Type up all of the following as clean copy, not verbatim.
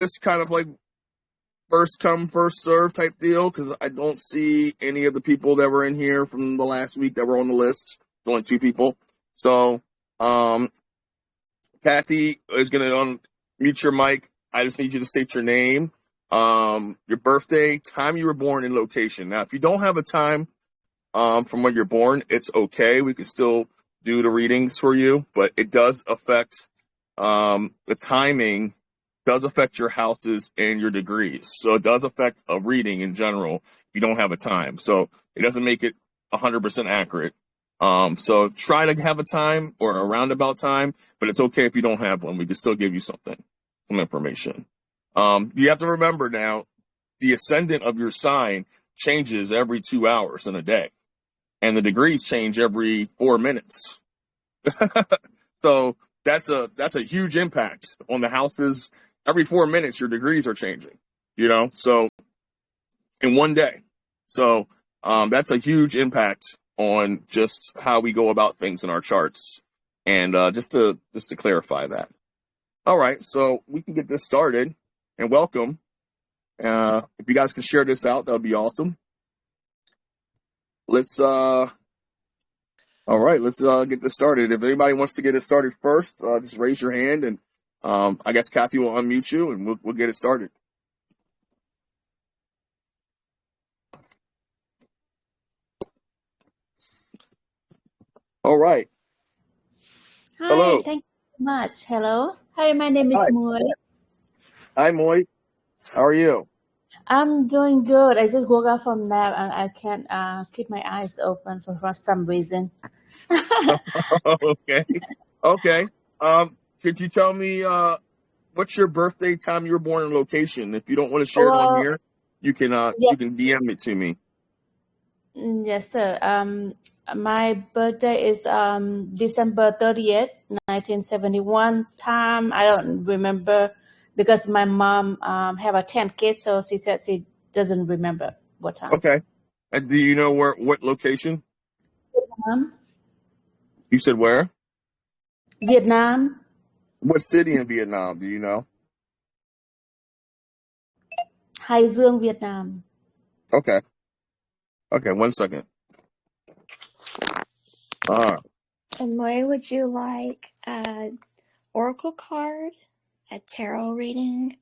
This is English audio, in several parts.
this kind of like first come, first serve type deal because I don't see any of the people that were in here from the last week that were on the list. Only 2 people. So, Kathy is going to unmute your mic. I just need you to state your name, your birthday, time you were born, and location. Now, if you don't have a time from when you're born, it's okay. We can still do the readings for you, but it does affect the timing does affect your houses and your degrees. So it does affect a reading in general if you don't have a time. So it doesn't make it 100% accurate. So try to have a time or a roundabout time, but it's okay if you don't have one. We can still give you some information. You have to remember now, the ascendant of your sign changes every 2 hours in a day, and the degrees change every 4 minutes. So that's a huge impact on the houses. Every 4 minutes, your degrees are changing, so in one day. So that's a huge impact on just how we go about things in our charts. And just to clarify that. All right, so we can get this started, and welcome. If you guys can share this out, that would be awesome. Let's get this started. If anybody wants to get it started first, just raise your hand, and I guess Kathy will unmute you, and we'll get it started. All right. Hi, hello. Thank you so much. Hello. Hi, my name is Moy. Hi, Moy. How are you? I'm doing good. I just woke up from nap and I can't keep my eyes open for some reason. Okay. Could you tell me what's your birthday, time you were born, and location? If you don't want to share it on here, you can yes, you can DM it to me. Yes, sir. My birthday is December 30th, 1971. Time I don't remember because my mom have 10 kids, so she said she doesn't remember what time. Okay. And do you know what location? Vietnam. You said where? Vietnam. What city in Vietnam? Do you know? Hải Dương, Vietnam. Okay. 1 second. And Moy, would you like an oracle card, a tarot reading,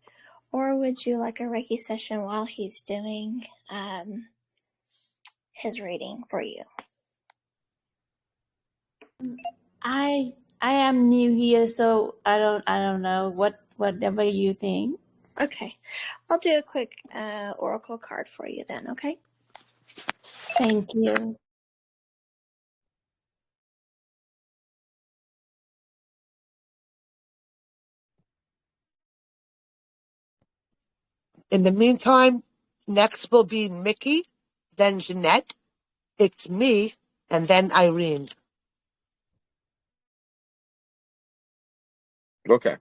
or would you like a Reiki session while he's doing his reading for you? I am new here, so I don't know whatever you think. Okay, I'll do a quick oracle card for you then. Okay. Thank you. In the meantime, next will be Mickey, then Jeanette, it's me, and then Irene. Okay.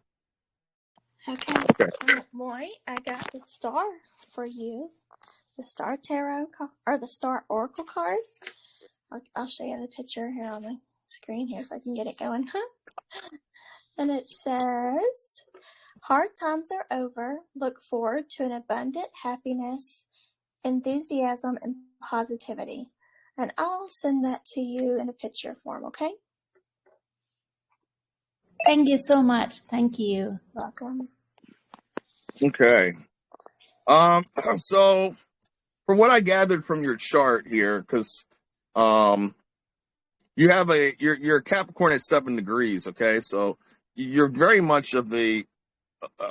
Moy, I got the star for you. The star tarot or the star oracle card. I'll show you the picture here on the screen here if I can get it going. And it says, hard times are over. Look forward to an abundant happiness, enthusiasm, and positivity. And I'll send that to you in a picture form, okay? Thank you so much. Thank you. Welcome. Okay. So from what I gathered from your chart here, because you have you're a Capricorn at 7 degrees, okay? So you're very much of the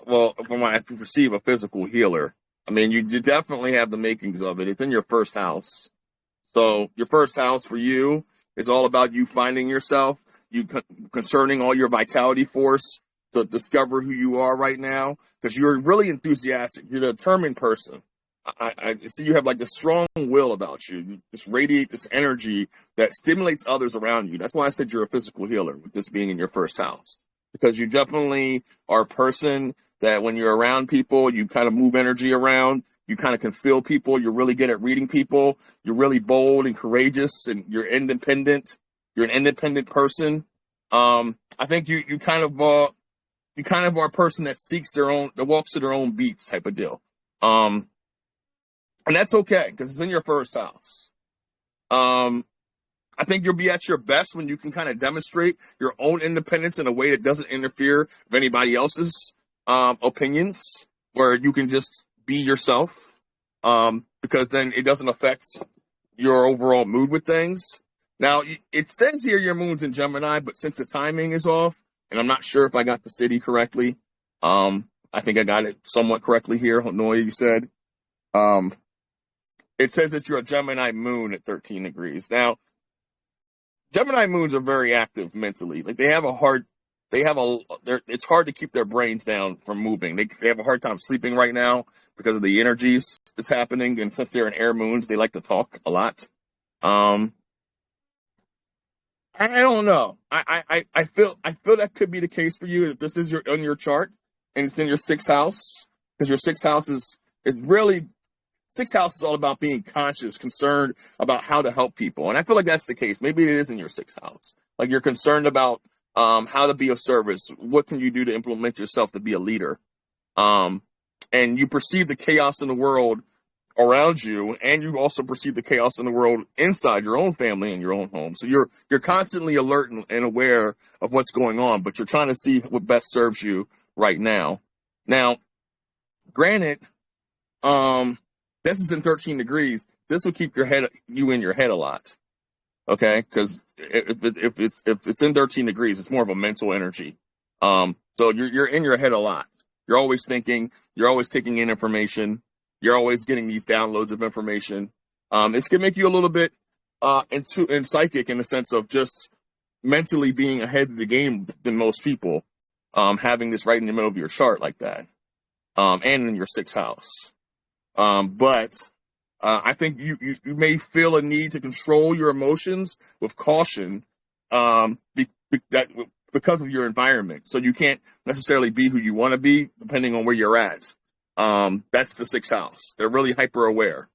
from what I perceive, a physical healer. I mean, you definitely have the makings of it. It's in your first house. So your first house for you is all about you finding yourself, you concerning all your vitality force to discover who you are right now, because you're really enthusiastic. You're a determined person. I see you have like this strong will about you. You just radiate this energy that stimulates others around you. That's why I said you're a physical healer, with this being in your first house, because you definitely are a person that when you're around people, you kind of move energy around. You kind of can feel people. You're really good at reading people. You're really bold and courageous, and you're independent. You're an independent person. I think you kind of you kind of are a person that that walks to their own beats type of deal. And that's okay because it's in your first house. I think you'll be at your best when you can kind of demonstrate your own independence in a way that doesn't interfere with anybody else's opinions, where you can just be yourself, because then it doesn't affect your overall mood with things. Now, it says here your moon's in Gemini, but since the timing is off, and I'm not sure if I got the city correctly, I think I got it somewhat correctly here. Hanoi, you said. It says that you're a Gemini moon at 13 degrees. Now, Gemini moons are very active mentally. Like it's hard to keep their brains down from moving. They have a hard time sleeping right now because of the energies that's happening. And since they're in air moons, they like to talk a lot. I don't know. I feel that could be the case for you if this is on your chart and it's in your sixth house, because your sixth house is really. Sixth house is all about being conscious, concerned about how to help people. And I feel like that's the case. Maybe it is in your sixth house. Like you're concerned about how to be of service. What can you do to implement yourself to be a leader? And you perceive the chaos in the world around you, and you also perceive the chaos in the world inside your own family and your own home. So you're constantly alert and aware of what's going on, but you're trying to see what best serves you right now. Now, granted, this is in 13 degrees. This will keep you in your head a lot. Okay. Cause if it's in 13 degrees, it's more of a mental energy. So you're in your head a lot. You're always thinking, you're always taking in information. You're always getting these downloads of information. This can make you a little bit, psychic in the sense of just mentally being ahead of the game than most people, having this right in the middle of your chart like that. And in your sixth house. But I think you may feel a need to control your emotions with caution, because of your environment. So you can't necessarily be who you want to be depending on where you're at. That's the sixth house. They're really hyper aware.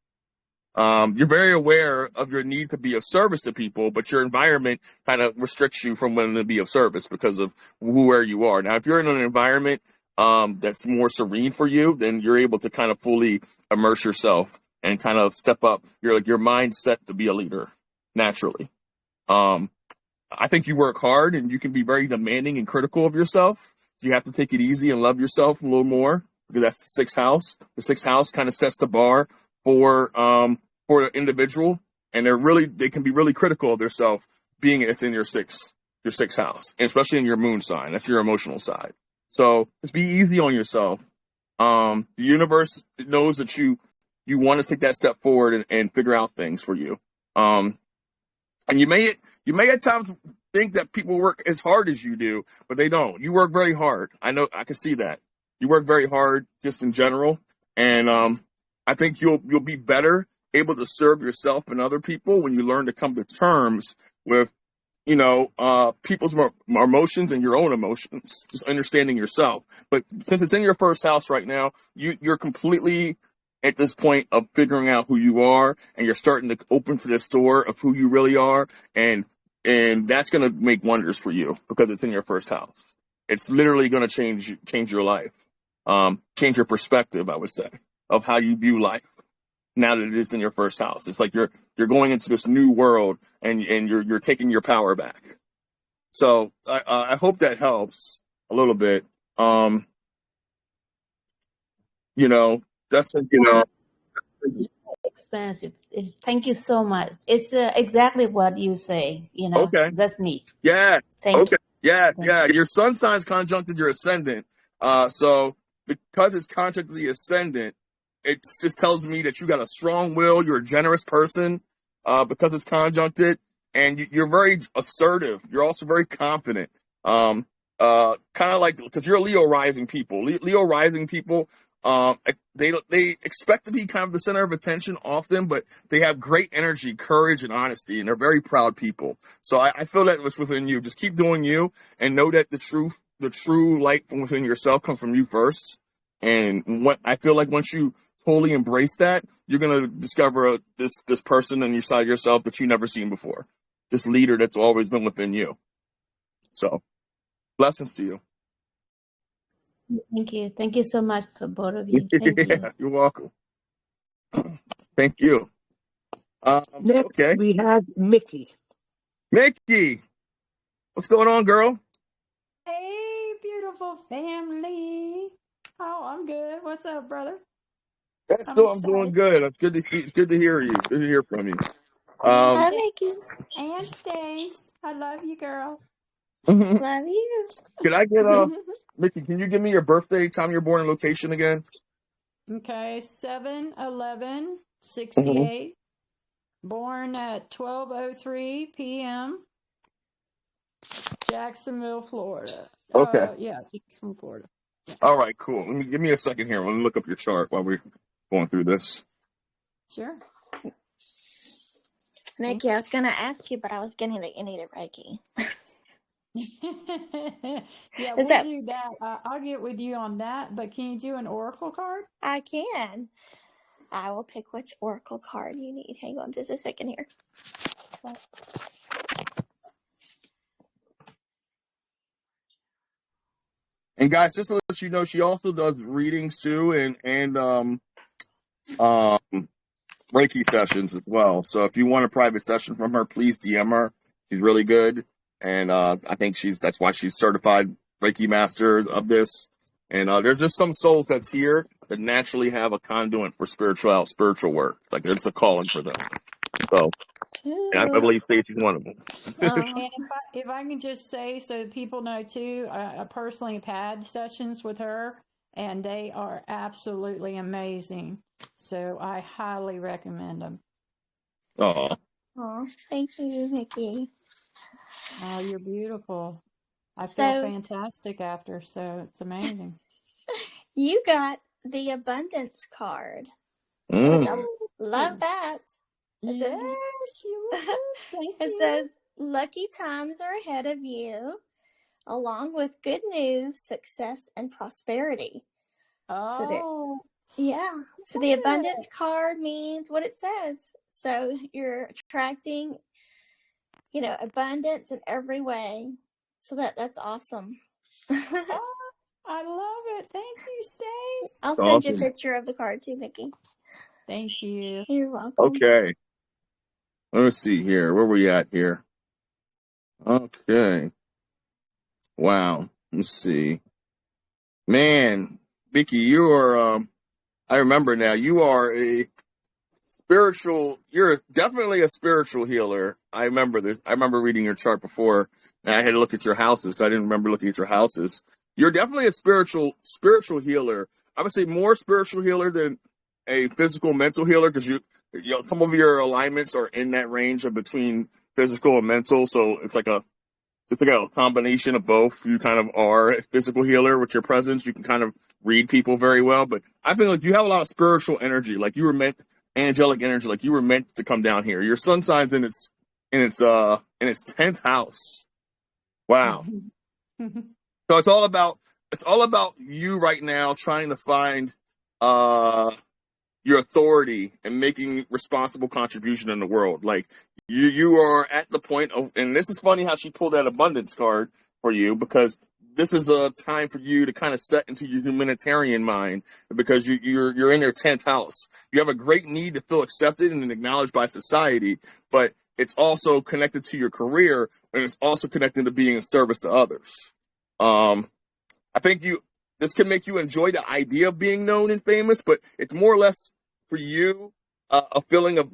You're very aware of your need to be of service to people, but your environment kind of restricts you from wanting to be of service because of where you are. Now, if you're in an environment that's more serene for you, then you're able to kind of fully immerse yourself and kind of step up your mindset to be a leader naturally. I think you work hard and you can be very demanding and critical of yourself. So you have to take it easy and love yourself a little more, because that's the sixth house. The sixth house kind of sets the bar for an individual, and they can be really critical of themselves, being it's in your sixth house, and especially in your moon sign. That's your emotional side. So just be easy on yourself. The universe knows that you want to take that step forward and figure out things for you. And you may at times think that people work as hard as you do, but they don't. You work very hard. I know, I can see that. You work very hard just in general. And I think you'll be better able to serve yourself and other people when you learn to come to terms with, people's emotions and your own emotions, just understanding yourself. But since it's in your first house right now, you're completely at this point of figuring out who you are, and you're starting to open to this door of who you really are. And that's going to make wonders for you because it's in your first house. It's literally going to change your life, change your perspective, I would say, of how you view life now that it is in your first house. It's like you're going into this new world and you're taking your power back. So I hope that helps a little bit. That's Expensive. Thank you so much. It's exactly what you say. Okay. That's me. Yeah. Thank you. Yeah. Thank Yeah. Your sun sign's conjuncted your ascendant. So because it's conjuncted the ascendant, it just tells me that you got a strong will. You're a generous person, because it's conjuncted, and you're very assertive. You're also very confident. Kind of like, because you're a Leo rising people. Leo rising people, they expect to be kind of the center of attention often, but they have great energy, courage, and honesty, and they're very proud people. So I feel that was within you. Just keep doing you, and know that the true light from within yourself comes from you first. And I feel like once you totally embrace that, you're gonna discover this person inside yourself that you never seen before. This leader that's always been within you. So, blessings to you. Thank you. Thank you so much for both of you. Thank you. You're welcome. Thank you. Next, Okay. we have Mickey. Mickey, what's going on, girl? Hey, beautiful family. Oh, I'm good. What's up, brother? I'm I'm doing excited. good. It's good to hear you. Good to hear from you. And Hi, Um, Mickey. and Stace. I love you, girl. could Love you. I get Mickey? Can you give me your birthday, time you're born, and location again? Okay, 7/11 Mhm. 68. Born at 12:03 p.m. Jacksonville, Florida. Okay. Yeah, Jacksonville, Florida. All right. Cool. Give me a second here. Let me look up your chart while we're going through this. Sure. Mickey, I was going to ask you, but I was getting that you needed Reiki. Yeah, Is we'll that? do that. I'll get with you on that. But can you do an oracle card? I can. I will pick which oracle card you need. Hang on just a second here. And guys, just to let you know, she also does readings too, and Reiki sessions as well. So if you want a private session from her, please DM her. She's really good, and I think that's why she's certified Reiki master of this. And there's just some souls that's here that naturally have a conduit for spiritual work. Like there's a calling for them. So, and I believe Stacey's one of them. And if I can just say, so people know too, I personally have had sessions with her, and they are absolutely amazing. So I highly recommend them. Oh, Thank you, Mickey. Oh, you're beautiful. I feel So fantastic after, so it's amazing. you got the abundance card, which I love that. It says, Yes, you will. Thank it you. says, lucky times are ahead of you, along with good news, success, and prosperity. Oh, Yeah. So the abundance card means what it says. So you're attracting, abundance in every way. So that's awesome. oh, I love it. Thank you, Stace. I'll send you a picture of the card too, Mickey. Thank you. You're welcome. okay. Let me see here. Where we at here? Okay. Wow. Let's see. Man, Vicky, you are. I remember now. You are a spiritual. You're definitely a spiritual healer. I remember reading your chart before, and I had to look at your houses because I didn't remember looking at your houses. You're definitely a spiritual healer. I would say more spiritual healer than a physical mental healer because some of your alignments are in that range of between physical and mental. So it's like a combination of both. You kind of are a physical healer with your presence. You can kind of read people very well, but I feel like you have a lot of spiritual energy. Like you were meant, angelic energy. Like you were meant to come down here. Your sun sign's in its 10th house. Wow. So it's all about you right now trying to find your authority and making responsible contribution in the world. Like you are at the point of, and this is funny how she pulled that abundance card for you because this is a time for you to kind of set into your humanitarian mind because you're in your 10th house. You have a great need to feel accepted and acknowledged by society, but it's also connected to your career and it's also connected to being of service to others. I think this can make you enjoy the idea of being known and famous, but it's more or less for you a feeling of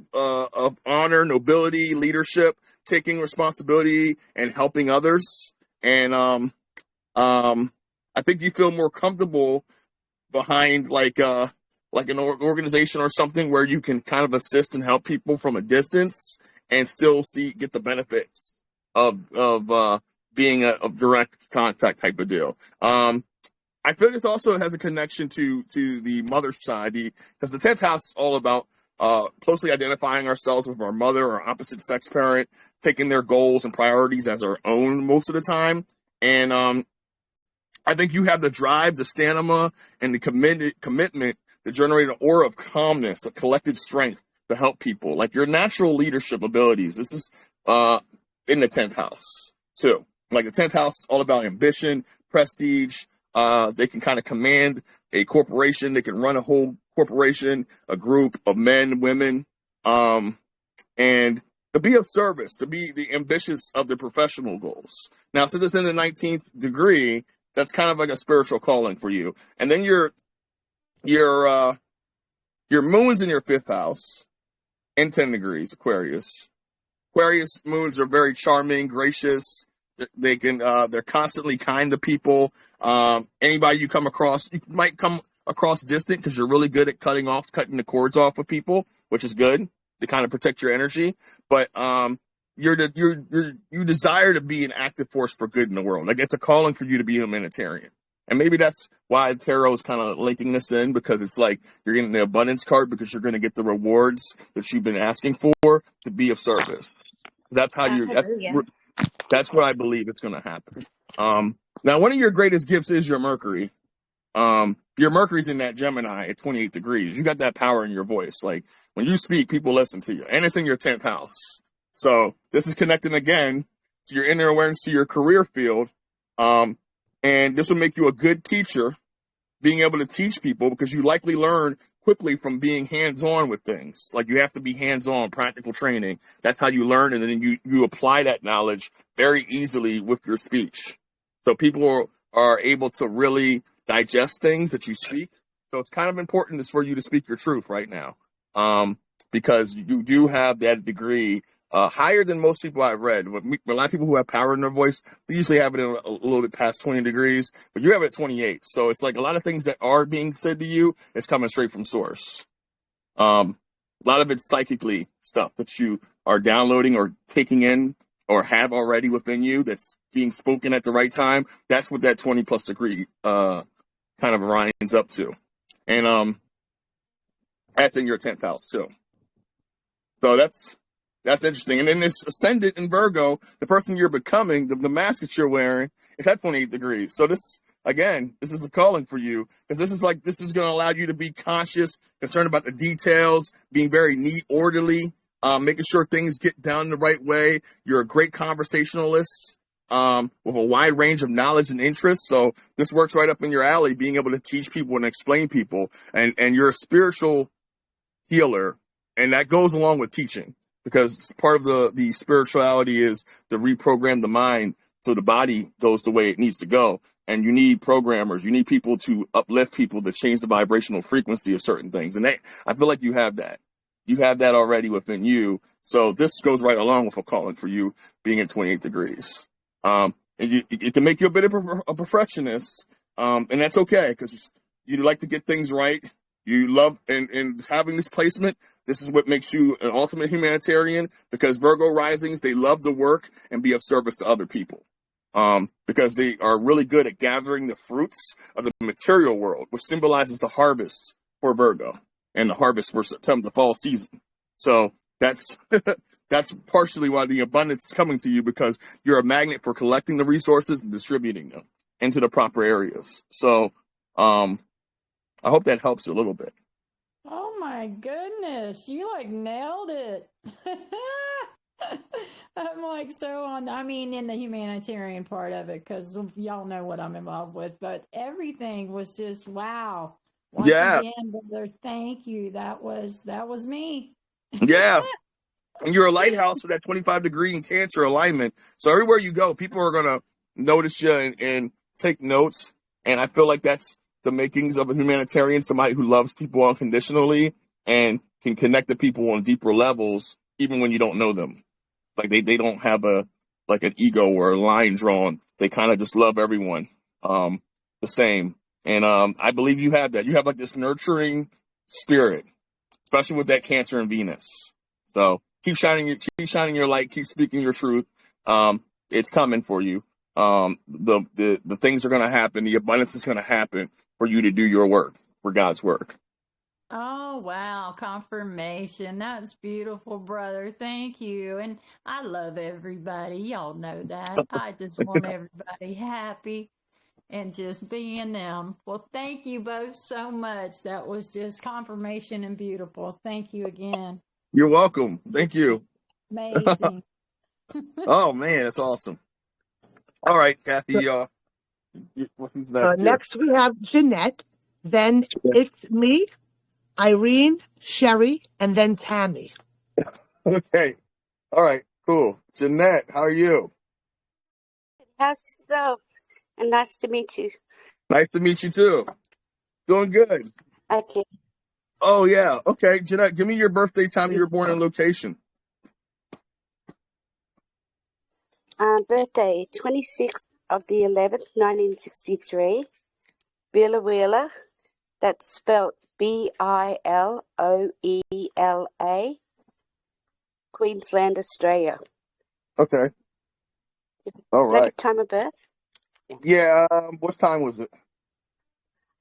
honor, nobility, leadership, taking responsibility, and helping others. And I think you feel more comfortable behind like an organization or something where you can kind of assist and help people from a distance and still get the benefits of being a direct contact type of deal. I feel like it also has a connection to the mother side because the 10th house is all about closely identifying ourselves with our mother or opposite sex parent, taking their goals and priorities as our own most of the time. And I think you have the drive, the stamina, and the commitment to generate an aura of calmness, a collective strength to help people. Like your natural leadership abilities. This is in the 10th house too. Like the 10th house is all about ambition, prestige, They can kind of command a corporation. They can run a whole corporation, a group of men, women, and to be of service, to be the ambitious of the professional goals. Now, since it's in the 19th degree, that's kind of like a spiritual calling for you. And then your moon's in your 5th house in 10 degrees, Aquarius. Aquarius moons are very charming, gracious. They can, they're constantly kind to people. Anybody you come across, you might come across distant because you're really good at cutting the cords off with people, which is good to kind of protect your energy. But, you desire to be an active force for good in the world. Like, it's a calling for you to be a humanitarian. And maybe that's why tarot is kind of linking this in, because it's like you're getting the abundance card because you're going to get the rewards that you've been asking for to be of service. That's how that's what I believe it's going to happen. Now, one of your greatest gifts is your Mercury. Your Mercury's in that Gemini at 28 degrees. You got that power in your voice. Like, when you speak, people listen to you, and it's in your 10th house. So this is connecting again to your inner awareness, to your career field. And this will make you a good teacher, being able to teach people, because you likely learn quickly from being hands-on with things. Like, you have to be hands-on, practical training. That's how you learn, and then you apply that knowledge very easily with your speech. So people are able to really digest things that you speak. So it's kind of important for you to speak your truth right now, because you do have that degree higher than most people I've read. A lot of people who have power in their voice, they usually have it in a little bit past 20 degrees, but you have it at 28. So it's like a lot of things that are being said to you is coming straight from source. A lot of it's psychically stuff that you are downloading or taking in or have already within you that's being spoken at the right time. That's what that 20 plus degree kind of lines up to. And that's in your 10th house too. So that's interesting. And then this ascendant in Virgo, the person you're becoming, the mask that you're wearing, is at 28 degrees. So this is a calling for you, because this is going to allow you to be conscious, concerned about the details, being very neat, orderly, making sure things get done the right way. You're a great conversationalist with a wide range of knowledge and interests. So this works right up in your alley, being able to teach people and explain people. And you're a spiritual healer, and that goes along with teaching, because part of the spirituality is to reprogram the mind so the body goes the way it needs to go. And you need programmers, you need people to uplift people, to change the vibrational frequency of certain things. And I feel like you have that. You have that already within you. So this goes right along with a calling for you being at 28 degrees. And it can make you a bit of a perfectionist. And that's okay, because you like to get things right. You love, and having this placement, this is what makes you an ultimate humanitarian, because Virgo risings, they love to work and be of service to other people, because they are really good at gathering the fruits of the material world, which symbolizes the harvest for Virgo and the harvest for September, the fall season. So that's that's partially why the abundance is coming to you, because you're a magnet for collecting the resources and distributing them into the proper areas. So I hope that helps a little bit. Oh my goodness, you like nailed it. I'm like in the humanitarian part of it, because y'all know what I'm involved with, but everything was just wow. Once again, brother, thank you. That was me. Yeah. And you're a lighthouse for that 25 degree in Cancer alignment. So everywhere you go, people are going to notice you and take notes. And I feel like that's the makings of a humanitarian, somebody who loves people unconditionally and can connect to people on deeper levels, even when you don't know them. Like they don't have an ego or a line drawn. They kind of just love everyone the same. And I believe you have that. You have like this nurturing spirit, especially with that Cancer and Venus. So keep shining your light, keep speaking your truth. It's coming for you. The things are going to happen. The abundance is going to happen for you to do your work, for God's work. Oh, wow. Confirmation. That's beautiful, brother. Thank you. And I love everybody. Y'all know that. I just want everybody happy and just being them. Well, thank you both so much. That was just confirmation and beautiful. Thank you again. You're welcome. Thank you. Amazing. Oh, man, that's awesome. All right, Kathy. Who's next here? Next we have Jeanette. Then it's me, Irene, Sherry, and then Tammy. Okay. All right. Cool. Jeanette, how are you? How's yourself? And nice to meet you. Nice to meet you too. Doing good. Okay. Oh yeah. Okay, Jeanette, give me your birthday, time you were born, and location. Birthday, 26th of the 11th, 1963. Bila Wheeler. That's spelled Biloela. Queensland, Australia. Okay. All right. Time of birth? Yeah. What time was it?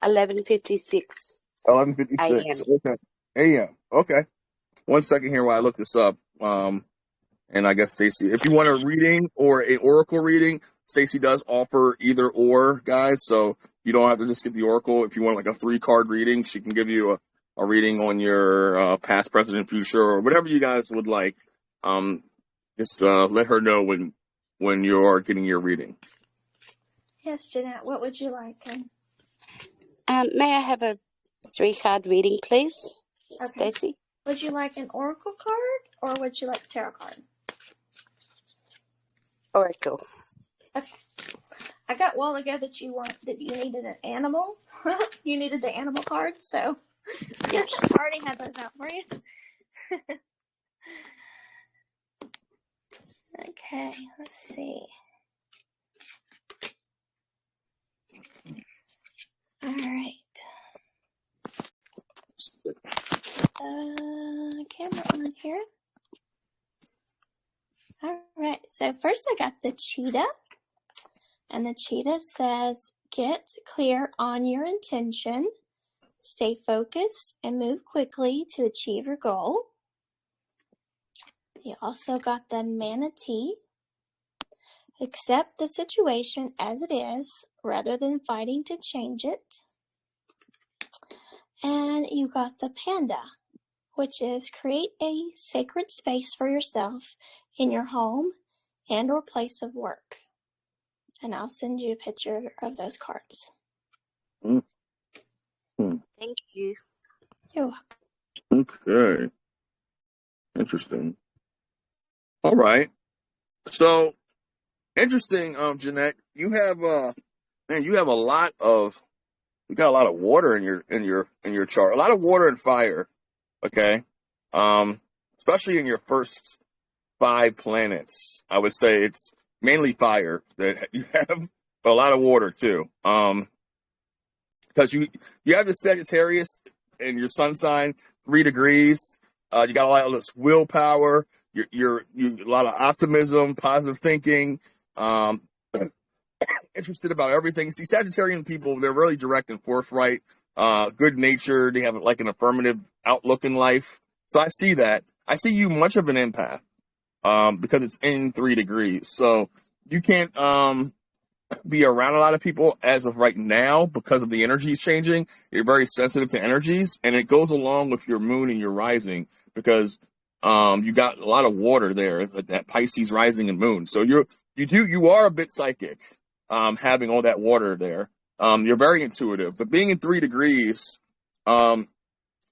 11:56 11:56. a.m. Okay. A.m. Okay. 1 second here while I look this up. And I guess Stacy, if you want a reading or a oracle reading, Stacy does offer either or, guys. So you don't have to just get the oracle. If you want like a 3-card reading, she can give you a reading on your past, present, and future, or whatever you guys would like. Just let her know when you're getting your reading. Yes, Jeanette, what would you like? May I have a 3-card reading, please, Okay. Stacy? Would you like an oracle card or would you like a tarot card? Oracle. Okay. I got a while ago that you needed an animal. You needed the animal card, so I already had those out for you. Okay, let's see. All right. Camera on here. All right, so first I got the cheetah, and the cheetah says, get clear on your intention, stay focused, and move quickly to achieve your goal. You also got the manatee, accept the situation as it is rather than fighting to change it. And you got the panda, which is create a sacred space for yourself in your home and or place of work. And I'll send you a picture of those cards. Thank you. You're welcome. Okay. Interesting. All right. So interesting, Jeanette. You have you got a lot of water in your chart. A lot of water and fire. Okay. Especially in your first 5 planets. I would say it's mainly fire that you have, but a lot of water too. Because you have the Sagittarius in your sun sign, 3 degrees. You got a lot of this willpower. You a lot of optimism, positive thinking, interested about everything. See, Sagittarian people, they're really direct and forthright, good natured. They have like an affirmative outlook in life. So I see that. I see you much of an empath, because it's in 3 degrees. So you can't, be around a lot of people as of right now because of the energies changing. You're very sensitive to energies, and it goes along with your moon and your rising because you got a lot of water there. It's like that Pisces rising and moon. So you are a bit psychic, having all that water there. You're very intuitive, but being in 3 degrees, in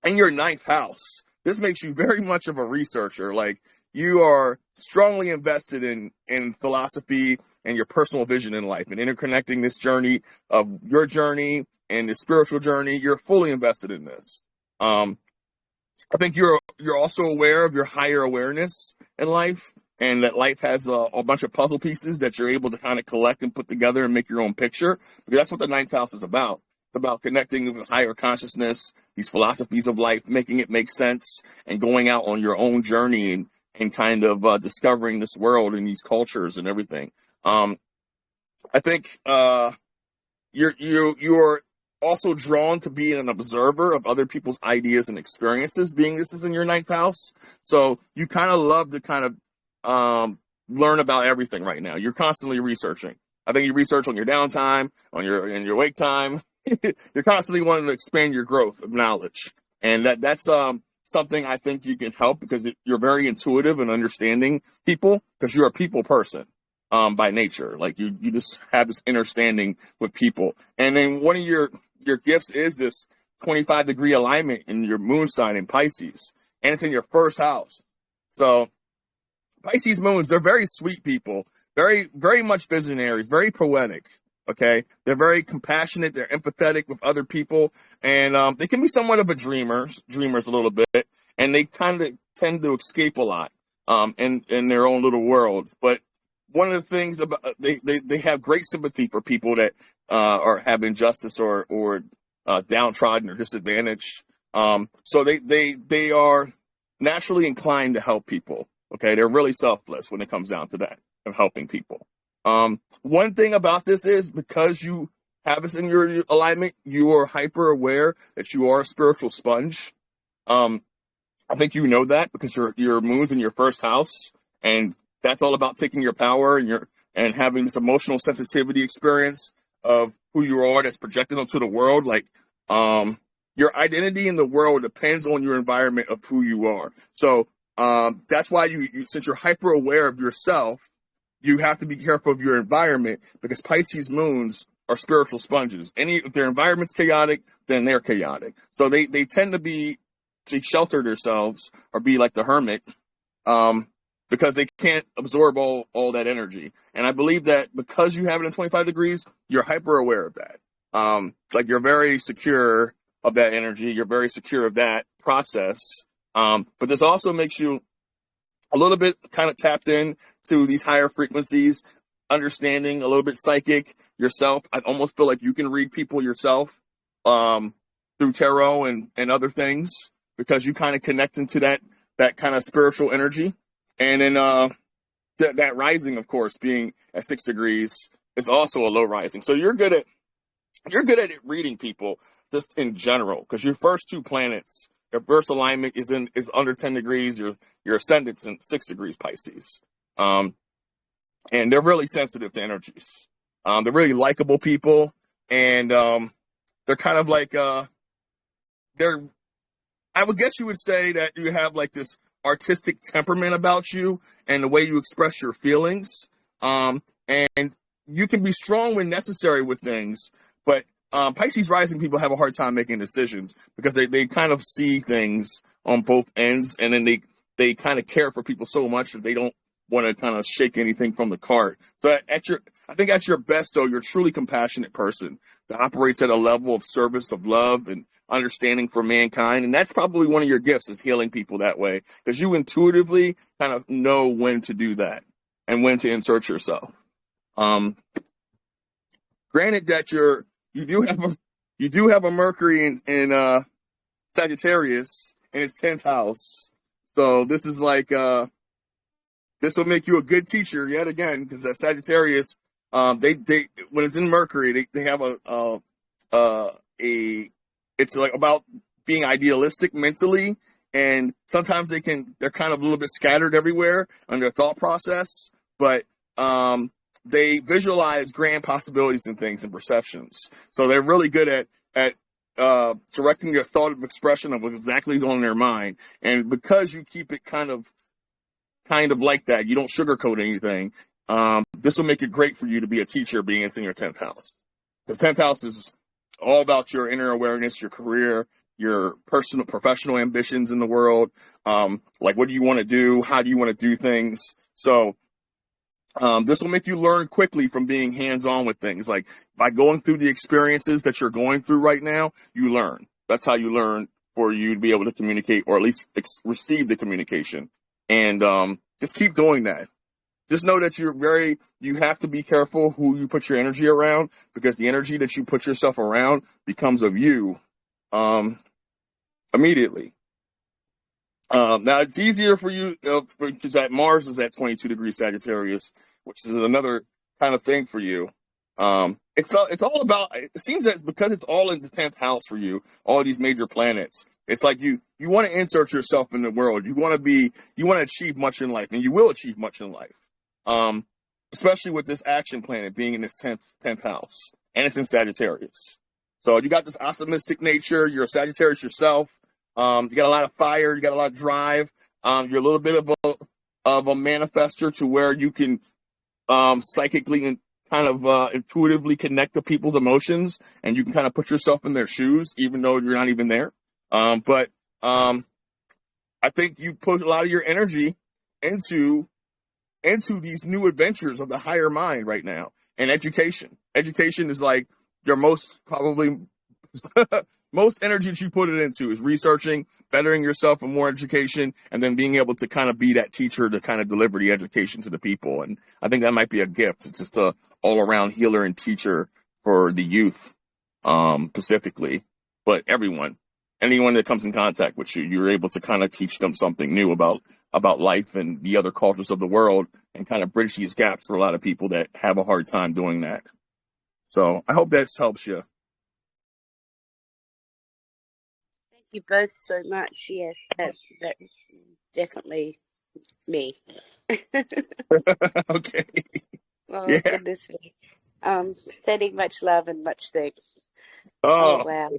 your 9th house, this makes you very much of a researcher. Like, you are strongly invested in philosophy and your personal vision in life and interconnecting this journey of your journey and the spiritual journey. You're fully invested in this. I think you're also aware of your higher awareness in life, and that life has a bunch of puzzle pieces that you're able to kind of collect and put together and make your own picture. Because that's what the 9th house is about. It's about connecting with higher consciousness, these philosophies of life, making it make sense, and going out on your own journey and kind of discovering this world and these cultures and everything. I think you're also drawn to being an observer of other people's ideas and experiences, being this is in your 9th house. So you kind of love to kind of learn about everything right now. You're constantly researching. I think you research on your downtime, in your wake time. You're constantly wanting to expand your growth of knowledge. And that's something I think you can help because you're very intuitive and understanding people because you're a people person. by nature. Like you just have this understanding with people. And then one of your gifts is this 25-degree alignment in your moon sign in Pisces, and it's in your first house. So Pisces moons, they're very sweet people, very, very much visionaries, very poetic. Okay. They're very compassionate. They're empathetic with other people, and they can be somewhat of a dreamers a little bit, and they kind of tend to escape a lot in their own little world. But one of the things about they have great sympathy for people that have injustice or downtrodden or disadvantaged. So they are naturally inclined to help people. Okay, they're really selfless when it comes down to that, of helping people. One thing about this is, because you have this in your alignment, you are hyper aware that you are a spiritual sponge. I think you know that because your moon's in your first house, and that's all about taking your power and having this emotional sensitivity experience of who you are that's projected onto the world. Like, your identity in the world depends on your environment of who you are. So, that's why you since you're hyper aware of yourself, you have to be careful of your environment, because Pisces moons are spiritual sponges. If their environment's chaotic, then they're chaotic. So they tend to shelter themselves or be like the hermit, because they can't absorb all that energy. And I believe that because you have it in 25 degrees, you're hyper aware of that. Like, you're very secure of that energy. You're very secure of that process. But this also makes you a little bit kind of tapped in to these higher frequencies, understanding, a little bit psychic yourself. I almost feel like you can read people yourself, through tarot and other things, because you kind of connect into that kind of spiritual energy. And then that rising, of course, being at 6 degrees, is also a low rising. So you're good at it reading people just in general, because your first two planets, your first alignment is under 10 degrees. Your ascendant's in 6 degrees Pisces. And they're really sensitive to energies. They're really likable people, and they're kind of like I would guess you would say that you have like this artistic temperament about you and the way you express your feelings. And you can be strong when necessary with things, but Pisces rising people have a hard time making decisions, because they kind of see things on both ends, and then they kind of care for people so much that they don't want to kind of shake anything from the cart. So I think at your best, though, you're a truly compassionate person that operates at a level of service, of love, and understanding for mankind. And that's probably one of your gifts, is healing people that way, because you intuitively kind of know when to do that and when to insert yourself. Granted that you do have a Mercury in Sagittarius in its 10th house. So this is like, this will make you a good teacher yet again, because that Sagittarius, they when it's in Mercury, they have it's like about being idealistic mentally, and sometimes they're kind of a little bit scattered everywhere on their thought process, but they visualize grand possibilities and things and perceptions. So they're really good at directing their thought of expression of what exactly is on their mind. And because you keep it kind of like that, you don't sugarcoat anything. This will make it great for you to be a teacher, being it's in your 10th house. Because 10th house is all about your inner awareness, your career, your personal, professional ambitions in the world. Like, what do you want to do? How do you want to do things? So this will make you learn quickly from being hands-on with things. Like, by going through the experiences that you're going through right now, you learn. That's how you learn, for you to be able to communicate, or at least receive the communication. And just keep doing that. Just know that you have to be careful who you put your energy around, because the energy that you put yourself around becomes of you immediately. Now, it's easier for you because that Mars is at 22 degrees Sagittarius, which is another kind of thing for you. It's all about, it seems that because it's all in the 10th house for you, all these major planets, it's like you want to insert yourself in the world. You want to achieve much in life, and you will achieve much in life. Especially with this action planet being in this 10th house, and it's in Sagittarius. So you got this optimistic nature. You're a Sagittarius yourself. You got a lot of fire. You got a lot of drive. You're a little bit of a manifester, to where you can psychically and kind of intuitively connect to people's emotions, and you can kind of put yourself in their shoes, even though you're not even there. But I think you put a lot of your energy into these new adventures of the higher mind right now, and education. Education is like your most probably most energy that you put it into is researching, bettering yourself for more education, and then being able to kind of be that teacher to kind of deliver the education to the people. And I think that might be a gift. It's just a all around healer and teacher for the youth, specifically, but everyone, anyone that comes in contact with you, you're able to kind of teach them something new about life and the other cultures of the world, and kind of bridge these gaps for a lot of people that have a hard time doing that. So I hope that helps you. Thank you both so much. Yes, that's definitely me. Okay. Oh, Yeah. goodness me. Sending much love and much thanks. Oh, Oh, wow.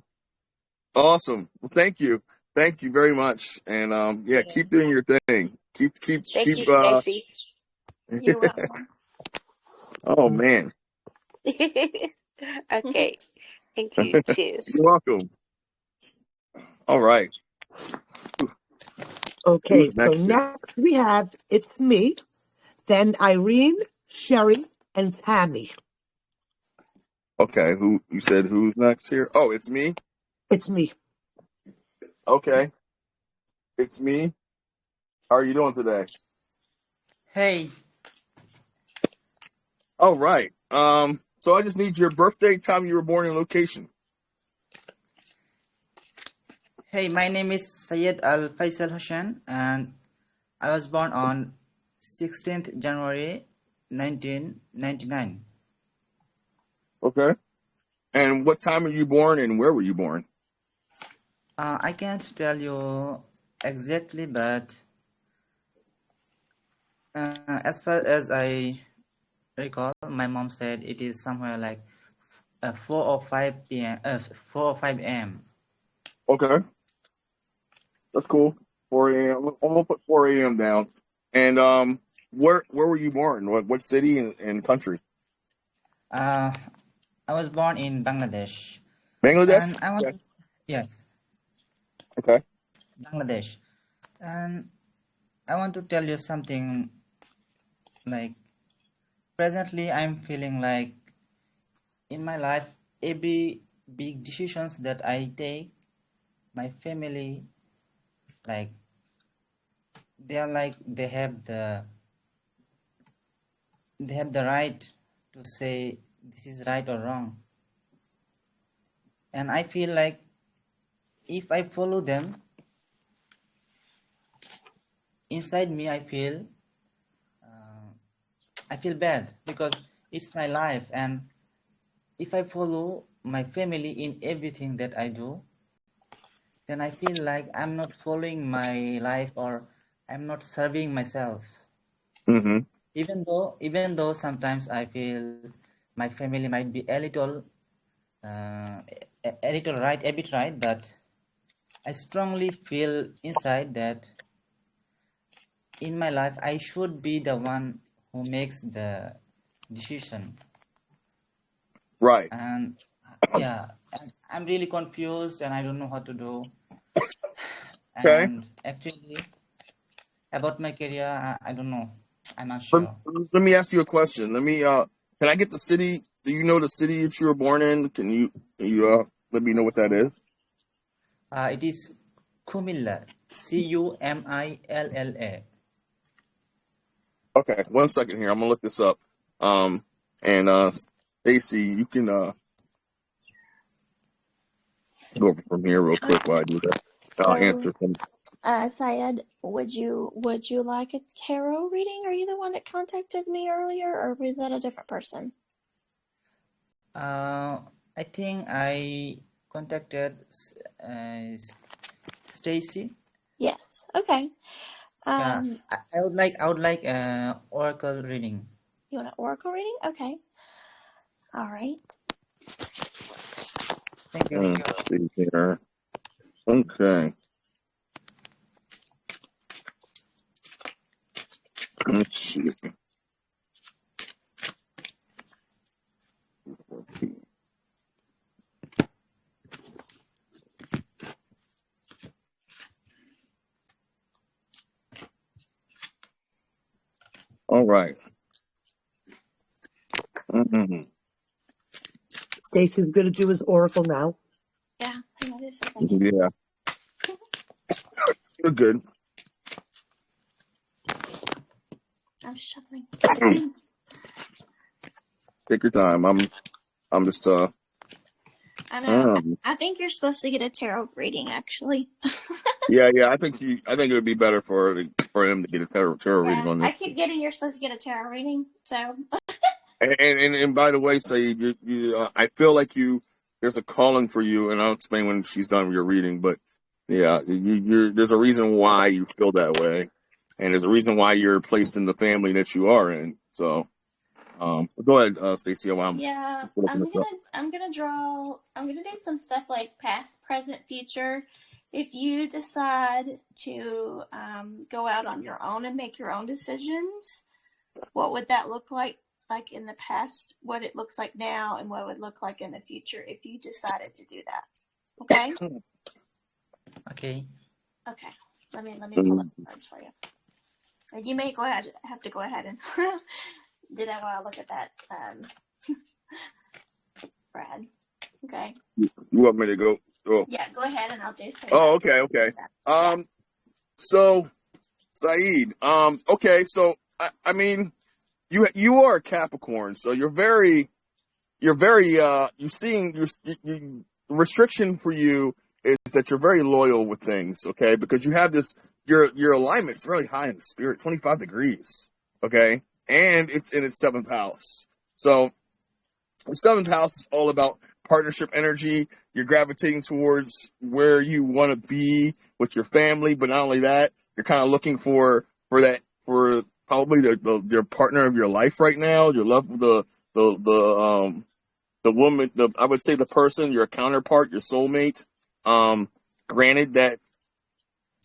awesome. Well, thank you. Thank you very much. And yeah, Yeah. keep doing your thing. Keep Thank you, Stacy. You're welcome. Oh man. Okay. Thank you. Cheers. You're welcome. All right. Okay, Who's so next here? next we have It's Me, then Irene, Sherry, and Tammy. Okay, who you said who's next here? Oh, it's me. It's me. Okay. It's me. How are you doing today? Hey, All right. So I just need your birthday, time you were born, and location. hey, my name is Syed Al Faisal Hussain and I was born on 16th January 1999. Okay. And what time were you born and where were you born? I can't tell you exactly, but as far as I recall, my mom said it is somewhere like 4 or 5 p.m. 4 or 5 a.m. Okay. That's cool. 4 a.m. I'm gonna put 4 a.m. down. And where were you born? What city and country? I was born in Bangladesh, Bangladesh? and I want Okay. to, yes, Okay. Bangladesh, and I want to tell you something like presently I'm feeling like in my life every big decisions that I take, my family like they are like they have the right to say this is right or wrong. And I feel like if I follow them, inside me uh, I feel bad because it's my life, and if I follow my family in everything that I do, then I feel like I'm not following my life or I'm not serving myself. Mm-hmm. Even though sometimes I feel my family might be uh, a little right, a bit right, but I strongly feel inside that in my life I should be the one who makes the decision. Right. And yeah, I'm really confused and I don't know what to do. Okay. And actually, about my career, I don't know. I'm not Let, sure. let me ask you a question. Can I get the city? Do you know the city that you were born in? Can you let me know what that is? It is Kumilla, Cumilla. Okay, one second here. I'm gonna look this up. Um, and Stacy, you can go over from here real quick while I do that. I'll So, answer some. Syed, would you like a tarot reading? Are you the one that contacted me earlier, or was that a different person? I think I contacted Stacy. Yes. Okay. Yeah, Um, I would like oracle reading. you want an oracle reading? Okay. All right. Thank you. Let's see here. Okay. Let's see. All right. Mm-hmm. Stacy's going to do his oracle now. Yeah, hang on just a second. Yeah. You're good. I'm shuffling. Take your time. I'm just I know. I think you're supposed to get a tarot reading, actually. yeah. I think it would be better for him to get a tarot reading on this. I keep getting you're supposed to get a tarot reading, so. And by the way, say I feel like there's a calling for you, and I'll explain when she's done with your reading. But yeah, there's a reason why you feel that way, and there's a reason why you're placed in the family that you are in. So, go ahead, Stacey. I'm gonna draw. I'm gonna do some stuff like past, present, future. If you decide to go out on your own and make your own decisions, what would that look like in the past, what it looks like now, and what it would look like in the future if you decided to do that. Okay? Okay. Okay. Let me pull up the cards for you. You may have to go ahead and do that while I look at that, Brad. Okay. You want me to go? Oh. Yeah, go ahead and I'll do. Oh, okay. So, Saeed. Okay. So, I mean, you are a Capricorn, so the restriction for you is that you're very loyal with things, okay? Because you have your alignment's really high in the spirit, 25 degrees, okay? And it's in its 7th house. So the 7th house is all about partnership energy. You're gravitating towards where you want to be with your family, but not only that, you're kind of looking for probably your partner of your life right now. Your love, the woman, I would say the person, your counterpart, your soulmate. Granted that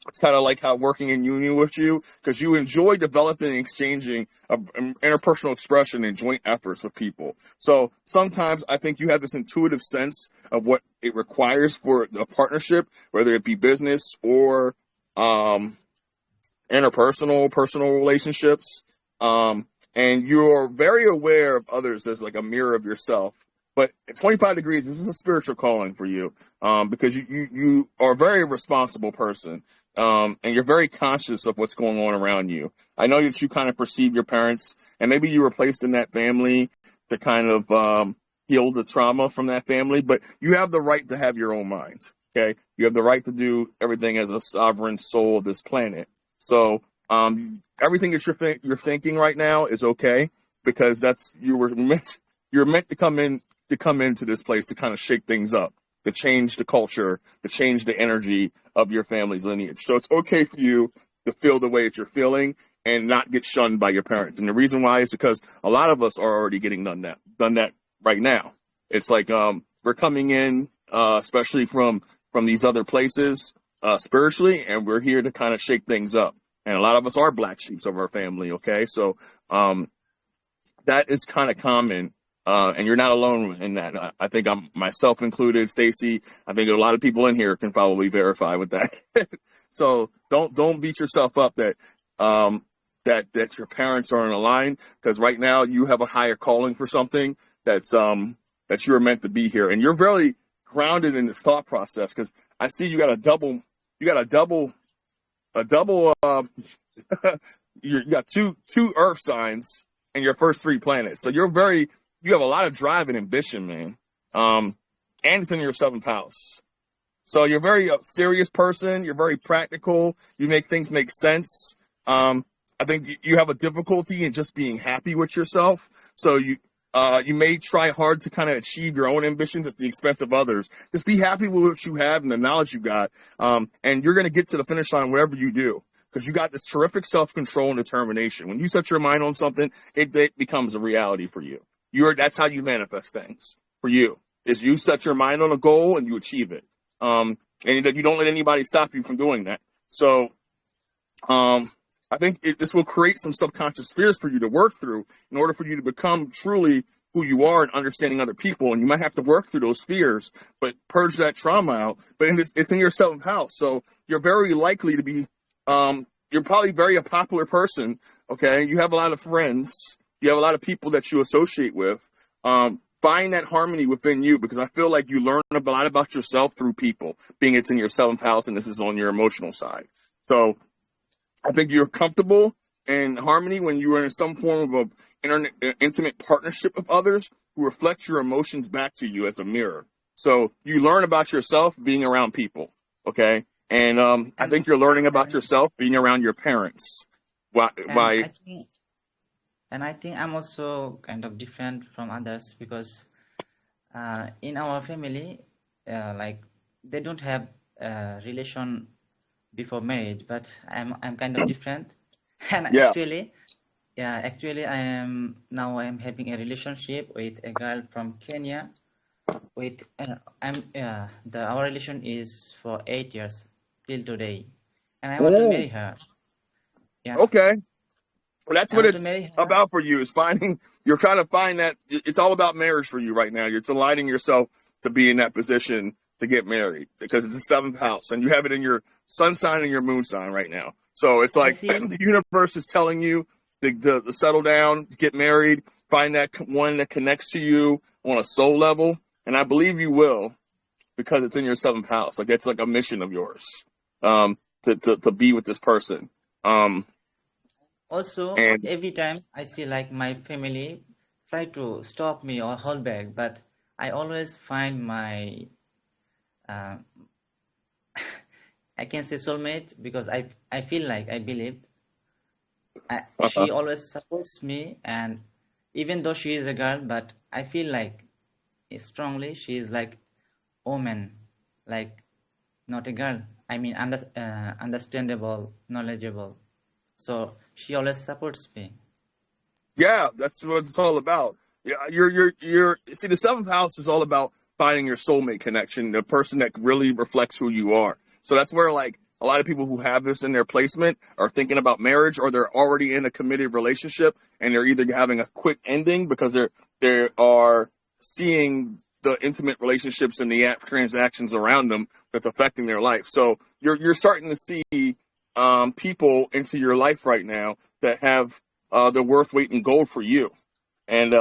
it's kind of like how working in union with you, because you enjoy developing and exchanging interpersonal expression and joint efforts with people. So sometimes I think you have this intuitive sense of what it requires for a partnership, whether it be business or interpersonal, personal relationships. And you're very aware of others as like a mirror of yourself. But at 25 degrees, this is a spiritual calling for you, because you are a very responsible person, and you're very conscious of what's going on around you. I know that you kind of perceive your parents, and maybe you were placed in that family to kind of heal the trauma from that family, but you have the right to have your own mind, okay? You have the right to do everything as a sovereign soul of this planet. So everything that you're thinking right now is okay, because you're meant to come into this place to kind of shake things up, to change the culture, to change the energy of your family's lineage. So it's okay for you to feel the way that you're feeling and not get shunned by your parents. And the reason why is because a lot of us are already getting done that right now. It's like we're coming in, especially from these other places spiritually, and we're here to kind of shake things up. And a lot of us are black sheeps of our family, okay? So that is kind of common. And you're not alone in that. I think I'm myself included, Stacy. I think a lot of people in here can probably verify with that. So don't beat yourself up that your parents aren't aligned, because right now you have a higher calling for something that you're meant to be here, and you're very grounded in this thought process. Because I see you got a double. You got two Earth signs in your first 3 planets, so you have a lot of drive and ambition, man. And it's in your 7th house. So you're a very serious person. You're very practical. You make things make sense. I think you have a difficulty in just being happy with yourself. So you may try hard to kind of achieve your own ambitions at the expense of others. Just be happy with what you have and the knowledge you got. And you're going to get to the finish line whatever you do, because you got this terrific self-control and determination. When you set your mind on something, it becomes a reality for you. That's how you manifest things for you, is you set your mind on a goal and you achieve it. And that you don't let anybody stop you from doing that. So, I think this will create some subconscious fears for you to work through in order for you to become truly who you are and understanding other people. And you might have to work through those fears, but purge that trauma out. But it's in your 7th house. So you're very likely to be, you're probably very a popular person. Okay, you have a lot of friends. You have a lot of people that you associate with. Find that harmony within you, because I feel like you learn a lot about yourself through people, being it's in your 7th house and this is on your emotional side. So I think you're comfortable in harmony when you are in some form of intimate partnership with others who reflect your emotions back to you as a mirror. So you learn about yourself being around people. Okay. And I think you're learning about and yourself being around your parents. and By I think I'm also kind of different from others because in our family, like they don't have a relation before marriage, but I'm kind of different. And yeah. actually I am having a relationship with a girl from Kenya. With our relation is for 8 years till today, and I want to marry her. Yeah, Okay. Well, that's I what want to it's marry her. about for you, is you're trying to find that it's all about marriage for you right now. You're aligning yourself to be in that position to get married, because it's the 7th house and you have it in your sun sign and your moon sign right now. So it's I like see. the universe is telling you to settle down, to get married, find that one that connects to you on a soul level. And I believe you will, because it's in your 7th house. Like, it's like a mission of yours, to be with this person. Also, And every time I see like my family try to stop me or hold back, but I always find my uh, I can say soulmate, because I feel like I believe uh she always supports me, and even though she is a girl, but I feel like strongly she is like woman, like not a girl. I mean, understandable, knowledgeable. So she always supports me. yeah, that's what it's all about. Yeah, you're see, the 7th house is all about finding your soulmate connection, the person that really reflects who you are. So that's where, like, a lot of people who have this in their placement are thinking about marriage, or they're already in a committed relationship and they're either having a quick ending because they are seeing the intimate relationships and the transactions around them that's affecting their life. So you're starting to see people into your life right now that have the worth weight in gold for you. And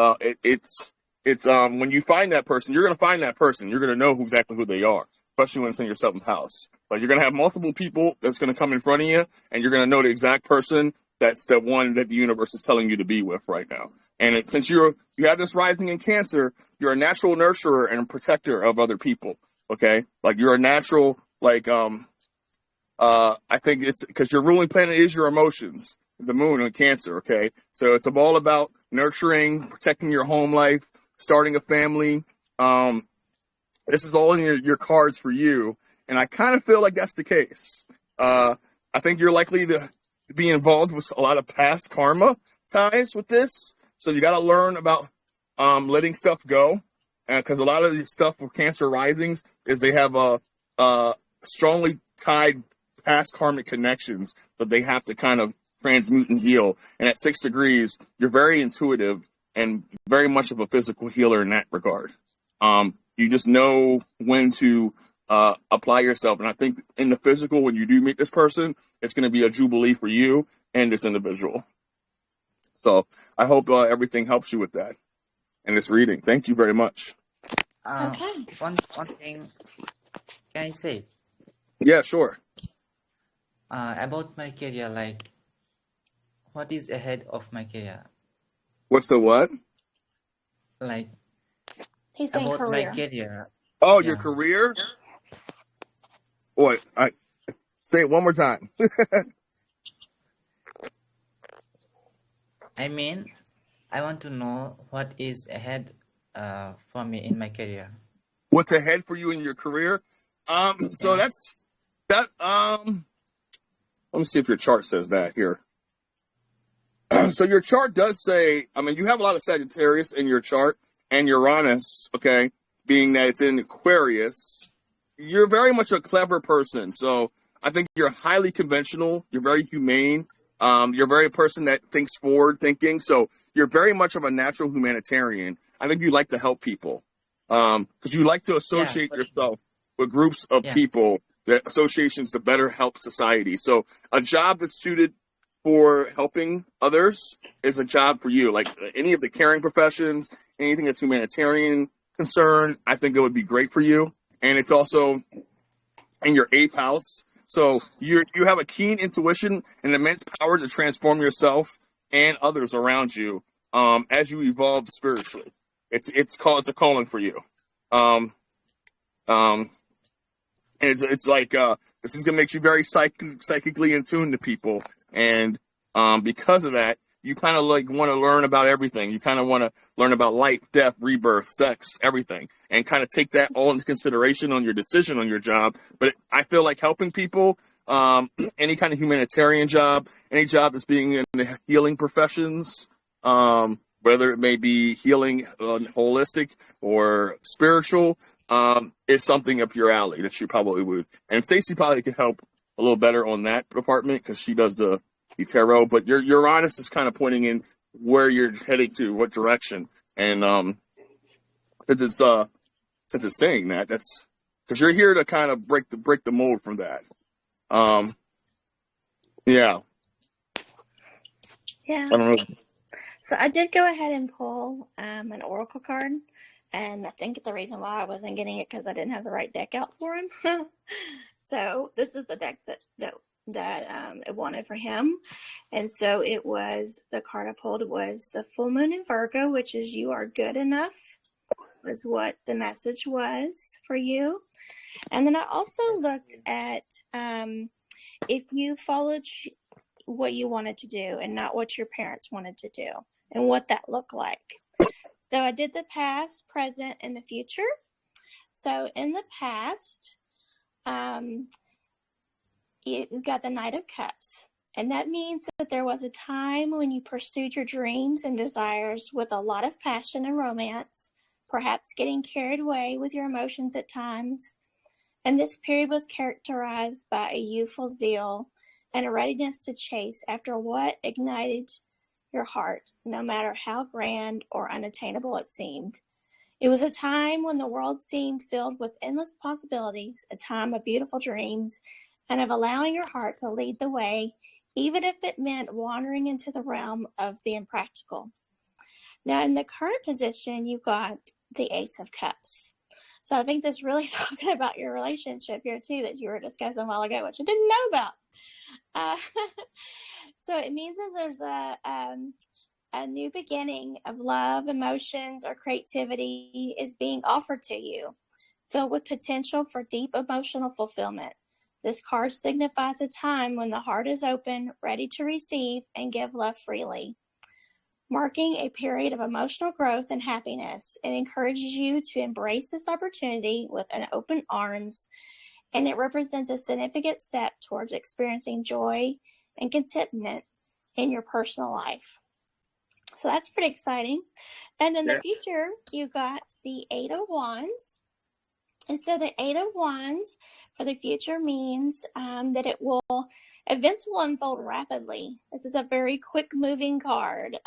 it's when you find that person, you're going to find that person. You're going to know exactly who they are, especially when it's in your 7th house. But you're going to have multiple people that's going to come in front of you, and you're going to know the exact person that's the one that the universe is telling you to be with right now. And since you have this rising in Cancer, you're a natural nurturer and protector of other people. Okay, like you're a natural, like I think it's because your ruling planet is your emotions, the moon in Cancer. Okay, so it's all about nurturing, protecting your home life, starting a family. This is all in your cards for you, and I kind of feel like that's the case. I think you're likely to be involved with a lot of past karma ties with this, so you got to learn about letting stuff go, because a lot of the stuff with Cancer risings is they have a strongly tied past karmic connections that they have to kind of transmute and heal. And at 6 degrees, you're very intuitive and very much of a physical healer in that regard. You just know when to apply yourself. And I think in the physical, when you do meet this person, it's going to be a jubilee for you and this individual. So I hope everything helps you with that and this reading. Thank you very much. Okay. One thing, can I say Yeah, sure. about my career? Like, what is ahead of my career? What's the what? Like, He's saying about my career. career. Oh, your Yeah. career? What? I say it one more time. I mean, I want to know what is ahead for me in my career. What's ahead for you in your career? So Yeah. that's that. Let me see if your chart says that here. So your chart does say, I mean, you have a lot of Sagittarius in your chart and Uranus, okay, being that it's in Aquarius. You're very much a clever person. So I think you're highly conventional. You're very humane. You're very a person that thinks forward thinking. So you're very much of a natural humanitarian. I think you like to help people because you like to Yeah, associate for sure. yourself with groups of Yeah. people the associations to better help society. So a job that's suited for helping others is a job for you. Like any of the caring professions, anything that's humanitarian concern, I think it would be great for you. And it's also in your 8th house. So you have a keen intuition and immense power to transform yourself and others around you as you evolve spiritually. It's a calling for you. And it's like this is gonna make you very psychically in tune to people, and because of that, you kind of like want to learn about everything. You kind of want to learn about life, death, rebirth, sex, everything, and kind of take that all into consideration on your decision on your job. But I feel like helping people, any kind of humanitarian job, any job that's being in the healing professions, whether it may be healing holistic or spiritual, is something up your alley that you probably would. And Stacey probably could help a little better on that department because she does the tarot. But your Uranus is kind of pointing in where you're heading to, what direction. And since it's saying that, that's because you're here to kind of break the mold from that. Yeah. Yeah. I don't know. So I did go ahead and pull an oracle card, and I think the reason why I wasn't getting it because I didn't have the right deck out for him. So this is the deck that it wanted for him, and so it was the card I pulled was the full moon in Virgo, which is you are good enough, was what the message was for you. And then I also looked at if you followed what you wanted to do and not what your parents wanted to do and what that looked like. So I did the past, present, and the future. So in the past, you got the Knight of Cups. And that means that there was a time when you pursued your dreams and desires with a lot of passion and romance, perhaps getting carried away with your emotions at times. And this period was characterized by a youthful zeal and a readiness to chase after what ignited your heart, no matter how grand or unattainable it seemed. It was a time when the world seemed filled with endless possibilities, a time of beautiful dreams, and of allowing your heart to lead the way, even if it meant wandering into the realm of the impractical. Now, in the current position, you've got the Ace of Cups. So I think that's really talking about your relationship here, too, that you were discussing a while ago, which I didn't know about. So it means that there's a new beginning of love, emotions, or creativity is being offered to you, filled with potential for deep emotional fulfillment. This card signifies a time when the heart is open, ready to receive and give love freely, marking a period of emotional growth and happiness. It encourages you to embrace this opportunity with an open arms, and it represents a significant step towards experiencing joy and contentment in your personal life. So that's pretty exciting. And in the future, you got the Eight of Wands. And so the Eight of Wands for the future means that events will unfold rapidly. This is a very quick moving card.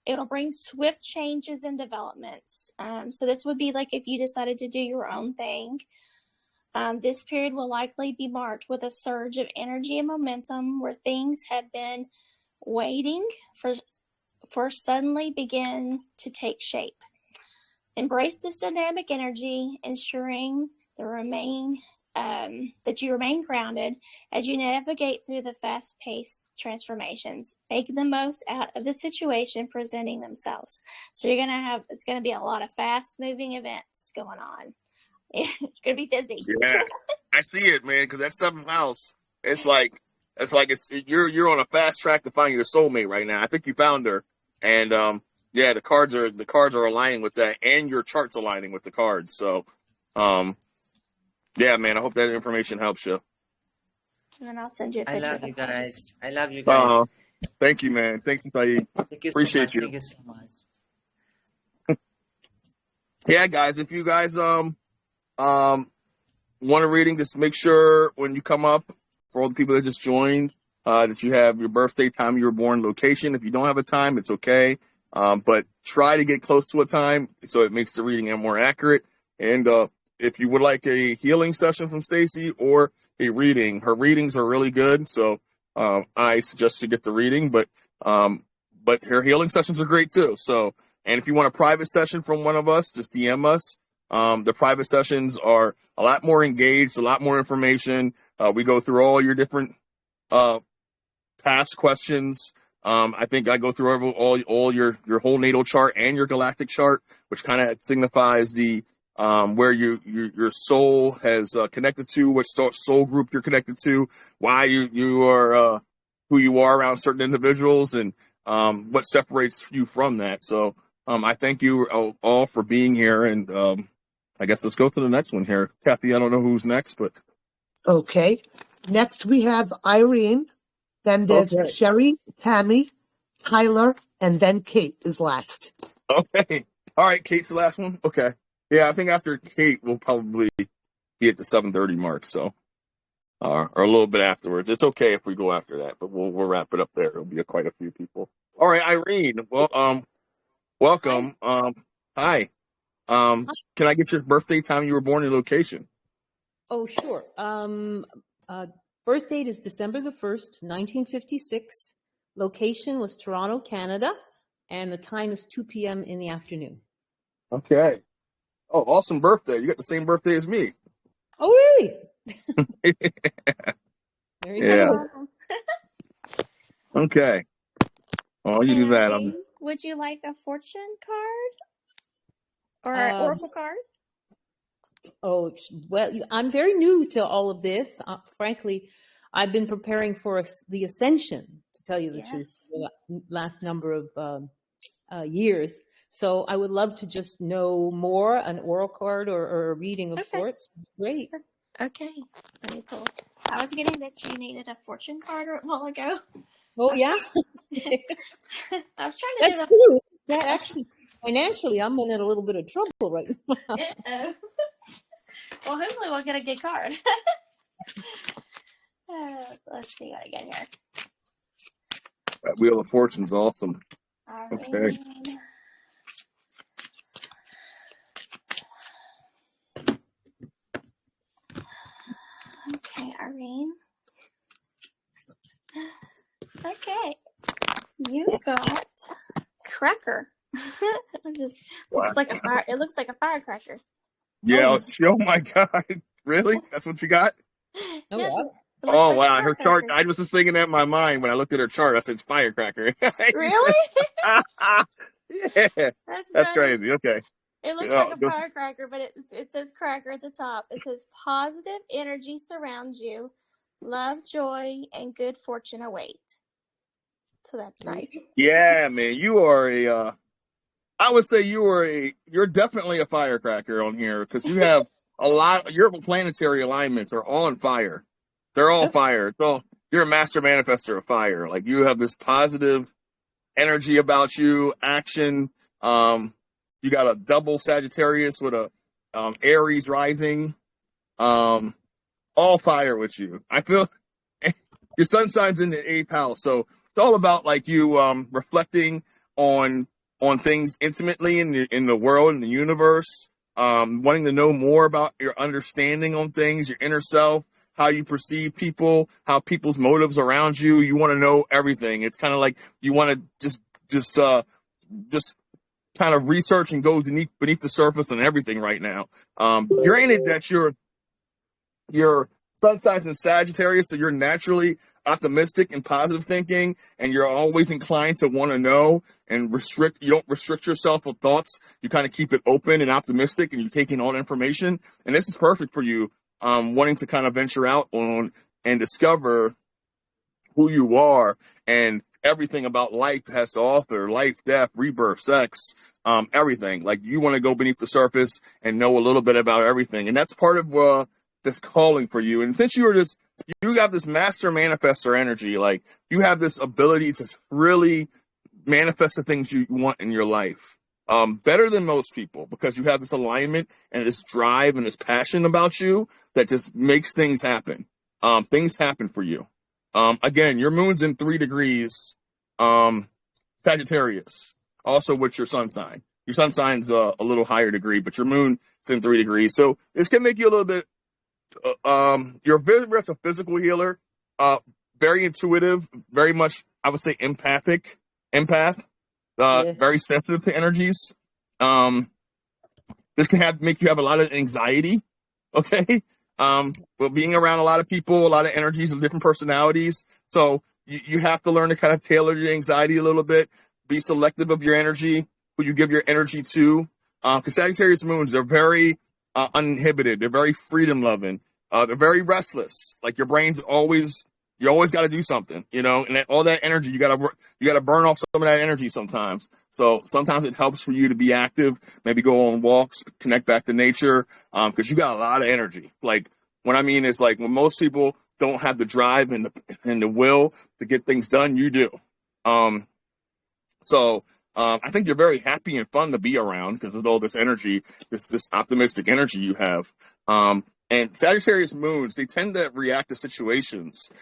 It'll bring swift changes and developments. So this would be like if you decided to do your own thing. This period will likely be marked with a surge of energy and momentum where things have been waiting for suddenly begin to take shape. Embrace this dynamic energy, ensuring that you remain grounded as you navigate through the fast-paced transformations. Make the most out of the situation presenting themselves. So it's going to be a lot of fast-moving events going on. It's going to be busy. Yeah, I see it, man. Because that 7th house, it's like you're on a fast track to find your soulmate right now. I think you found her, and yeah, the cards are aligning with that, and your chart's aligning with the cards. So, yeah, man, I hope that information helps you. And then I'll send you a I picture. love you guys. I love you guys. Thank you, man. Thank you, Saeed. Thank you so Appreciate much. you. Thank you so much. Yeah, guys, if you guys want a reading, just make sure when you come up, for all the people that just joined, that you have your birthday, time you were born, location. If you don't have a time, it's okay. But try to get close to a time so it makes the reading more accurate. And if you would like a healing session from Stacy or a reading, her readings are really good. So I suggest you get the reading, but her healing sessions are great too. So, and if you want a private session from one of us, just DM us. The private sessions are a lot more engaged, a lot more information. We go through all your different past questions. I think I go through all your whole natal chart and your galactic chart, which kind of signifies the where your soul has connected to, what soul group you're connected to, why you are who you are around certain individuals, and what separates you from that. So I thank you all for being here, and I guess let's go to the next one here. Kathy, I don't know who's next, but Okay. Next we have Irene. Then there's okay. Sherry, Tammy, Tyler, and then Kate is last. Okay. All right, Kate's the last one. Okay. Yeah, I think after Kate, we'll probably be at the 7:30 mark. So, or a little bit afterwards. It's okay if we go after that, but we'll wrap it up there. It'll be quite a few people. All right, Irene. Well, welcome. Hi. Can I get your birthday, time you were born, and location? Oh, sure. Birth date is December the 1st, 1956. Location was Toronto, Canada, and the time is 2 p.m. in the afternoon. Okay. Oh, awesome birthday. You got the same birthday as me. Oh, really? Very Yeah. nice. Okay. Oh, you do that. Irene, would you like a fortune card or an oracle card? Oh, well, I'm very new to all of this. Frankly, I've been preparing for the ascension, to tell you the truth, the last number of years. So I would love to just know more, an oracle card or a reading of sorts. Great. Okay. Let me pull. I was getting that you needed a fortune card a while ago. Oh, yeah? I was trying to That's do true. That actually, financially, I'm in a little bit of trouble right now. Uh-oh. Well, hopefully we'll get a good card. Let's see what I get here. That Wheel of Fortune's awesome. Irene. Okay, Irene. Okay. You got cracker. Looks like a fire. It looks like a firecracker. Yeah. Oh my God. Really? That's what you got? Yeah, oh wow. Her chart. I was just thinking that in my mind when I looked at her chart. I said firecracker. Really? Yeah. That's crazy. Okay. It looks like a firecracker, but it says cracker at the top. It says positive energy surrounds you, love, joy, and good fortune await. So that's nice. Yeah, man. You are I would say you're definitely a firecracker on here, because you have a lot. Your planetary alignments are all on fire. They're all fire. You're a master manifester of fire. Like, you have this positive energy about you, action. You got a double Sagittarius with a Aries rising. All fire with you. I feel your sun sign's in the 8th house, so it's all about like you reflecting on things intimately in the world, in the universe, wanting to know more about your understanding on things, your inner self, how you perceive people, how people's motives around you. You want to know everything. It's kind of like you want to just kind of research and go beneath the surface and everything right now. Granted that your sun signs in Sagittarius, so you're naturally optimistic and positive thinking, and you're always inclined to want to know and you don't restrict yourself with thoughts. You kind of keep it open and optimistic, and you're taking on information. And this is perfect for you, wanting to kind of venture out on and discover who you are and everything about life has to offer: life, death, rebirth, sex, everything. Like, you want to go beneath the surface and know a little bit about everything. And that's part of this calling for you. And since you got this master manifestor energy, like, you have this ability to really manifest the things you want in your life, better than most people, because you have this alignment and this drive and this passion about you that just makes things happen. Things happen for you. Again, your moon's in 3 degrees, Sagittarius, also with your sun sign. Your sun sign's a little higher degree, but your moon is in 3 degrees. So this can make you a little bit, you're very much a physical healer, very intuitive, very much, I would say, empath, Yes. very sensitive to energies. This can make you have a lot of anxiety. Okay. But being around a lot of people, a lot of energies and different personalities. So you have to learn to kind of tailor your anxiety a little bit, be selective of your energy, who you give your energy to. Because Sagittarius moons, they're very uninhibited. They're very freedom loving. They're very restless. Like your brain's always, you always got to do something, you know, and all that energy, you got to burn off some of that energy sometimes. So sometimes it helps for you to be active, maybe go on walks, connect back to nature. Cause you got a lot of energy. Like what I mean is like when most people don't have the drive and the will to get things done, you do. I think you're very happy and fun to be around because of all this energy, this optimistic energy you have. And Sagittarius moons, they tend to react to situations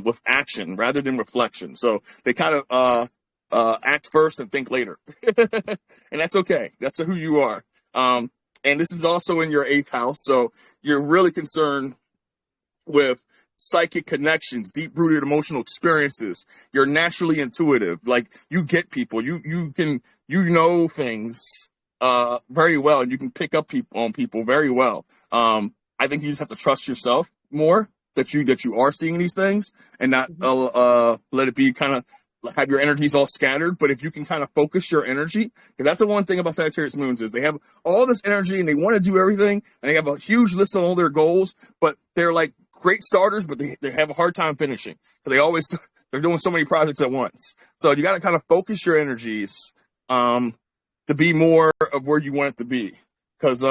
with action rather than reflection. So they kind of act first and think later. And that's okay. That's who you are. And this is also in your 8th house. So you're really concerned with psychic connections, deep-rooted emotional experiences. You're naturally intuitive. Like you get people. You know things very well, and you can pick up on people very well. I think you just have to trust yourself more that you are seeing these things and not let it be kind of have your energies all scattered. But if you can kind of focus your energy, because that's the one thing about Sagittarius moons is they have all this energy and they want to do everything and they have a huge list of all their goals, but they're like great starters, but they have a hard time finishing. So they're doing so many projects at once. So you got to kind of focus your energies to be more of where you want it to be. Because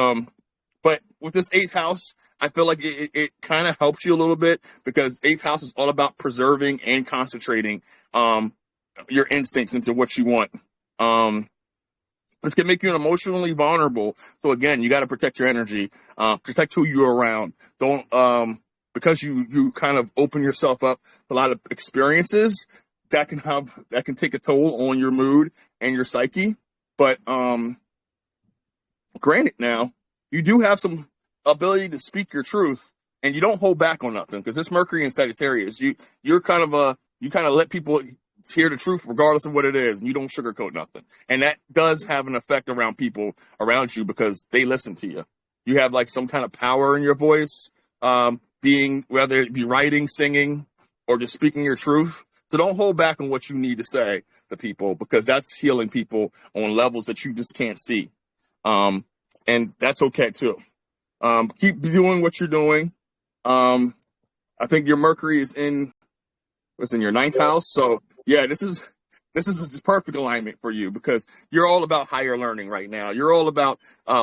but with this 8th house, I feel like it kind of helps you a little bit because 8th house is all about preserving and concentrating your instincts into what you want. This can make you emotionally vulnerable. So again, you got to protect your energy, protect who you're around. Don't because you kind of open yourself up to a lot of experiences that can take a toll on your mood and your psyche. But granted, now you do have some ability to speak your truth, and you don't hold back on nothing because this Mercury in Sagittarius, you kind of let people hear the truth regardless of what it is, and you don't sugarcoat nothing, and that does have an effect around people around you because they listen to you. You have like some kind of power in your voice, being whether it be writing, singing, or just speaking your truth. So don't hold back on what you need to say to people because that's healing people on levels that you just can't see, and that's okay too. Keep doing what you're doing. I think your Mercury is in your 9th house. So yeah, this is the perfect alignment for you because you're all about higher learning right now. You're all about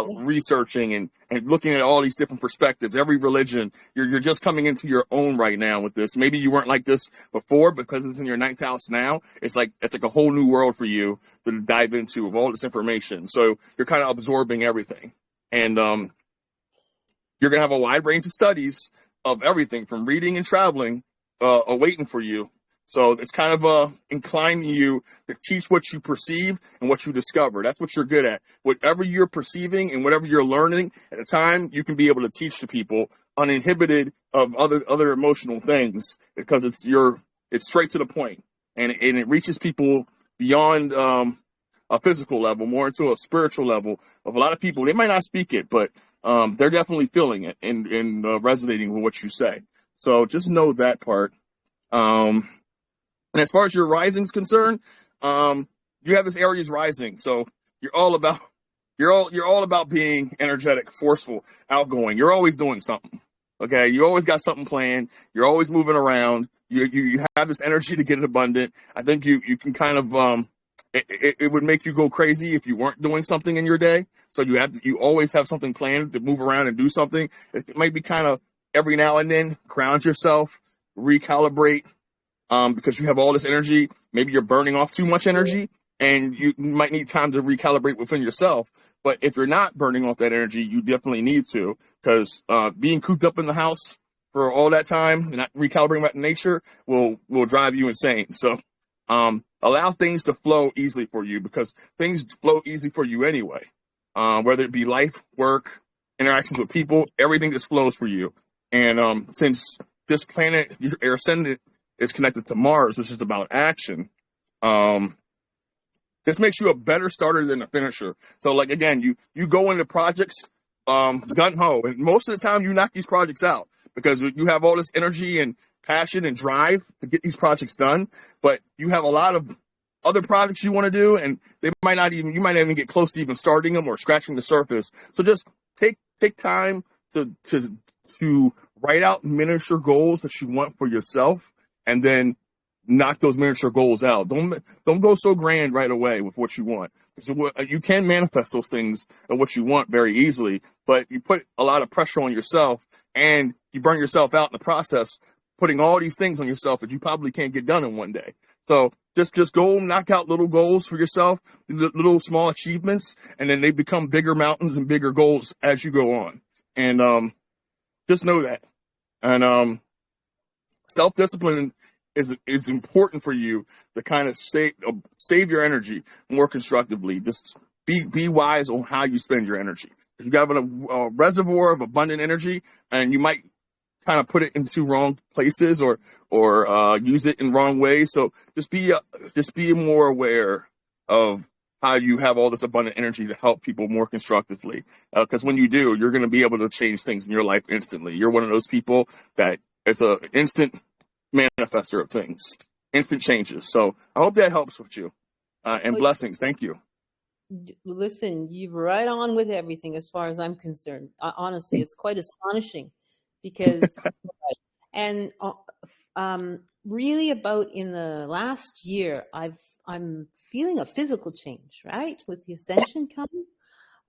researching and looking at all these different perspectives, every religion. You're just coming into your own right now with this. Maybe you weren't like this before because it's in your 9th house now. It's like a whole new world for you to dive into of all this information. So you're kind of absorbing everything. And you're going to have a wide range of studies of everything from reading and traveling awaiting for you. So it's kind of inclining you to teach what you perceive and what you discover. That's what you're good at. Whatever you're perceiving and whatever you're learning at the time, you can be able to teach to people uninhibited of other emotional things because it's straight to the point and it reaches people beyond a physical level, more into a spiritual level of a lot of people. They might not speak it, but they're definitely feeling it and resonating with what you say. So just know that part. And as far as your rising is concerned, you have this Aries rising. So you're all about being energetic, forceful, outgoing. You're always doing something. Okay. You always got something planned. You're always moving around. You have this energy to get it abundant. I think you can kind of, it would make you go crazy if you weren't doing something in your day. So you always have something planned to move around and do something. It might be kind of every now and then ground yourself, recalibrate, because you have all this energy. Maybe you're burning off too much energy and you might need time to recalibrate within yourself. But if you're not burning off that energy, you definitely need to, because being cooped up in the house for all that time and not recalibrating back to nature will drive you insane. So allow things to flow easily for you, because things flow easy for you anyway. Whether it be life, work, interactions with people, everything just flows for you. And since this planet, your ascendant, is connected to Mars, which is about action, this makes you a better starter than a finisher. So, like, again, you go into projects gung ho, and most of the time you knock these projects out because you have all this energy and passion and drive to get these projects done. But you have a lot of other projects you want to do, and you might not even get close to even starting them or scratching the surface. So just take time to write out miniature goals that you want for yourself, and then knock those miniature goals out. Don't go so grand right away with what you want. So you can manifest those things and what you want very easily, but you put a lot of pressure on yourself and you burn yourself out in the process, putting all these things on yourself that you probably can't get done in one day. So just go knock out little goals for yourself, little small achievements, and then they become bigger mountains and bigger goals as you go on. And just know that. And self-discipline is important for you to kind of save your energy more constructively. Just be wise on how you spend your energy. You got a reservoir of abundant energy, and you might kind of put it into wrong places or use it in wrong ways. So just be more aware of how you have all this abundant energy to help people more constructively. Because when you do, you're going to be able to change things in your life instantly. You're one of those people that it's an instant manifester of things, instant changes. So I hope that helps with you. And blessings. Thank you. Listen, you're right on with everything as far as I'm concerned. Honestly, it's quite astonishing because, and really about in the last year, I'm feeling a physical change, right? With the ascension coming.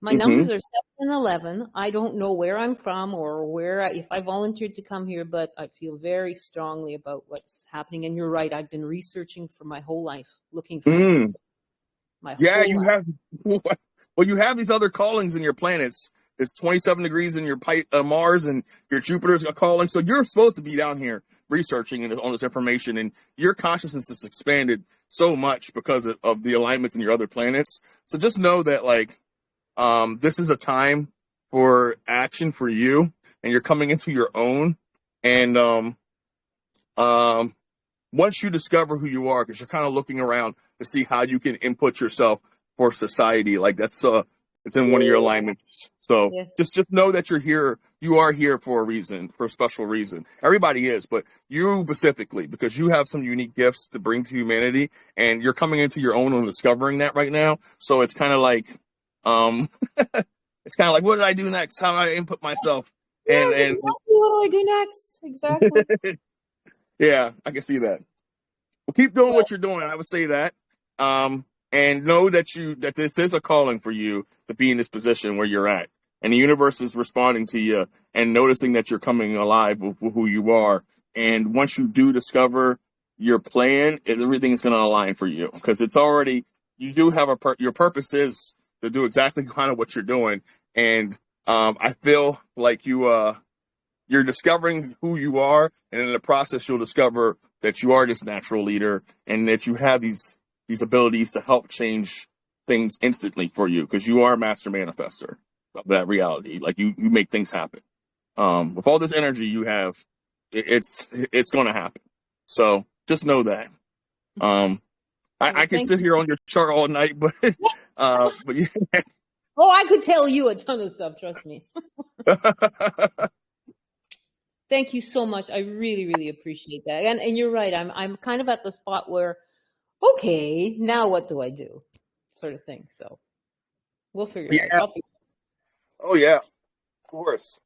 My numbers are 7 and 11. I don't know where I'm from or if I volunteered to come here, but I feel very strongly about what's happening. And you're right. I've been researching for my whole life, looking for answers. You have. Well, you have these other callings in your planets. It's 27 degrees in your Mars, and your Jupiter's a calling. So you're supposed to be down here researching all this information, and your consciousness is expanded so much because of the alignments in your other planets. So just know that, like, this is a time for action for you, and you're coming into your own. And once you discover who you are, because you're kind of looking around to see how you can input yourself for society, like that's it's in one of your alignments. So just know that you're here. You are here for a reason, for a special reason. Everybody is, but you specifically, because you have some unique gifts to bring to humanity, and you're coming into your own and discovering that right now. So it's kind of like, it's kind of like, what did I do next? How do I input myself? And exactly, what do I do next? Exactly. Yeah, I can see that. Well, keep doing what you're doing. I would say that. And know that this is a calling for you to be in this position where you're at. And the universe is responding to you and noticing that you're coming alive with who you are. And once you do discover your plan, everything's going to align for you, because it's already, you do have your purpose is to do exactly kind of what you're doing. And I feel like you're discovering who you are, and in the process, you'll discover that you are this natural leader and that you have these abilities to help change things instantly for you, because you are a master manifester of that reality. Like you make things happen. With all this energy you have, it's going to happen. So just know that. I can sit here on your chart all night, but yeah. Oh, I could tell you a ton of stuff. Trust me. Thank you so much. I really, really appreciate that. And you're right. I'm kind of at the spot where, okay, now what do I do? Sort of thing. So we'll figure it out. Oh yeah, of course.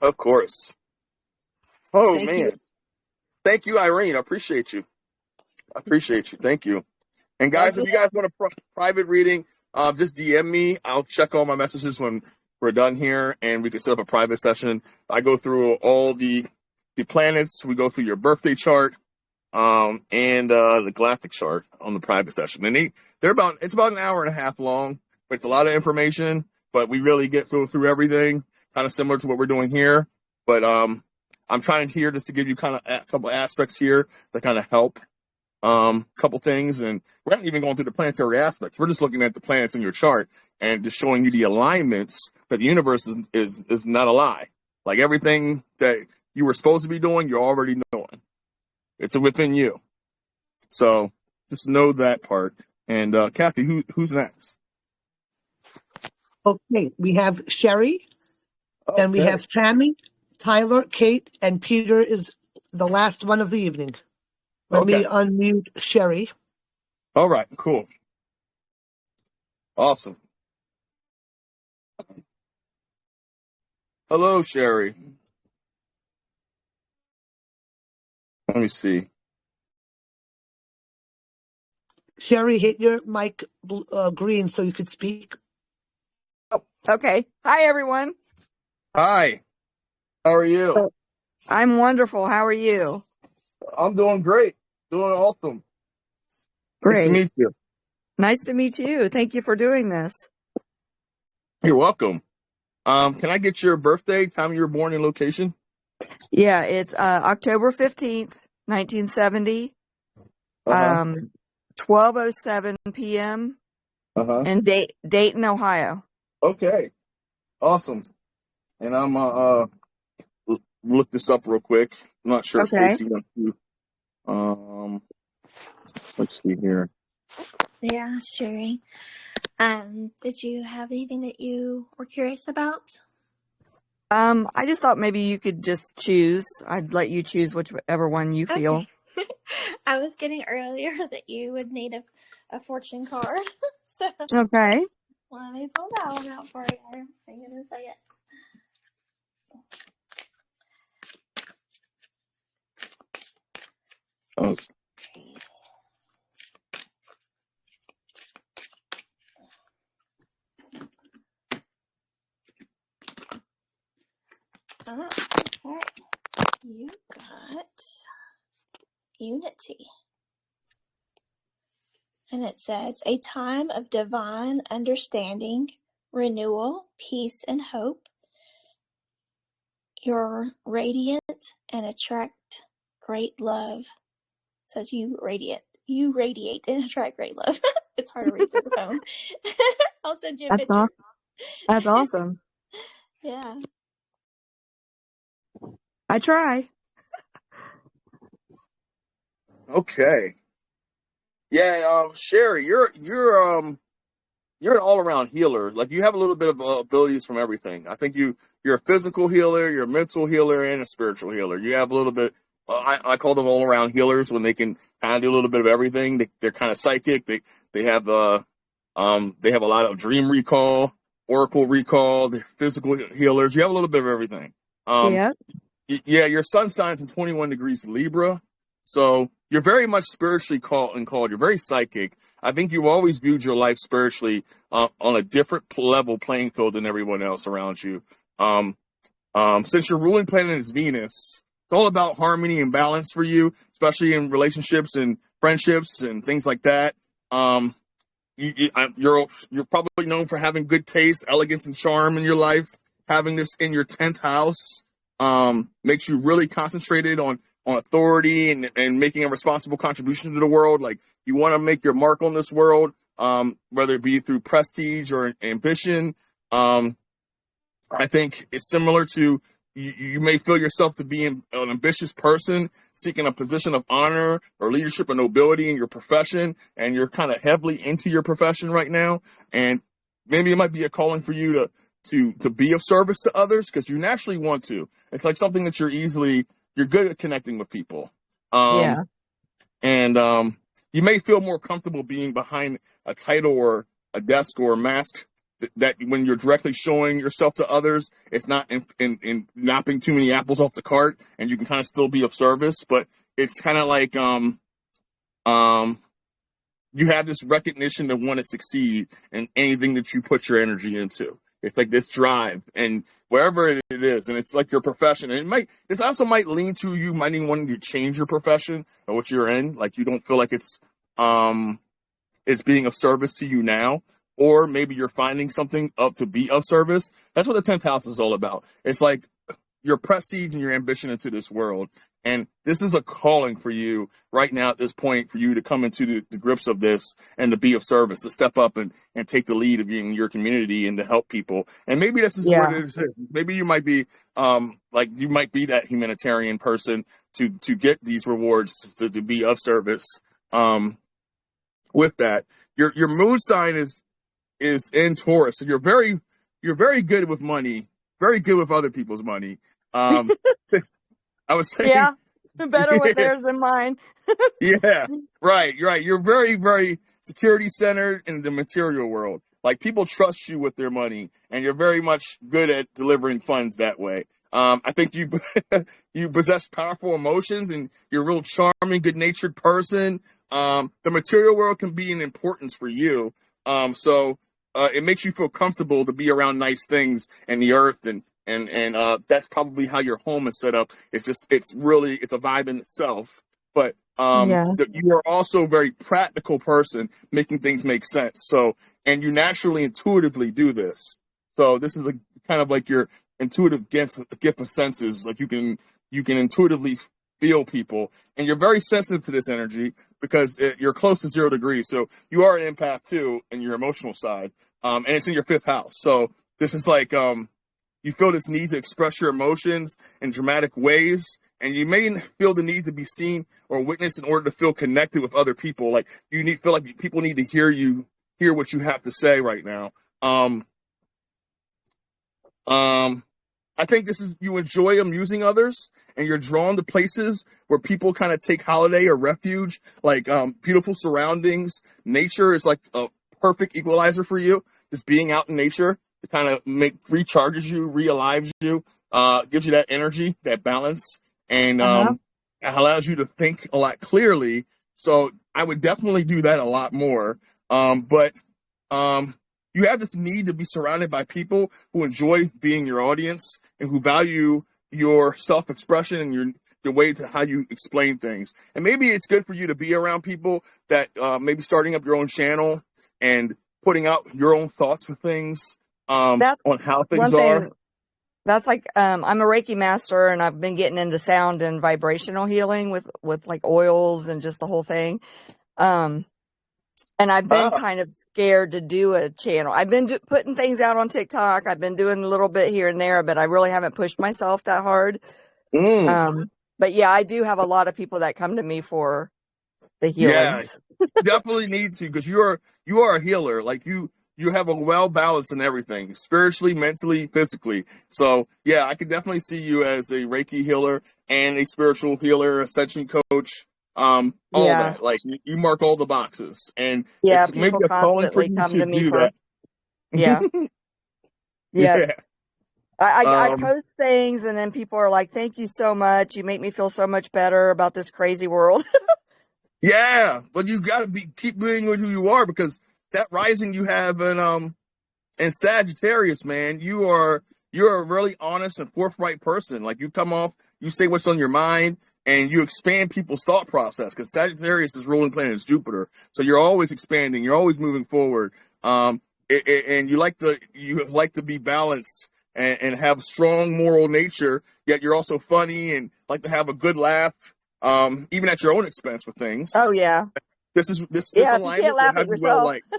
Of course. Oh man. Thank you, Irene. I appreciate you. Thank you. And guys, if you guys want a private reading, just DM me. I'll check all my messages when we're done here, and we can set up a private session. I go through all the planets. We go through your birthday chart, and the galactic chart on the private session. And it's about an hour and a half long, but it's a lot of information. But we really get through everything, kind of similar to what we're doing here. But I'm trying here just to give you kind of a couple aspects here that kind of help couple things, and we're not even going through the planetary aspects. We're just looking at the planets in your chart and just showing you the alignments that the universe is not a lie. Like everything that you were supposed to be doing, you're already doing. It's within you. So just know that part. And Kathy, who's next? Okay, we have Sherry, then we Okay. have Tammy, Tyler, Kate, and Peter is the last one of the evening. Let me unmute Sherry. All right, cool. Awesome. Hello, Sherry. Let me see. Sherry, hit your mic green so you could speak. Oh, okay. Hi, everyone. Hi. How are you? I'm wonderful. How are you? I'm doing great. Doing awesome. Great. Nice to meet you. Nice to meet you. Thank you for doing this. You're welcome. Can I get your birthday, time you were born, and location? Yeah, it's October 15th, 1970, 12:07 p.m. in Dayton, Ohio. Okay. Awesome. And I'm look this up real quick. I'm not sure if Stacy wants to. Let's see here. Yeah, Sherry. Did you have anything that you were curious about? I just thought maybe you could just choose. I'd let you choose whichever one you feel. Okay. I was getting earlier that you would need a fortune card. So Okay. let me pull that one out for you. Hang on a second. Oh. Okay. You got Unity. And it says, a time of divine understanding, renewal, peace, and hope. You're radiant and attract great love. It says you radiate and attract great love. It's hard to read through the phone. I'll send you a picture. That's awesome. Yeah. I try. Okay. Yeah, Sherry, you're an all-around healer. Like you have a little bit of abilities from everything. I think you're a physical healer, you're a mental healer, and a spiritual healer. You have a little bit. I call them all-around healers when they can kind of do a little bit of everything. They're kind of psychic. They have a lot of dream recall, oracle recall. They're physical healers. You have a little bit of everything. Yeah. Yeah, your sun signs in 21 degrees Libra. So you're very much spiritually called. You're very psychic. I think you've always viewed your life spiritually on a different level playing field than everyone else around you. Since your ruling planet is Venus, it's all about harmony and balance for you, especially in relationships and friendships and things like that. You're probably known for having good taste, elegance, and charm in your life. Having this in your 10th house makes you really concentrated on authority and making a responsible contribution to the world. Like you want to make your mark on this world, whether it be through prestige or ambition. I think it's similar to you may feel yourself to be an ambitious person seeking a position of honor or leadership or nobility in your profession, and you're kind of heavily into your profession right now. And maybe it might be a calling for you to be of service to others because you naturally want to. It's like something that you're good at connecting with people. Yeah. And you may feel more comfortable being behind a title or a desk or a mask that when you're directly showing yourself to others, it's not in knocking too many apples off the cart, and you can kind of still be of service. But it's kind of like you have this recognition to want to succeed in anything that you put your energy into. It's like this drive, and wherever it is, and it's like your profession. And this also might lean to you might even wanting to change your profession or what you're in. Like you don't feel like it's being of service to you now, or maybe you're finding something to be of service. That's what the 10th house is all about. It's like your prestige and your ambition into this world. And this is a calling for you right now at this point, for you to come into the grips of this and to be of service, to step up and take the lead of in your community and to help people. And maybe this is what Yeah. it is. Maybe you might be you might be that humanitarian person to get these rewards, to be of service. With that, your moon sign is in Taurus, and you're very good with money, very good with other people's money. I was saying, Yeah. Better with theirs than mine. yeah, right. You're right. You're very, very security centered in the material world. Like, people trust you with their money, and you're very much good at delivering funds that way. I think you you possess powerful emotions, and you're a real charming, good-natured person. The material world can be an importance for you. So it makes you feel comfortable to be around nice things and the earth, and that's probably how your home is set up. It's a vibe in itself. But Yeah. you are also a very practical person, making things make sense. So, and you naturally intuitively do this. So this is kind of like your intuitive gift of senses. Like, you can intuitively feel people, and you're very sensitive to this energy because you're close to 0 degrees. So you are an empath too in your emotional side. And it's in your 5th house. So this is like, you feel this need to express your emotions in dramatic ways, and you may feel the need to be seen or witnessed in order to feel connected with other people. Like, feel like people need to hear what you have to say right now. I think you enjoy amusing others, and you're drawn to places where people kind of take holiday or refuge, like beautiful surroundings. Nature is like a perfect equalizer for you. Just being out in nature to kind of recharges you, realives you, gives you that energy, that balance, and allows you to think a lot clearly. So I would definitely do that a lot more. But you have this need to be surrounded by people who enjoy being your audience and who value your self-expression and the way to how you explain things. And maybe it's good for you to be around people that maybe starting up your own channel and putting out your own thoughts with things on how things are. That's like, I'm a Reiki master, and I've been getting into sound and vibrational healing with like oils and just the whole thing. And I've been kind of scared to do a channel. I've been putting things out on TikTok. I've been doing a little bit here and there, but I really haven't pushed myself that hard. But yeah, I do have a lot of people that come to me for the healings. Yeah, you definitely need to, because you are a healer. Like, you have a well balance in everything, spiritually, mentally, physically. So yeah, I could definitely see you as a Reiki healer and a spiritual healer, ascension coach. All that, like, you mark all the boxes, and it's maybe a calling for you to do that. Yeah. Yeah. I post things, and then people are like, "Thank you so much. You make me feel so much better about this crazy world." Yeah, but you got to keep being who you are, because that rising you have in Sagittarius, man, you're a really honest and forthright person. Like, you say what's on your mind, and you expand people's thought process, because Sagittarius is ruling planet is Jupiter. So you're always expanding, you're always moving forward. And you like to be balanced and have strong moral nature, yet you're also funny and like to have a good laugh, even at your own expense with things. Oh yeah. This alignment will have you well liked.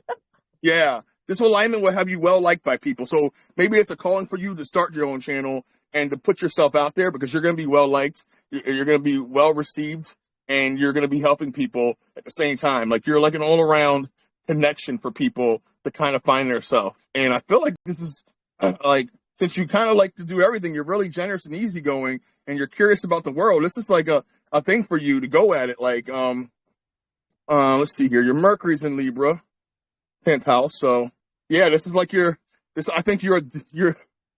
Yeah. This alignment will have you well liked by people. So maybe it's a calling for you to start your own channel and to put yourself out there, because you're going to be well liked, you're going to be well received, and you're going to be helping people at the same time. Like, you're like an all around connection for people to kind of find their self. And I feel like this is like, since you kind of like to do everything, you're really generous and easygoing, and you're curious about the world. This is like a thing for you to go at it. Like, let's see here. Your Mercury's in Libra, 10th house. So yeah, this is like I think you're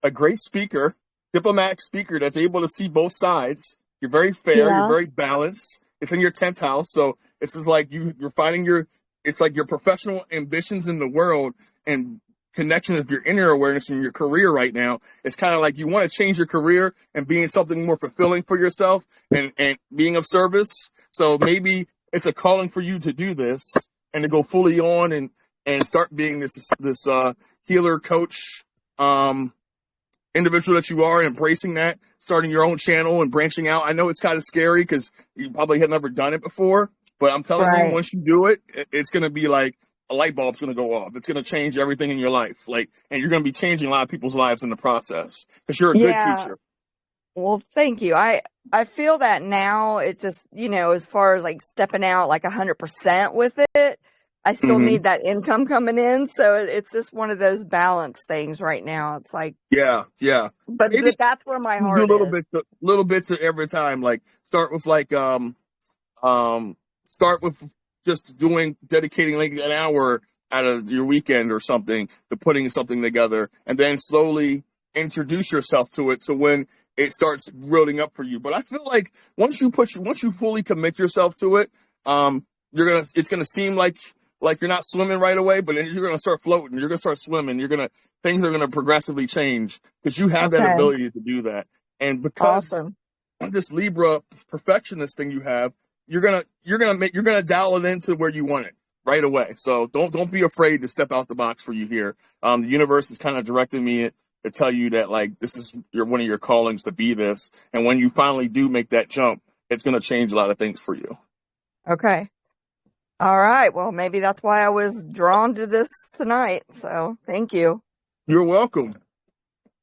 a great speaker, diplomatic speaker that's able to see both sides. You're very fair. Yeah. You're very balanced. It's in your 10th house. So this is like you're finding it's like your professional ambitions in the world and connection of your inner awareness in your career right now. It's kind of like you want to change your career and being something more fulfilling for yourself and being of service. So maybe it's a calling for you to do this and to go fully on and start being this healer coach individual that you are, embracing that starting your own channel and branching out. I know it's kind of scary because you probably had never done it before, but I'm telling you, once you do it, it's going to be like a light bulb's going to go off. It's going to change everything in your life. And you're going to be changing a lot of people's lives in the process because you're a good teacher. Well, thank you. I feel that now. It's just, as far as like stepping out like 100% with it, I still need that income coming in. So it's just one of those balance things right now. It's like, yeah. But Maybe that's where my do heart is. little bits every time. Like start with start with just dedicating like an hour out of your weekend or something to putting something together, and then slowly introduce yourself to it. So when it starts building up for you, but I feel like once you fully commit yourself to it, it's gonna seem like you're not swimming right away, but then you're gonna start floating. You're gonna start swimming. Things are gonna progressivily change because you have that ability to do that, and because of this Libra perfectionist thing you have, you're gonna dial it into where you want it right away. So don't be afraid to step out the box for you here. The universe is kind of directing me to tell you that like this is one of your callings to be this, and when you finally do make that jump, it's gonna change a lot of things for you. Okay. All right. Well, maybe that's why I was drawn to this tonight. So thank you. You're welcome.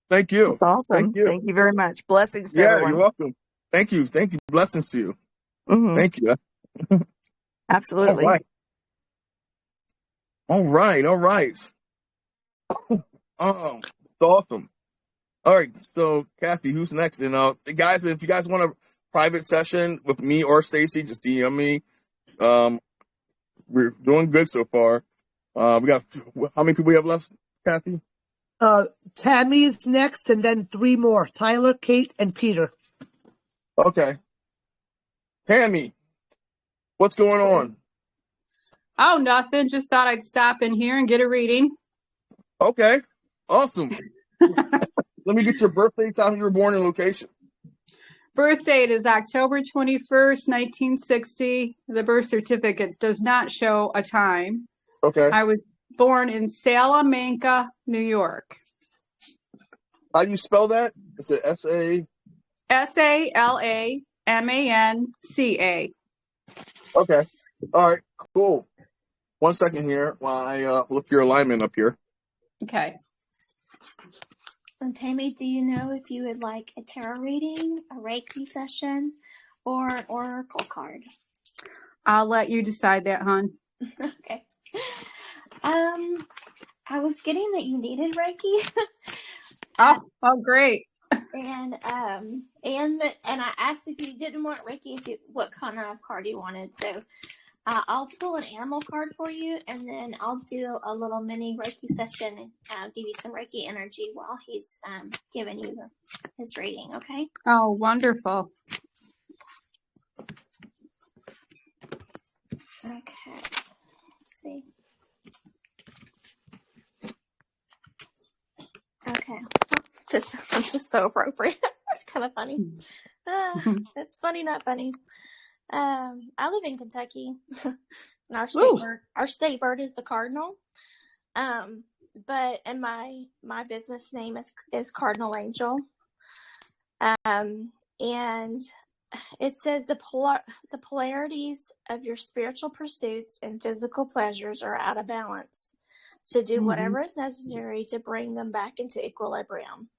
Thank you. That's awesome. Thank you. Thank you very much. Blessings to everyone. You're welcome. Thank you. Blessings to you. Thank you. Absolutely. All right. It's awesome. All right. So Kathy, who's next? And guys, if you guys want a private session with me or Stacy, just DM me. We're doing good so far. We got how many people we have left, Kathy? Tammy is next, and then 3 more: Tyler, Kate, and Peter. Okay. Tammy, what's going on? Oh, nothing. Just thought I'd stop in here and get a reading. Okay. Awesome. Let me get your birthday, time you were born, and location. Birth date is October 21st, 1960. The birth certificate does not show a time. Okay. I was born in Salamanca, New York. How do you spell that? Is it S-A? Salamanca. Okay. All right. Cool. 1 second here while I look your alignment up here. Okay. And Tammy, do you know if you would like a tarot reading, a Reiki session, or an oracle card? I'll let you decide that, hon. Okay. I was getting that you needed Reiki. Oh, great. And I asked if you didn't want Reiki, what kind of card you wanted. So I'll pull an animal card for you, and then I'll do a little mini Reiki session and give you some Reiki energy while he's giving you his reading, okay? Oh, wonderful. Okay. Let's see. Okay. This is so appropriate. It's kind of funny. It's funny, not funny. I live in Kentucky. And our state bird is the cardinal. But my business name is Cardinal Angel. And it says the polarities of your spiritual pursuits and physical pleasures are out of balance. So do whatever is necessary to bring them back into equilibrium.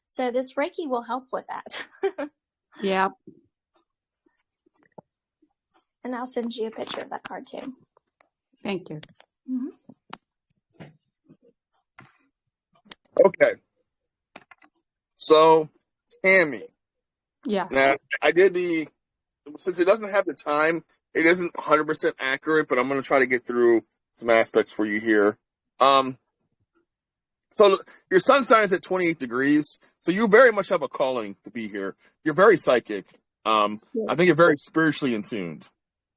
So this Reiki will help with that. Yeah. And I'll send you a picture of that card too. Thank you. Okay. So, Tammy. Yeah. Now, I did since it doesn't have the time, it isn't 100% accurate, but I'm going to try to get through some aspects for you here. So your sun sign is at 28 degrees, so you very much have a calling to be here. You're very psychic. I think you're very spiritually in tuned.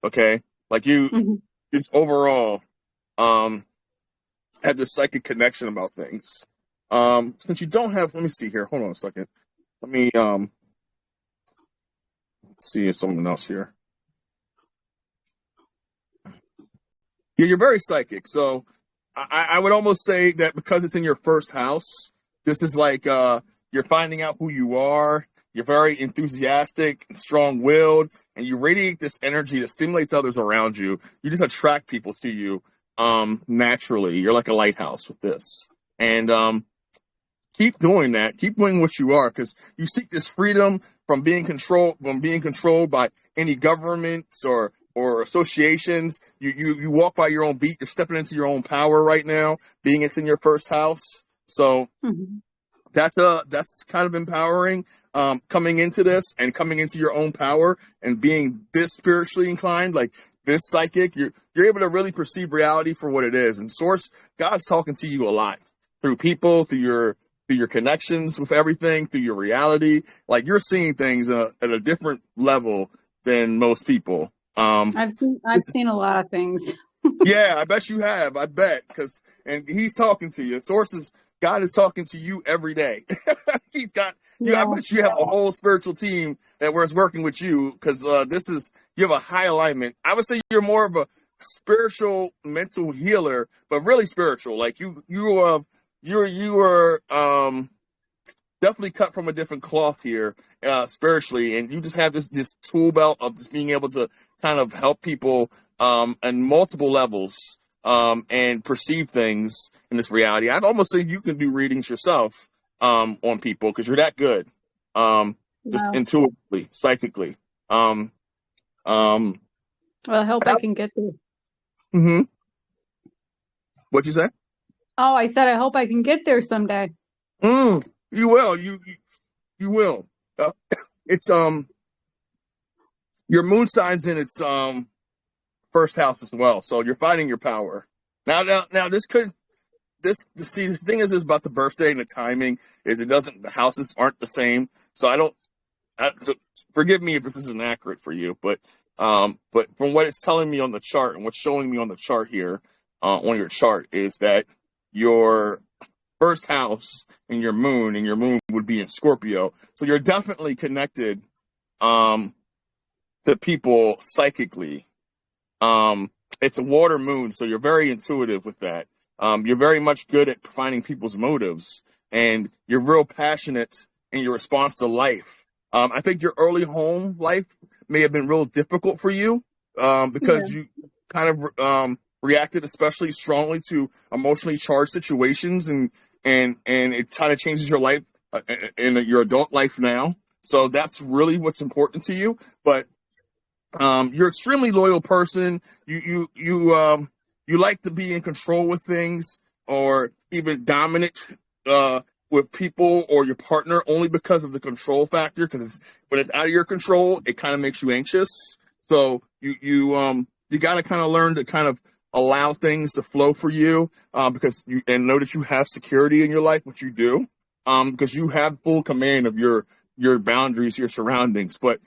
Okay, like you just overall have this psychic connection about things. Since you don't have, let me see here. Hold on a second. Let me see if someone else here. Yeah, you're very psychic. So I would almost say that because it's in your first house, this is like you're finding out who you are. You're very enthusiastic and strong-willed, and you radiate this energy that stimulates others around you. You just attract people to you naturally. You're like a lighthouse with this. And keep doing that. Keep doing what you are, because you seek this freedom from being controlled by any governments or associations. You walk by your own beat. You're stepping into your own power right now, being it's in your first house. So that's kind of empowering, coming into this and coming into your own power and being this spiritually inclined, like this psychic. You're able to really perceive reality for what it is. And source, God's talking to you a lot through people, through your connections with everything, through your reality. Like, you're seeing things at a different level than most people. I've seen a lot of things. Yeah, I bet you have. I bet, and he's talking to you. God is talking to you every day. He's got you. Yeah. I bet you have a whole spiritual team that was working with you, because you have a high alignment. I would say you're more of a spiritual mental healer, but really spiritual. Like you were definitely cut from a different cloth here, spiritually, and you just have this tool belt of just being able to kind of help people on multiple levels, and perceive things in this reality. I'd almost say you can do readings yourself on people, because you're that good, just intuitively, psychically. Well, I hope I can get there. Mm-hmm. What'd you say? Oh, I said I hope I can get there someday. You will. You will. It's your moon sign's in its first house as well, so you're finding your power. Now see, the thing is about the birthday and the timing is the houses aren't the same. So forgive me if this isn't accurate for you, but from what it's telling me on the chart and what's showing me on the chart here, on your chart, is that your first house and your moon would be in Scorpio. So you're definitely connected to people psychically. It's a water moon, so you're very intuitive with that. You're very much good at finding people's motives, and you're real passionate in your response to life. I think your early home life may have been real difficult for you, because you kind of reacted especially strongly to emotionally charged situations, and it kind of changes your life in your adult life now. So that's really what's important to you. But you're an extremely loyal person. You like to be in control with things, or even dominant with people or your partner, only because of the control factor. Because when it's out of your control, it kind of makes you anxious. So you got to kind of learn to kind of allow things to flow for you, because and know that you have security in your life, which you do, because you have full command of your boundaries, your surroundings. But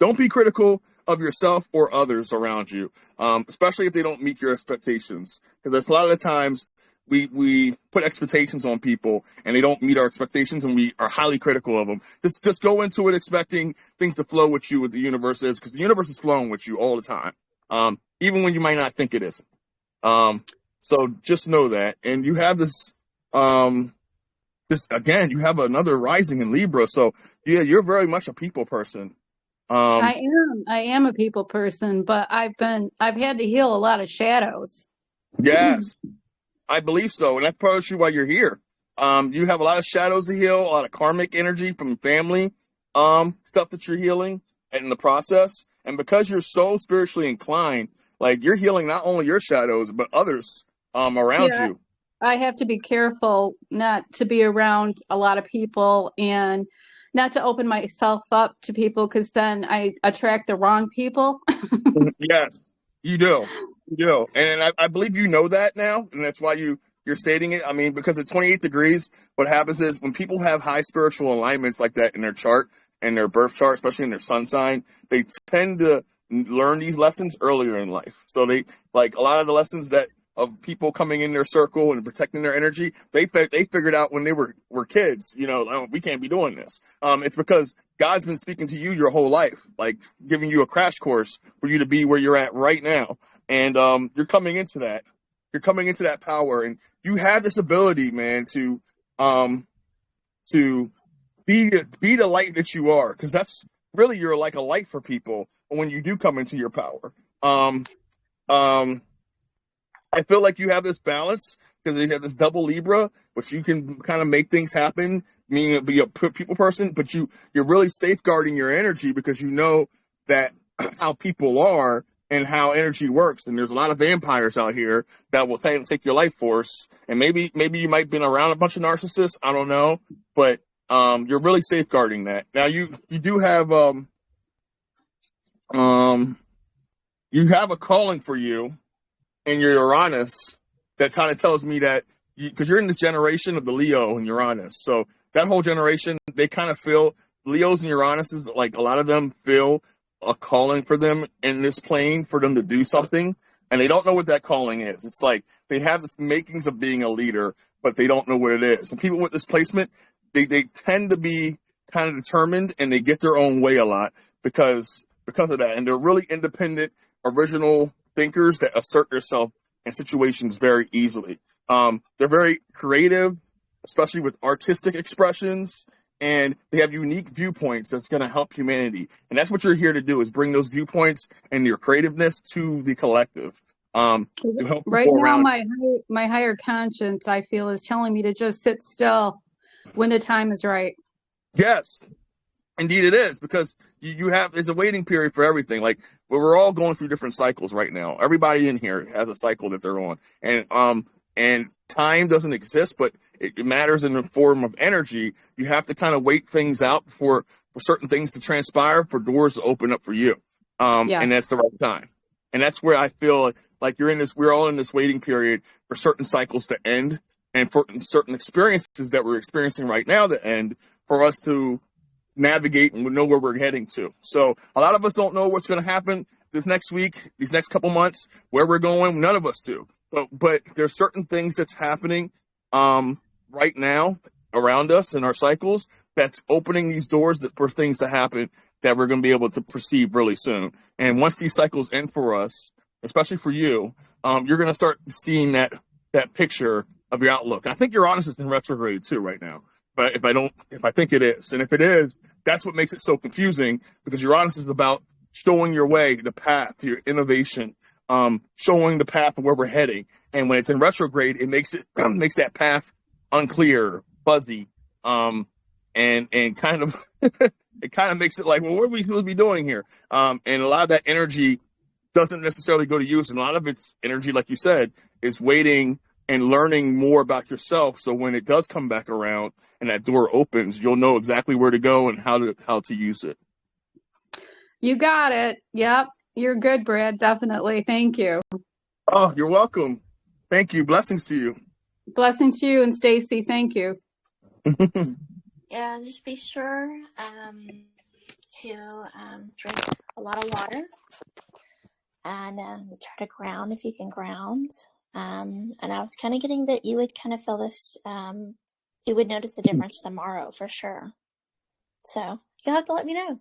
don't be critical of yourself or others around you, especially if they don't meet your expectations. Because that's a lot of the times we put expectations on people and they don't meet our expectations, and we are highly critical of them. Just go into it expecting things to flow with you, what the universe is, because the universe is flowing with you all the time, even when you might not think it is. So just know that. And you have this again, you have another rising in Libra. So yeah, you're very much a people person. I am a people person, but I've had to heal a lot of shadows. Yes, I believe so. And that's probably why you're here. You have a lot of shadows to heal, a lot of karmic energy from family, stuff that you're healing in the process. And because you're so spiritually inclined, like, you're healing not only your shadows, but others, around you. I have to be careful not to be around a lot of people and not to open myself up to people, because then I attract the wrong people. Yes, you do. You do. And I believe you know that now, and that's why you're stating it. I mean, because at 28 degrees, what happens is when people have high spiritual alignments like that in their chart and their birth chart, especially in their sun sign, they tend to learn these lessons earlier in life. So they, like, a lot of the lessons that of people coming in their circle and protecting their energy, they figured out when they were kids, oh, we can't be doing this. It's because God's been speaking to you your whole life, like giving you a crash course for you to be where you're at right now. And you're coming into that. You're coming into that power, and you have this ability, man, to be the light that you are, because that's really, you're like a light for people when you do come into your power. Um, um, I feel like you have this balance because you have this double Libra, which you can kind of make things happen, meaning be a people person, but you're really safeguarding your energy because you know that how people are and how energy works. And there's a lot of vampires out here that will take your life force. And maybe you might have been around a bunch of narcissists. I don't know, but you're really safeguarding that. Now you do have you have a calling for you in your Uranus that kind of tells me that because you're in this generation of the Leo and Uranus, so that whole generation, they kind of feel Leos and Uranuses, like a lot of them feel a calling for them in this plane for them to do something, and they don't know what that calling is. It's like they have this makings of being a leader, but they don't know what it is. And people with this placement, they tend to be kind of determined, and they get their own way a lot because of that, and they're really independent, original thinkers that assert themselves in situations very easily. They're very creative, especially with artistic expressions, and they have unique viewpoints that's going to help humanity. And that's what you're here to do, is bring those viewpoints and your creativeness to the collective, to help Right people now, around. my higher conscience, I feel, is telling me to just sit still when the time is right. Yes, indeed it is, because you have, it's a waiting period for everything. Like, we're all going through different cycles right now. Everybody in here has a cycle that they're on, and time doesn't exist, but it matters in the form of energy. You have to kind of wait things out for certain things to transpire, for doors to open up for you. Yeah. And that's the right time. And that's where I feel like we're all in this waiting period for certain cycles to end, and for certain experiences that we're experiencing right now to end, for us to navigate and know where we're heading to. So a lot of us don't know what's going to happen this next week, these next couple months, where we're going. None of us do. But there's certain things that's happening right now around us in our cycles that's opening these doors for things to happen that we're going to be able to perceive really soon. And once these cycles end for us, especially for you, you're going to start seeing that picture of your outlook. I think Uranus is in retrograde too right now. But if I think it is, and if it is, that's what makes it so confusing, because Uranus is about showing your way, the path, your innovation, showing the path of where we're heading. And when it's in retrograde, it makes that path unclear, fuzzy, and kind of it kind of makes it like, well, what are we supposed to be doing here? And a lot of that energy doesn't necessarily go to use, and a lot of its energy, like you said, is waiting and learning more about yourself. So when it does come back around and that door opens, you'll know exactly where to go and how to use it. You got it. Yep. You're good, Brad. Definitely. Thank you. Oh, you're welcome. Thank you. Blessings to you. Blessings to you and Stacy. Thank you. Yeah, just be sure to drink a lot of water, and try to ground if you can ground. And I was kind of getting that you would kind of feel this, you would notice a difference tomorrow for sure. So you'll have to let me know.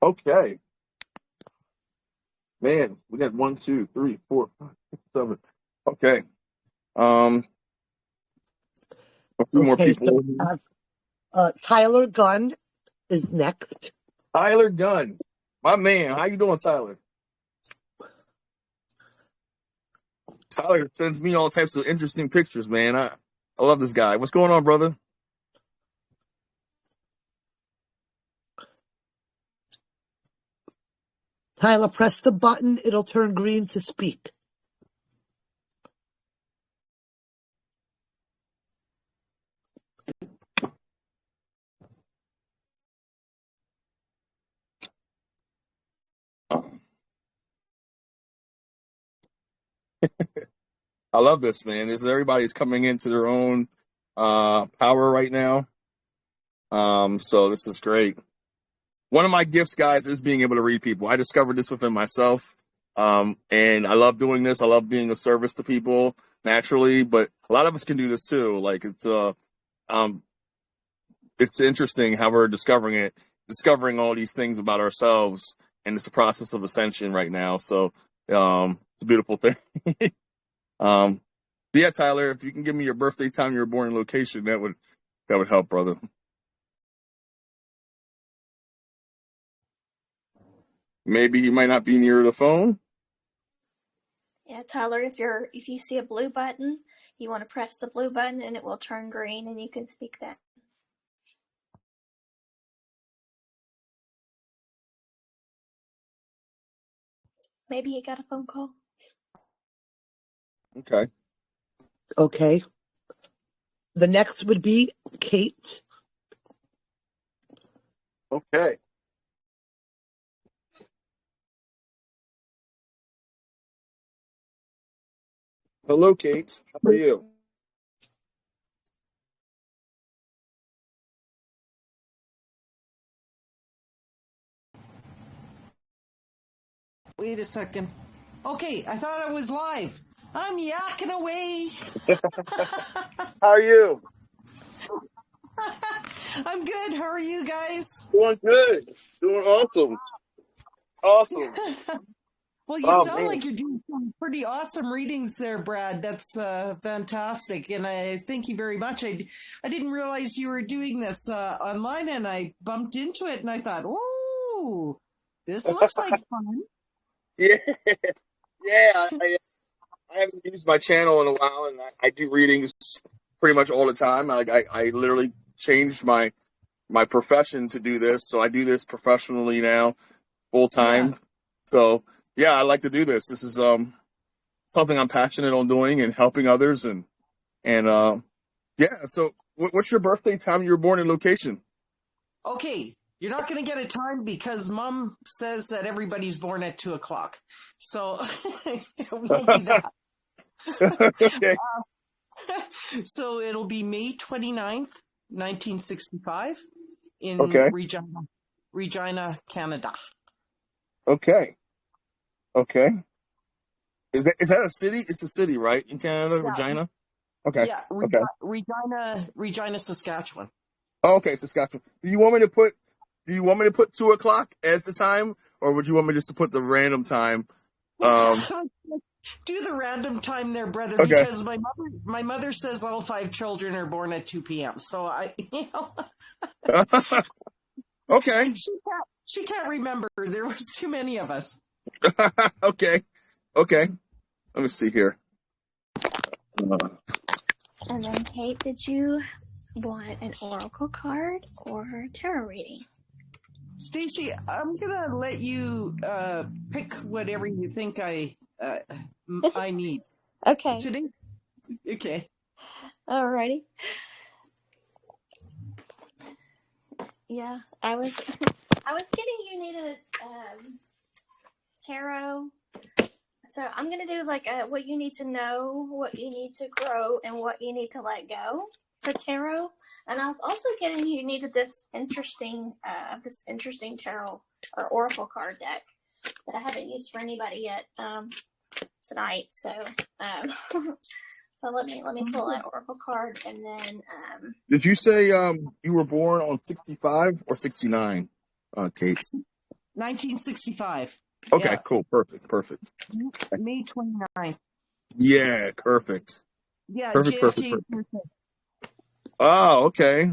Okay. Man, we got 1, 2, 3, 4, 5, 6, 7. Okay. A few more people. So Tyler Gunn is next. Tyler Gunn, my man. How you doing, Tyler? Tyler sends me all types of interesting pictures, man. I love this guy. What's going on, brother? Tyler, press the button. It'll turn green to speak. I love this, man. Everybody's coming into their own power right now. So this is great. One of my gifts, guys, is being able to read people. I discovered this within myself. And I love doing this. I love being of service to people naturally, but a lot of us can do this too. Like it's interesting how we're discovering all these things about ourselves, and it's a process of ascension right now. So, it's a beautiful thing. Yeah, Tyler, if you can give me your birthday, time you were born, and location, that would help, brother. Maybe you might not be near the phone. Yeah, Tyler, if you see a blue button, you want to press the blue button and it will turn green and you can speak that. Maybe you got a phone call. Okay. Okay. The next would be Kate. Okay. Hello, Kate. How are you? Wait a second. Okay, I thought I was live. I'm yakking away. How are you? I'm good. How are you guys? Doing good. Doing awesome. Awesome. Well, you Oh, sound man. like you're doing some pretty awesome readings there, Brad. That's fantastic, and I thank you very much. I didn't realize you were doing this online, and I bumped into it, and I thought, "Oh, this looks like fun." Yeah. Yeah. I haven't used my channel in a while, and I do readings pretty much all the time. I literally changed my profession to do this, so I do this professionally now, full time. Yeah. So yeah, I like to do this. This is something I'm passionate on doing and helping others, and yeah. So what's your birthday, time you were born, and location? Okay, you're not going to get a time because Mom says that everybody's born at 2:00, so it won't be that. Okay. So it'll be May 29th, 1965 in Okay. Regina, Canada. Okay. Okay. Is that a city? It's a city, right? In Canada, Yeah. Regina? Okay. Yeah, Okay. Regina, Saskatchewan. Oh, okay, Saskatchewan. Do you want me to put 2:00 as the time, or would you want me just to put the random time? Do the random time there, brother, Okay. because my mother says all 5 children are born at 2 p.m. So Okay. She can't remember. There was too many of us. Okay. Okay. Let me see here. And then, Kate, did you want an oracle card or tarot reading? Stacy, I'm gonna let you pick whatever you think I need. Okay. Today? Okay. Alrighty. Yeah, I was getting you needed tarot. So I'm gonna do like what you need to know, what you need to grow, and what you need to let go for tarot. And I was also getting you needed this interesting tarot or oracle card deck that I haven't used for anybody yet tonight. So so let me pull that oracle card and then Did you say you were born on 65 or 69, Kate? 1965. Okay, Yeah. cool, perfect. May 29th. Yeah, perfect. Yeah, Perfect. JFK birthday. Oh, okay.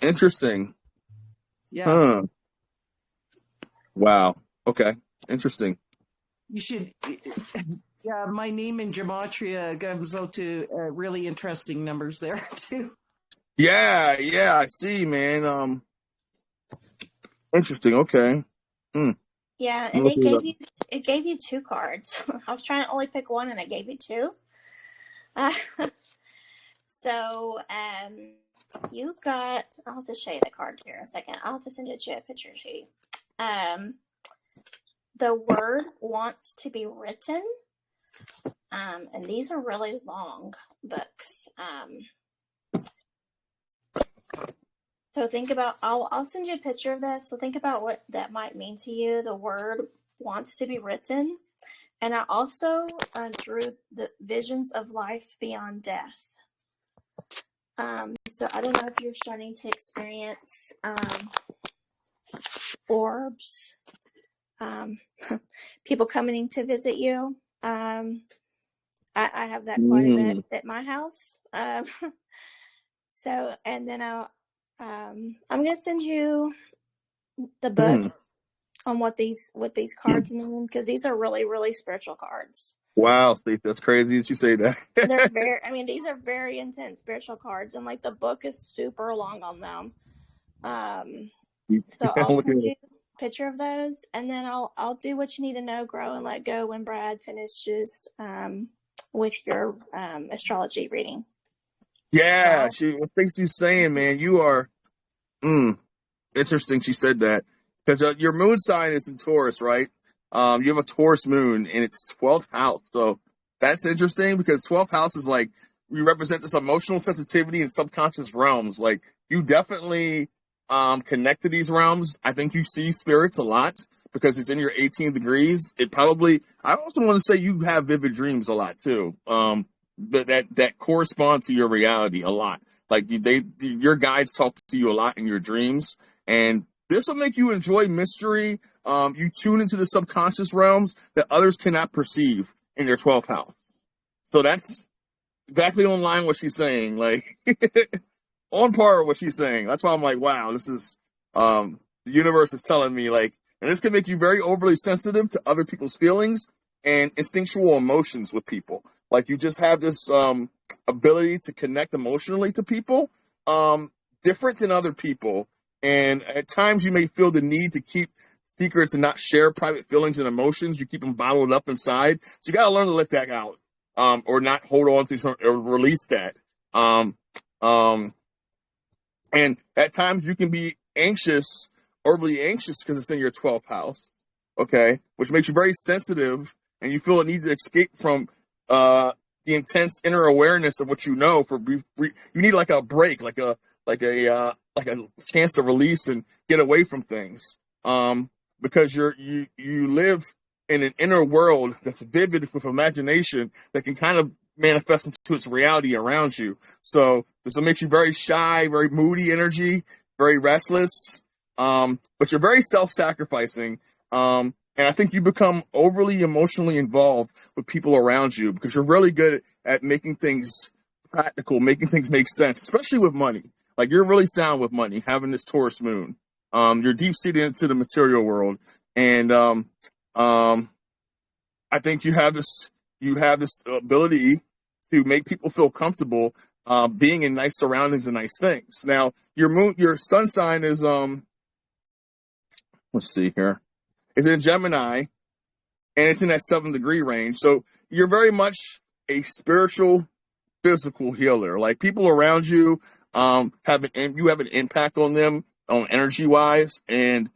Interesting. Yeah. Huh. Wow. Okay. Interesting. You should. Yeah, my name in gematria comes out to really interesting numbers there too. Yeah, I see, man. Interesting. Okay. Yeah, and it gave you 2 cards. I was trying to only pick one, and it gave you 2. So you got. I'll just show you the cards here in a second. I'll just send it to you a picture too. The word wants to be written. And these are really long books. So think about. I'll send you a picture of this. So think about what that might mean to you. The word wants to be written. And I also drew the visions of life beyond death. So I don't know if you're starting to experience orbs, people coming to visit you. I have that quite a bit at my house. So, and then I'm going to send you the book on what these cards mean, because these are really, really spiritual cards. Wow, Steve, that's crazy that you say that. They're very, I mean, these are very intense spiritual cards, and like the book is super long on them. So I'll send you a picture of those, and then I'll do what you need to know, grow and let go when Brad finishes with your astrology reading. Yeah, what Stacey's saying, man, you are interesting. She said that because your moon sign is in Taurus, right? You have a Taurus moon, and it's 12th house, so that's interesting because 12th house is like we represent this emotional sensitivity in subconscious realms. Like you definitely connect to these realms. I think you see spirits a lot because it's in your 18 degrees. It probably. I also want to say you have vivid dreams a lot too. That correspond to your reality a lot. Like your guides talk to you a lot in your dreams, and this will make you enjoy mystery. You tune into the subconscious realms that others cannot perceive in your 12th house. So that's exactly on line what she's saying. Like on par with what she's saying. That's why I'm like, wow, this is the universe is telling me like, and this can make you very overly sensitive to other people's feelings and instinctual emotions with people. Like you just have this ability to connect emotionally to people, different than other people. And at times you may feel the need to keep secrets and not share private feelings and emotions. You keep them bottled up inside. So you got to learn to let that out, or not hold on to or release that. And at times you can be anxious, overly anxious because it's in your 12th house. Okay. Which makes you very sensitive and you feel a need to escape from, the intense inner awareness of what you know you need like a break, like a chance to release and get away from things. Because you live in an inner world that's vivid with imagination that can kind of manifest into its reality around you. So this will make you very shy, very moody energy, very restless. But you're very self-sacrificing. And I think you become overly emotionally involved with people around you because you're really good at making things practical, making things make sense, especially with money. Like you're really sound with money, having this Taurus moon. You're deep seated into the material world. And I think you have this ability to make people feel comfortable being in nice surroundings and nice things. Now, your sun sign is let's see here. It's in Gemini, and it's in that 7th degree range. So you're very much a spiritual, physical healer. Like people around you you have an impact on them on energy wise. And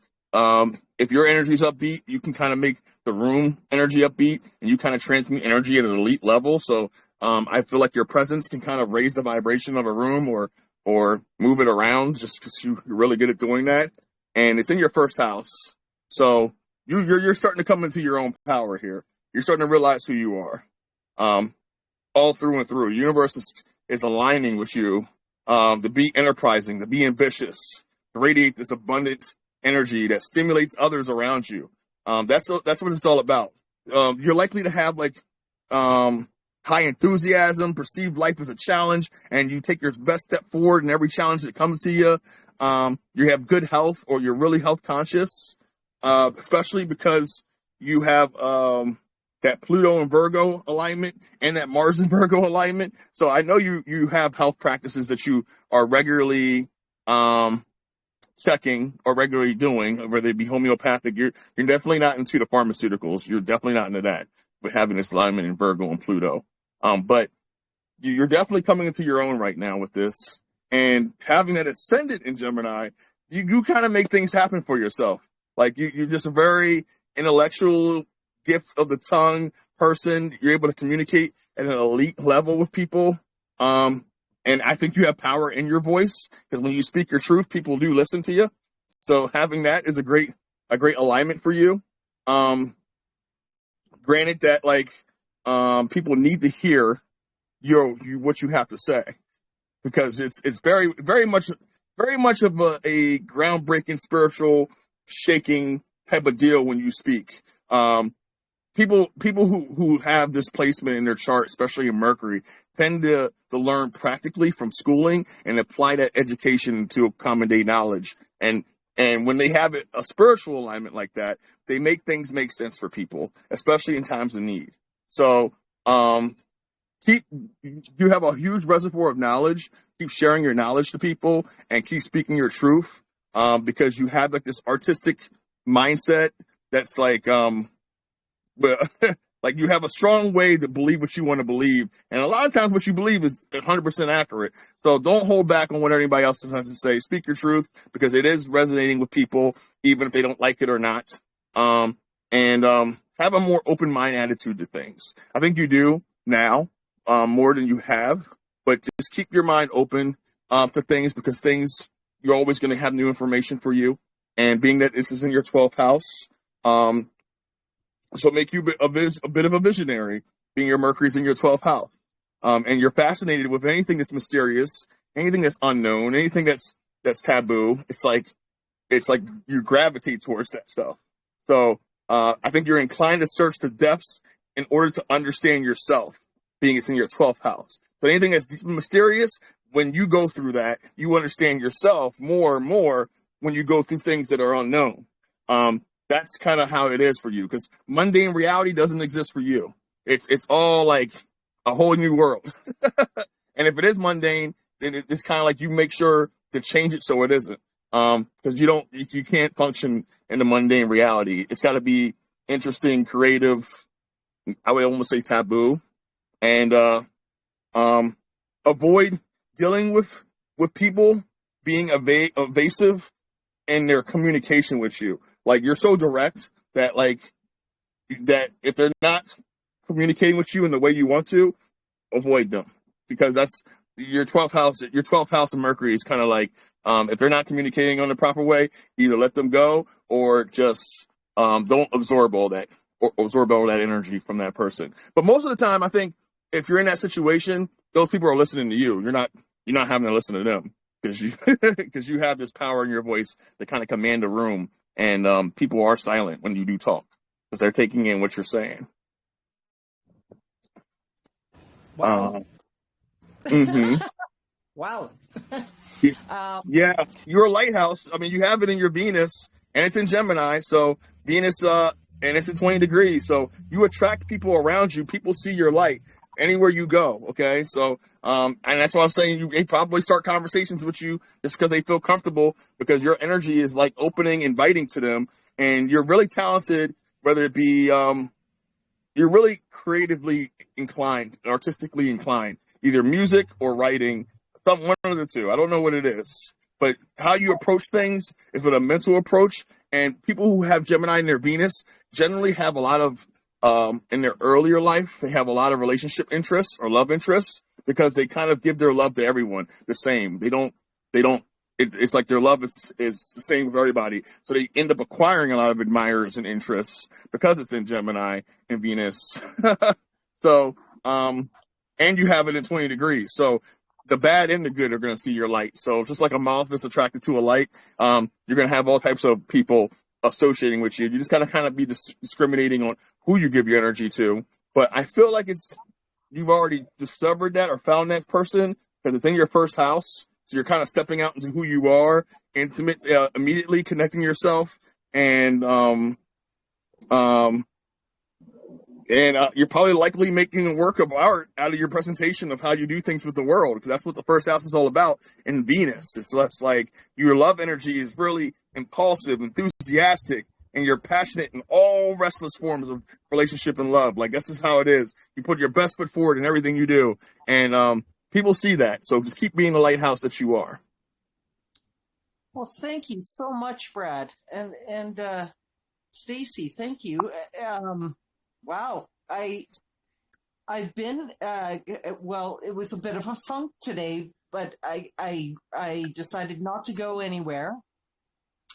if your energy is upbeat, you can kind of make the room energy upbeat, and you kind of transmit energy at an elite level. So I feel like your presence can kind of raise the vibration of a room or move it around just because you're really good at doing that. And it's in your 1st house. So you're starting to come into your own power here. You're starting to realize who you are, all through and through. The universe is aligning with you, to be enterprising, to be ambitious, to radiate this abundant energy that stimulates others around you. That's what it's all about. You're likely to have like high enthusiasm, perceive life as a challenge, and you take your best step forward in every challenge that comes to you. You have good health, or you're really health conscious. Especially because you have that Pluto and Virgo alignment and that Mars and Virgo alignment. So I know you have health practices that you are regularly checking or regularly doing, whether they be homeopathic. You're definitely not into the pharmaceuticals. You're definitely not into that with having this alignment in Virgo and Pluto. But you're definitely coming into your own right now with this, and having that ascendant in Gemini, you kind of make things happen for yourself. Like you're just a very intellectual, gift of the tongue person. You're able to communicate at an elite level with people. And I think you have power in your voice because when you speak your truth, people do listen to you. So having that is a great alignment for you. Granted that like people need to hear what you have to say because it's very, very much of a groundbreaking spiritual shaking type of deal when you speak. people who have this placement in their chart, especially in Mercury, tend to learn practically from schooling and apply that education to common day knowledge. And when they have a spiritual alignment like that, they make things make sense for people, especially in times of need. So you have a huge reservoir of knowledge. Keep sharing your knowledge to people and keep speaking your truth, because you have like this artistic mindset that's like but like you have a strong way to believe what you want to believe, and a lot of times what you believe is 100% accurate. So don't hold back on what anybody else has to say. Speak your truth, because it is resonating with people, even if they don't like it or not. And have a more open mind attitude to things. I think you do now, more than you have, but just keep your mind open to things, because things, you're always going to have new information for you. And being that this is in your 12th house, so make you a bit of a visionary, being your Mercury's in your 12th house. And you're fascinated with anything that's mysterious, anything that's unknown, anything that's taboo. It's like you gravitate towards that stuff. So I think you're inclined to search the depths in order to understand yourself, being it's in your 12th house. So anything that's deep and mysterious, when you go through that, you understand yourself more and more when you go through things that are unknown. That's kind of how it is for you, because mundane reality doesn't exist for you. It's all like a whole new world. And if it is mundane, then it's kind of like you make sure to change it so it isn't. Because you can't function in the mundane reality. It's got to be interesting, creative. I would almost say taboo, and avoid dealing with people being evasive in their communication with you. Like, you're so direct that if they're not communicating with you in the way you want to, avoid them, because that's your 12th house. Your 12th house of Mercury is kind of like, if they're not communicating on the proper way, either let them go or just don't absorb all that energy from that person. But most of the time, I think if you're in that situation, those people are listening to you. You're not having to listen to them, because you have this power in your voice to kind of command a room. And people are silent when you do talk, because they're taking in what you're saying. Wow. Mm-hmm. Wow. Yeah, you're a lighthouse. I mean, you have it in your Venus, and it's in Gemini. So Venus, and it's at 20 degrees. So you attract people around you. People see your light anywhere you go. Okay, so and that's why I'm saying they probably start conversations with you just because they feel comfortable, because your energy is like opening, inviting to them, and you're really talented. Whether it be you're really creatively inclined, artistically inclined, either music or writing. One of the two. I don't know what it is, but how you approach things is with a mental approach. And people who have Gemini in their Venus generally have a lot of, in their earlier life, they have a lot of relationship interests or love interests, because they kind of give their love to everyone the same. It's like their love is the same for everybody. So they end up acquiring a lot of admirers and interests because it's in Gemini and Venus. So, and you have it in 20 degrees. So the bad and the good are going to see your light. So just like a moth is attracted to a light, you're going to have all types of people associating with you. You just got to kind of be discriminating on who you give your energy to. But I feel like you've already discovered that or found that person, because it's in your first house. So you're kind of stepping out into who you are, immediately connecting yourself, and you're probably likely making a work of art out of your presentation of how you do things with the world, because that's what the first house is all about in Venus. It's less like your love energy is really impulsive, enthusiastic, and you're passionate in all restless forms of relationship and love. Like, this is how it is. You put your best foot forward in everything you do, and people see that. So just keep being the lighthouse that you are. Well, thank you so much, Brad, and Stacy. Thank you. Wow, I've been well. It was a bit of a funk today, but I decided not to go anywhere,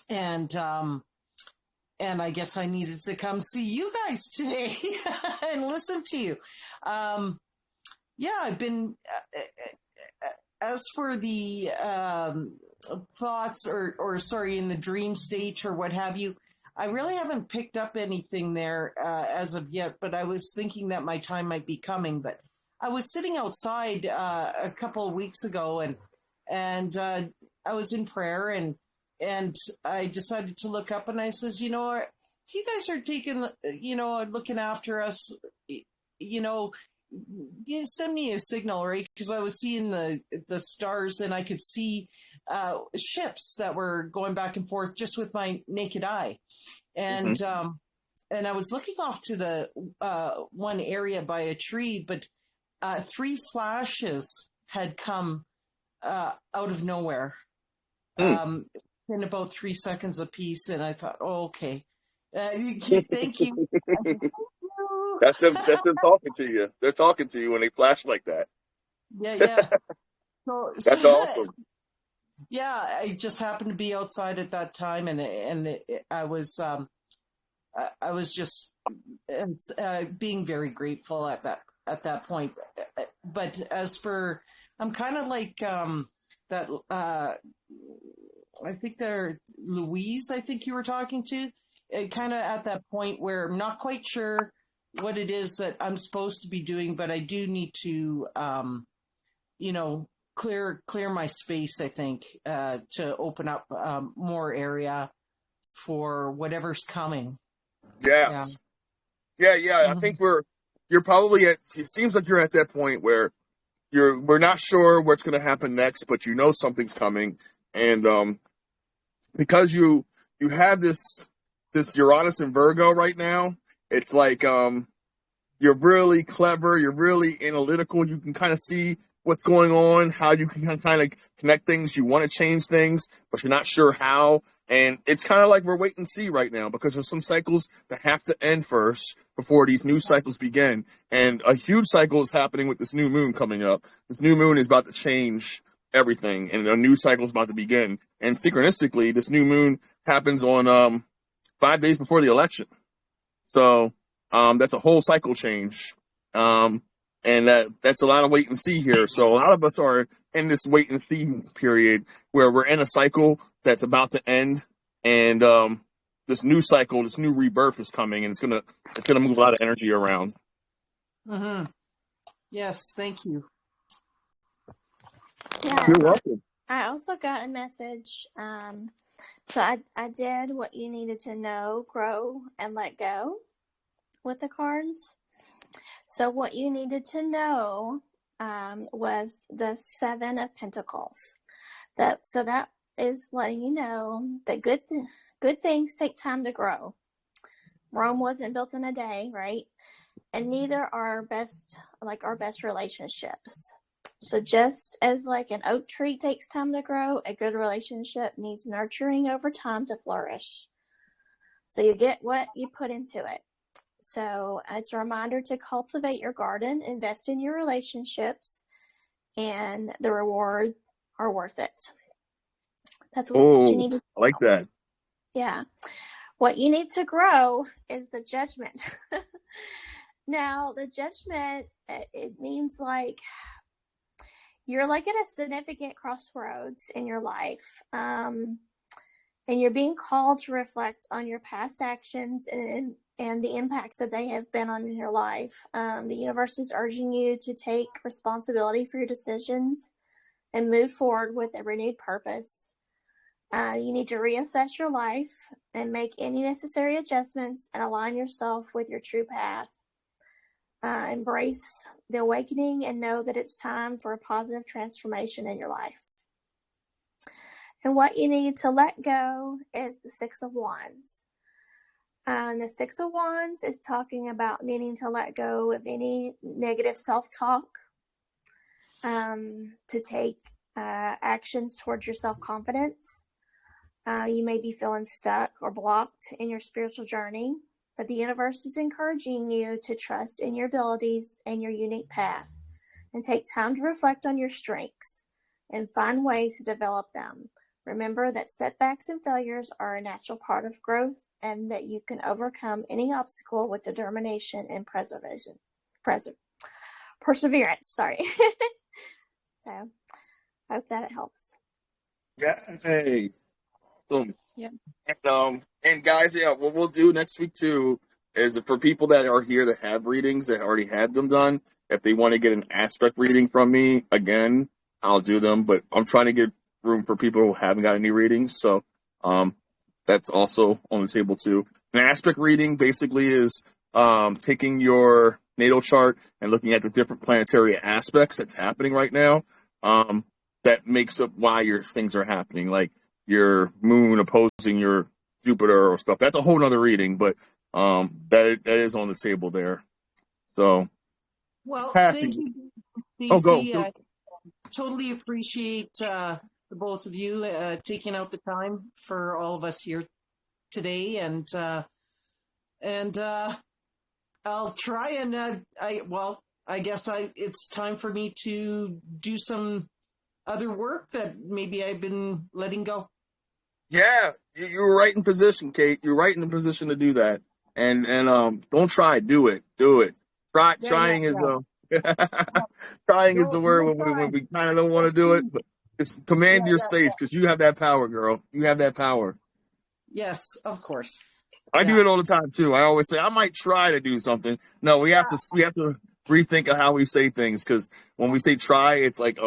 and I guess I needed to come see you guys today and listen to you. Yeah, I've been. As for the thoughts, or sorry, in the dream state or what have you, I really haven't picked up anything there as of yet, but I was thinking that my time might be coming. But I was sitting outside a couple of weeks ago, and I was in prayer, and I decided to look up, and I says, you know, if you guys are taking, you know, looking after us, you know, you send me a signal, right? Because I was seeing the stars, and I could see ships that were going back and forth just with my naked eye, and I was looking off to the one area by a tree, but 3 flashes had come out of nowhere in about 3 seconds apiece, and I thought, oh, okay, thank you. That's them talking to you. They're talking to you when they flash like that. Yeah. So, That's awesome. Yeah, I just happened to be outside at that time, and I was just being very grateful at that point. But as for, I'm kind of like that. I think they're Louise. I think you were talking to, kind of at that point where I'm not quite sure what it is that I'm supposed to be doing, but I do need to, you know, clear my space, I think, to open up more area for whatever's coming. Yes. Yeah. I think you're probably it seems like you're at that point where we're not sure what's going to happen next, but you know something's coming. And because you have this Uranus and Virgo right now, it's like you're really clever, you're really analytical, you can kind of see what's going on, how you can kind of connect things, you want to change things, but you're not sure how. And it's kind of like we're wait and see right now, because there's some cycles that have to end first before these new cycles begin. And a huge cycle is happening with this new moon coming up. This new moon is about to change everything, and a new cycle is about to begin. And synchronistically, this new moon happens on 5 days before the election. So that's a whole cycle change. And that's a lot of wait and see here. So a lot of us are in this wait and see period where we're in a cycle that's about to end, and this new cycle, this new rebirth is coming, and it's gonna move a lot of energy around. Mm-hmm. Yes, thank you. Yeah, You're welcome. I also got a message. So I did what you needed to know, grow, and let go with the cards. So what you needed to know was the 7 of Pentacles. That is letting you know that good things take time to grow. Rome wasn't built in a day, right? And neither are our best relationships. So just as like an oak tree takes time to grow, a good relationship needs nurturing over time to flourish. So you get what you put into it. So it's a reminder to cultivate your garden, invest in your relationships, and the rewards are worth it. That's what you need to. I like that. Yeah. What you need to grow is the judgment. Now, the judgment, it means like you're like at a significant crossroads in your life. And you're being called to reflect on your past actions and the impacts that they have been on your life. The universe is urging you to take responsibility for your decisions and move forward with a renewed purpose. You need to reassess your life and make any necessary adjustments and align yourself with your true path. Embrace the awakening and know that it's time for a positive transformation in your life. And what you need to let go is the 6 of Wands. The 6 of Wands is talking about needing to let go of any negative self-talk, to take actions towards your self-confidence. You may be feeling stuck or blocked in your spiritual journey, but the universe is encouraging you to trust in your abilities and your unique path, and take time to reflect on your strengths and find ways to develop them. Remember that setbacks and failures are a natural part of growth, and that you can overcome any obstacle with determination and perseverance. Sorry. So, I hope that it helps. Yeah. Hey, Awesome. Yeah. And guys, yeah, what we'll do next week too is for people that are here that have readings that already had them done, if they want to get an aspect reading from me again, I'll do them. But I'm trying to get room for people who haven't got any readings, so that's also on the table too. An aspect reading basically is taking your natal chart and looking at the different planetary aspects that's happening right now. That makes up why your things are happening, like your moon opposing your Jupiter or stuff. That's a whole nother reading, but that is on the table there. So Well, happy. thank you, Oh, go. DC. I totally appreciate the both of you taking out the time for all of us here today, and I'll try and I guess it's time for me to do some other work that maybe I've been letting go. Yeah, you're right in position, Kate. You're right in the position to do that. And don't try, do it. Do it. Trying is trying is the word when we kind of don't want to do it, but just command your space because you have that power, girl. You have that power. Yes, of course. I do it all the time too. I always say I might try to do something. No, we have to rethink of how we say things, because when we say try, it's like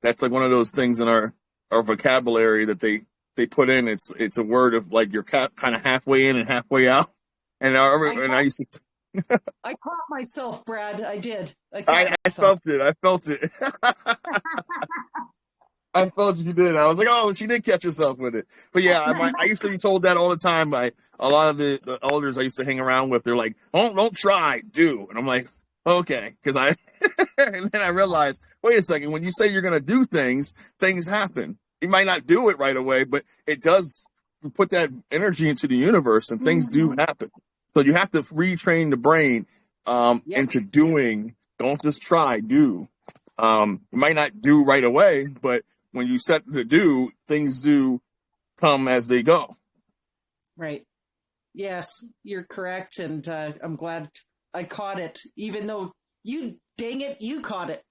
that's like one of those things in our vocabulary that they put in. It's a word of like you're kind of halfway in and halfway out. And I used to. I caught myself, Brad. I did. I felt it. I felt it. I felt you did. I was like, oh, she did catch herself with it. But yeah, I used to be told that all the time by a lot of the elders I used to hang around with. They're like, don't try, do. And I'm like, okay. Because and then I realized, wait a second, when you say you're going to do things, things happen. You might not do it right away, but it does put that energy into the universe and things do happen. So you have to retrain the brain into doing. Don't just try, do. You might not do right away, but when you set to do, things do come as they go. Right. Yes, you're correct. And I'm glad I caught it, even though dang it, you caught it.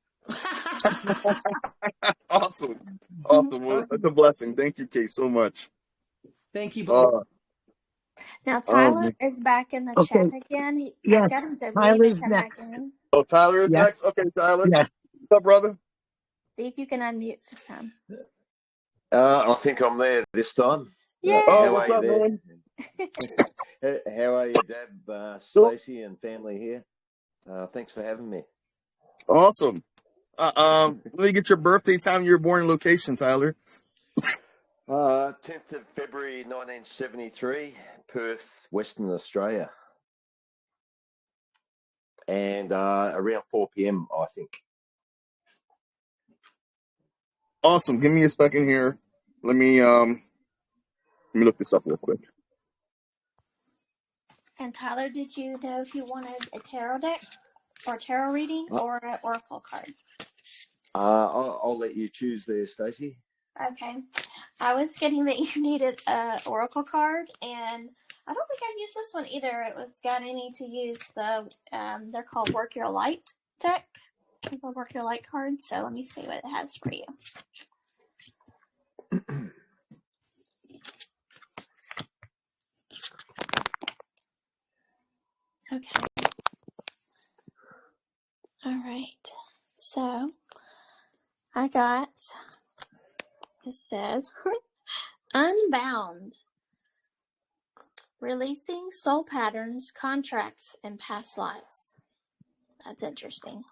Awesome. Well, that's a blessing. Thank you, Kate, so much. Thank you both. Now Tyler is back in the chat again. Yes, I got him to leave Tyler's and come next. back in. Oh, Tyler is next? Okay, Tyler. Yes. What's up, brother? See if you can unmute this time. I think I'm there this time. Yeah. Oh, what's up, man? How are you, Deb, Stacey, and family here? Thanks for having me. Awesome. Let me get your birthday, time you were born, and location, Tyler. 10th of February 1973, Perth, Western Australia. And around 4 p.m, I think. Awesome. Give me a second here. Let me look this up real quick. And Tyler, did you know if you wanted a tarot deck or tarot reading or an oracle card? I'll let you choose there, Stacey. Okay. I was getting that you needed an oracle card, and I don't think I've used this one either. It was guiding me to use the they're called Work Your Light deck. The Work Your Light card. So let me see what it has for you. Okay. All right. So I got, it says, Unbound. Releasing soul patterns, contracts, and past lives. That's interesting.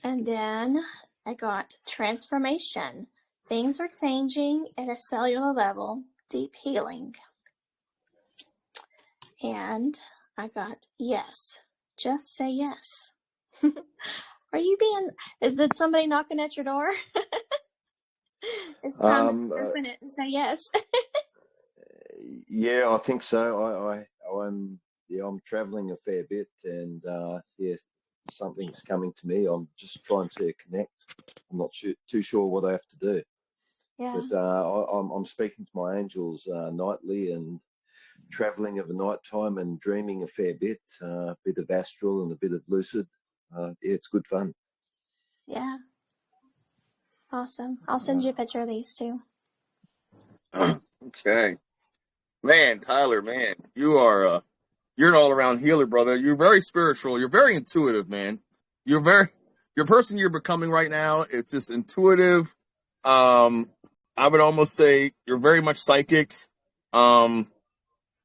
And then I got Transformation. Things are changing at a cellular level. Deep healing. And I got Yes. Just say yes. Is it somebody knocking at your door? It's time to open it and say yes. Yeah, I think so. I'm traveling a fair bit, and something's coming to me. I'm just trying to connect. I'm not too sure what I have to do. Yeah. But I'm speaking to my angels nightly, and traveling of a night time, and dreaming a fair bit, a bit of astral and a bit of lucid. It's good fun. Yeah. Awesome. I'll send you a picture of these too. Okay. Man, Tyler, man, you're an all around healer, brother. You're very spiritual. You're very intuitive, man. Your person you're becoming right now, it's just intuitive. I would almost say you're very much psychic. Um,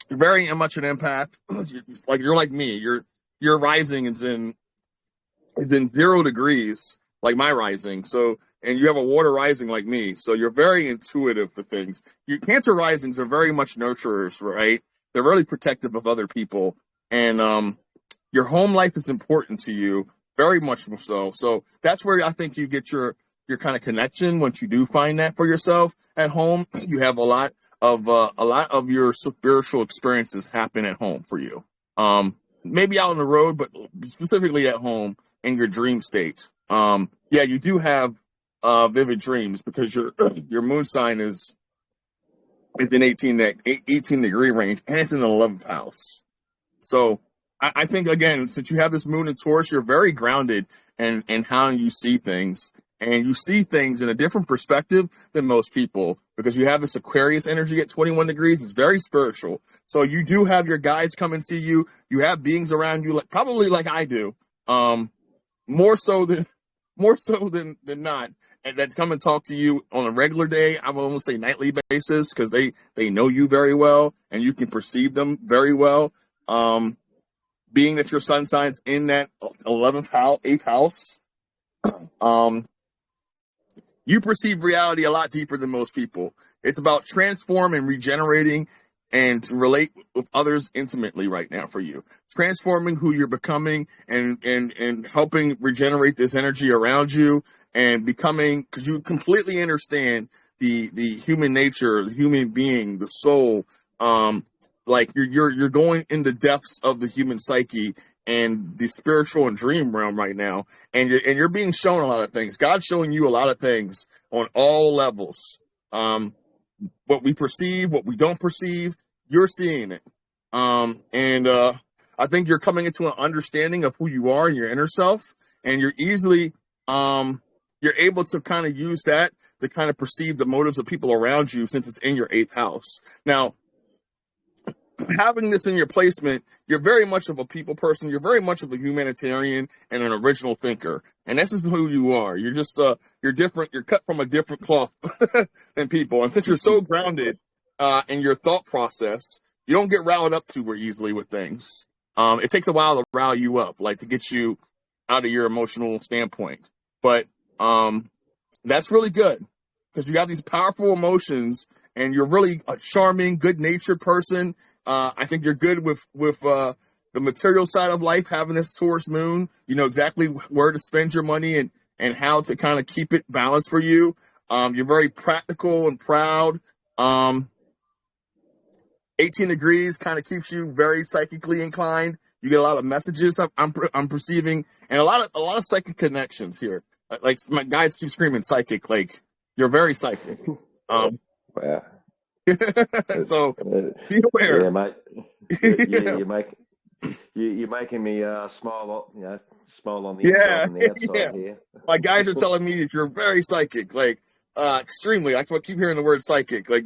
you're very much an empath. You're like me. Your rising is in 0 degrees, like my rising. So, and you have a water rising like me. So you're very intuitive for things. Your Cancer risings are very much nurturers, right? They're really protective of other people. And your home life is important to you, very much so. So that's where I think you get your kind of connection. Once you do find that for yourself at home, you have a lot of your spiritual experiences happen at home for you. Maybe out on the road, but specifically at home in your dream state. Yeah, you do have vivid dreams because your moon sign is in 18 degree range, and it's in the 11th house. So I think, again, since you have this moon in Taurus, you're very grounded in how you see things. And you see things in a different perspective than most people because you have this Aquarius energy at 21 degrees. It's very spiritual. So you do have your guides come and see you. You have beings around you, probably like I do, more so than not, and that come and talk to you on a regular day. I will almost say nightly basis because they know you very well and you can perceive them very well. Being that your sun sign's in that 11th house, 8th house, you perceive reality a lot deeper than most people. It's about transforming, regenerating, and to relate with others intimately right now for you. Transforming who you're becoming and helping regenerate this energy around you and becoming, because you completely understand the human nature, the human being, the soul. Like you're going in the depths of the human psyche and the spiritual and dream realm right now, and you're being shown a lot of things. God's showing you a lot of things on all levels. What we perceive, what we don't perceive, you're seeing it. And I think you're coming into an understanding of who you are and your inner self, and you're able to kind of use that to kind of perceive the motives of people around you since it's in your 8th house. Now, having this in your placement, you're very much of a people person. You're very much of a humanitarian and an original thinker. And this is who you are. You're just, you're different. You're cut from a different cloth than people. And since you're so grounded in your thought process, you don't get riled up too easily with things. It takes a while to rile you up, like to get you out of your emotional standpoint. But that's really good because you have these powerful emotions and you're really a charming, good-natured person. I think you're good with the material side of life, having this Taurus moon. You know exactly where to spend your money and how to kind of keep it balanced for you. You're very practical and proud. 18 degrees kind of keeps you very psychically inclined. You get a lot of messages I'm perceiving, and a lot of psychic connections here. Like my guides keep screaming psychic, like you're very psychic. Wow. So be aware. Yeah, mate. You're making me smile. Smile on the inside and the outside here. My guys are telling me that you're very psychic, like extremely. I keep hearing the word psychic, like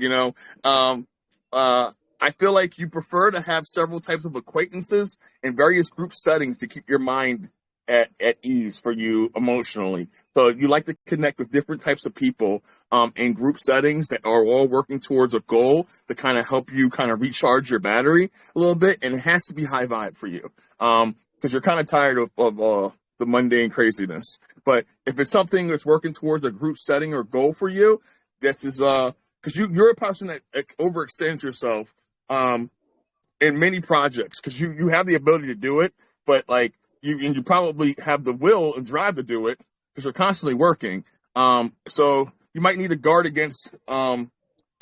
I feel like you prefer to have several types of acquaintances in various group settings to keep your mind at ease for you emotionally. So you like to connect with different types of people in group settings that are all working towards a goal to kind of help you kind of recharge your battery a little bit. And it has to be high vibe for you because you're kind of tired of the mundane craziness. But if it's something that's working towards a group setting or goal for you, that's because you're a person that overextends yourself in many projects because you have the ability to do it, but like you probably have the will and drive to do it because you're constantly working. So you might need to guard against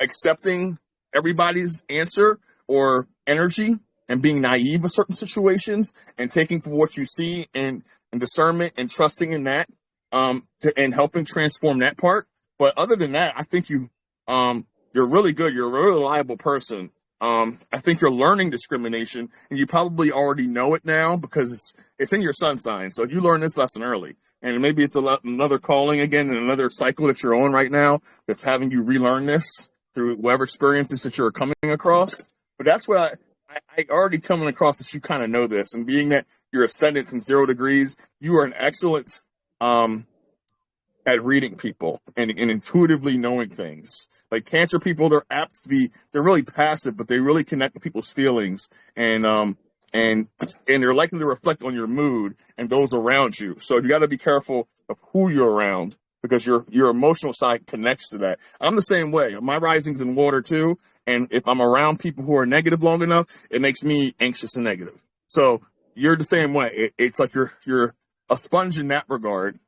accepting everybody's answer or energy and being naive in certain situations and taking for what you see and discernment and trusting in that and helping transform that part. But other than that, I think you're really good. You're a really reliable person. I think you're learning discrimination, and you probably already know it now because it's in your sun sign. So you learn this lesson early, and maybe it's another calling again and another cycle that you're on right now that's having you relearn this through whatever experiences that you're coming across. But that's what I already coming across that you kind of know this, and being that your ascendant's in 0 degrees, you are an excellent at reading people and intuitively knowing things. Like Cancer people, they're really passive, but they really connect with people's feelings, and they're likely to reflect on your mood and those around you. So you got to be careful of who you're around, because your emotional side connects to that. I'm the same way. My rising's in water too, and if I'm around people who are negative long enough, it makes me anxious and negative. So you're the same way. It's like you're a sponge in that regard.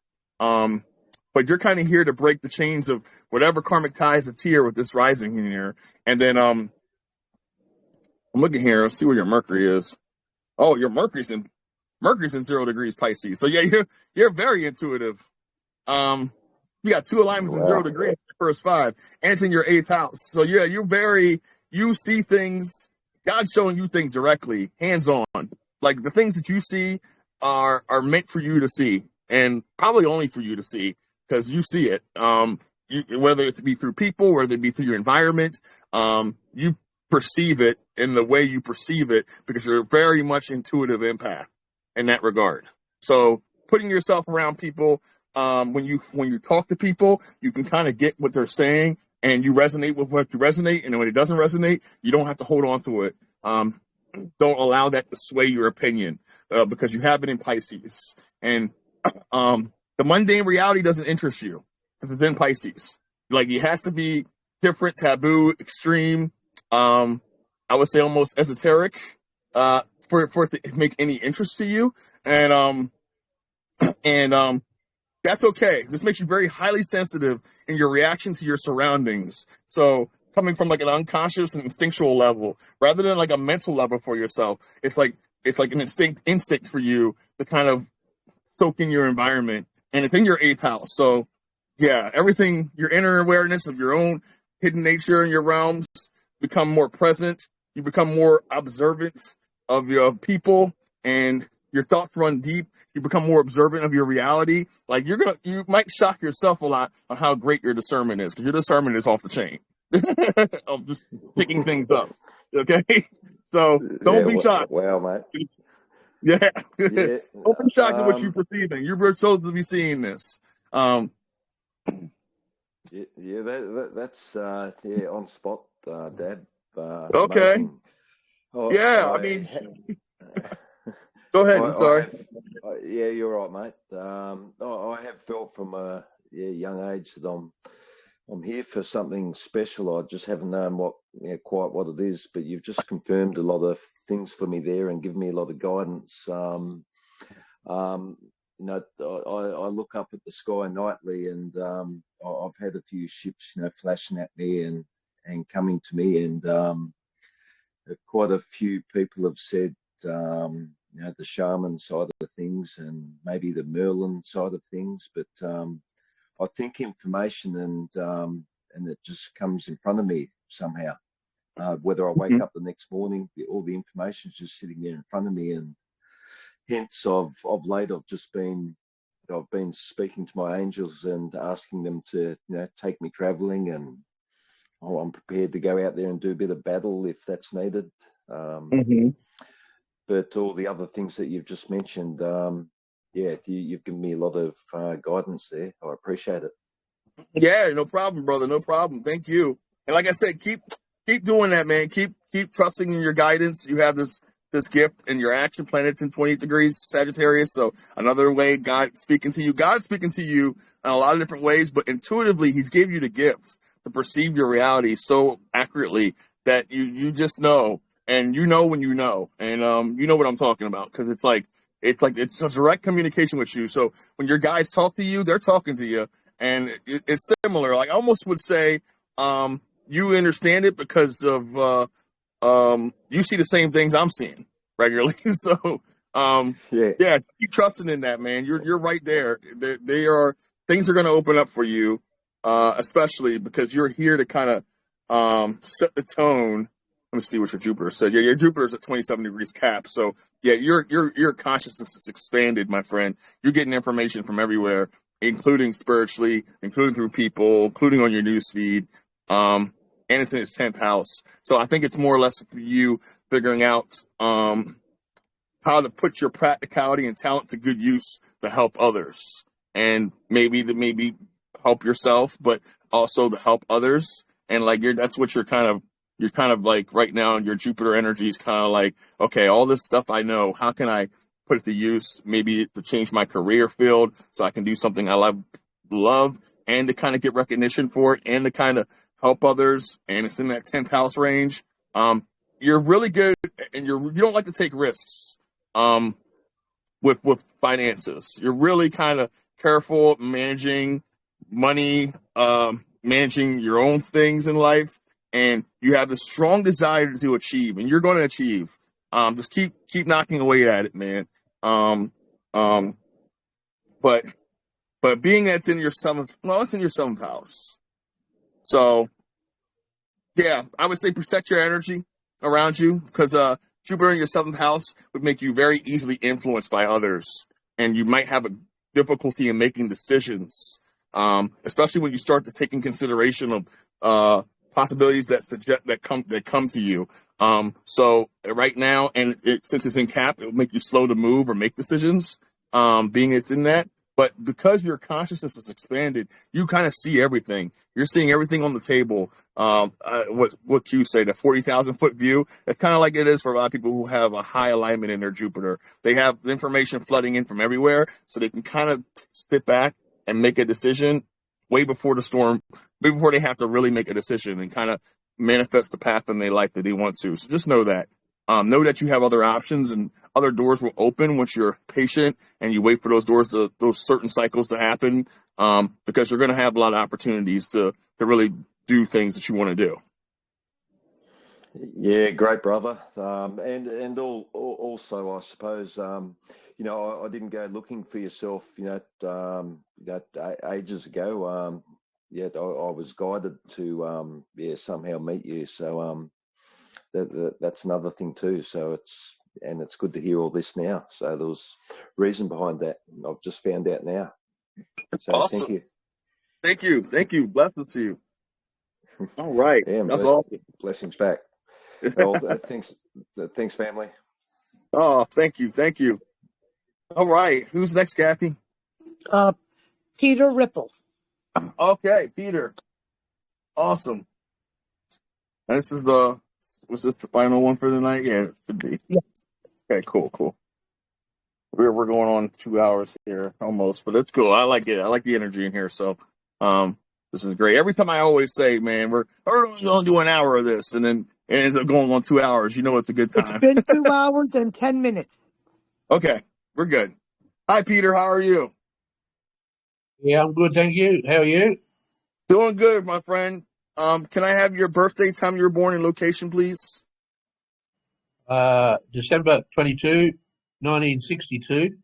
But you're kind of here to break the chains of whatever karmic ties that's here with this rising in here. And then I'm looking here, let's see where your Mercury is. Oh, your Mercury's in 0 degrees Pisces. So yeah, you're very intuitive. You got 2 alignments in 0 degrees, first 5, and it's in your 8th house. So yeah, you see things, God's showing you things directly, hands on. Like the things that you see are meant for you to see, and probably only for you to see, because you see it. Whether it be through people, whether it be through your environment, you perceive it in the way you perceive it, because you're a very much intuitive empath in that regard. So putting yourself around people, when you talk to people, you can kind of get what they're saying, and you resonate with what you resonate. And when it doesn't resonate, you don't have to hold on to it. Don't allow that to sway your opinion, because you have it in Pisces. And the mundane reality doesn't interest you because it's in Pisces. Like, it has to be different, taboo, extreme. I would say almost esoteric, for it to make any interest to you. And that's okay. This makes you very highly sensitive in your reaction to your surroundings. So coming from like an unconscious and instinctual level, rather than like a mental level for yourself, it's like an instinct for you to kind of soak in your environment, and it's in your 8th house. So yeah, everything, your inner awareness of your own hidden nature and your realms become more present. You become more observant of your people, and your thoughts run deep. You become more observant of your reality. Like you might shock yourself a lot on how great your discernment is, because your discernment is off the chain of just picking things up. Okay, so don't be shocked. Wow, mate. Yeah, Yeah. don't be shocked at what you're perceiving. You're supposed to be seeing this. That's on spot, Dad. Okay. Amazing. I mean, go ahead. I'm sorry. Yeah, you're right, mate. I have felt from a young age that I'm here for something special. I just haven't known quite what it is, but you've just confirmed a lot of things for me there and given me a lot of guidance. I look up at the sky nightly, and I've had a few ships, flashing at me and coming to me, and quite a few people have said, the shaman side of things and maybe the Merlin side of things, but I think information and it just comes in front of me somehow. Whether I wake up the next morning, all the information is just sitting there in front of me, and hence of late I've been speaking to my angels and asking them to take me traveling, and I'm prepared to go out there and do a bit of battle if that's needed. But all the other things that you've just mentioned, you've given me a lot of guidance there. I appreciate it. Yeah, no problem, brother. No problem. Thank you. And like I said, keep doing that, man. Keep trusting in your guidance. You have this gift, and your action planet's in 28 degrees Sagittarius. So another way God's speaking to you in a lot of different ways, but intuitively He's gave you the gifts to perceive your reality so accurately that you just know, and you know when you know, and you know what I'm talking about, because it's a direct communication with you. So when your guides talk to you, they're talking to you, and it's similar. Like, I almost would say, you understand it because of you see the same things I'm seeing regularly. So keep trusting in that, man. You're right there. Things are going to open up for you, especially because you're here to kind of set the tone. Let me see what your Jupiter said. Yeah, your Jupiter's at 27 degrees Cap. So yeah, your consciousness is expanded, my friend. You're getting information from everywhere, including spiritually, including through people, including on your news feed. and it's in its 10th house. So I think it's more or less for you figuring out how to put your practicality and talent to good use to help others, and maybe help yourself, but also to help others. And like that's what you're kind of like right now. Your Jupiter energy is kind of like, okay, all this stuff I know, how can I put it to use? Maybe to change my career field so I can do something I love, and to kind of get recognition for it, and to kind of help others. And it's in that 10th house range. You're really good, and you don't like to take risks. With finances, you're really kind of careful managing money, managing your own things in life, and you have the strong desire to achieve, and you're going to achieve. Just keep knocking away at it, man. Um, um, but being that's in your it's in your 7th house. So yeah, I would say protect your energy around you, because Jupiter in your 7th house would make you very easily influenced by others, and you might have a difficulty in making decisions, especially when you start to take in consideration of possibilities that come to you. So right now, and since it's in Cap, it will make you slow to move or make decisions. Being it's in that. But because your consciousness is expanded, you kind of see everything. You're seeing everything on the table. What Q say, the 40,000-foot view? That's kind of like it is for a lot of people who have a high alignment in their Jupiter. They have the information flooding in from everywhere, so they can kind of sit back and make a decision way before the storm, way before they have to really make a decision, and kind of manifest the path in their life that they want to. So just know that. Know that you have other options, and other doors will open once you're patient and you wait for those certain cycles to happen, because you're going to have a lot of opportunities to really do things that you want to do. Yeah, great, brother. Also, I suppose, I didn't go looking for yourself, ages ago. I was guided to, somehow meet you. So, that's another thing too. So it's good to hear all this now. So there was reason behind that. I've just found out now. So Awesome. Thank you. Thank you. Blessings to you. All right. Yeah, That's awesome. Blessings back. Well, thanks, family. Oh, thank you. All right. Who's next, Kathy? Peter Ripple. Okay, Peter. Awesome. And was this the final one for the night? Yeah, it should be. Yes. Okay, cool. We're going on 2 hours here almost, but it's cool. I like it. I like the energy in here. So, this is great. Every time I always say, man, we're only going to do an hour of this, and then it ends up going on 2 hours. You know, it's a good time. It's been 2 hours and 10 minutes. Okay, we're good. Hi, Peter. How are you? Yeah, I'm good, thank you. How are you? Doing good, my friend. Can I have your birthday, time you were born, and location, please? December 22, 1962.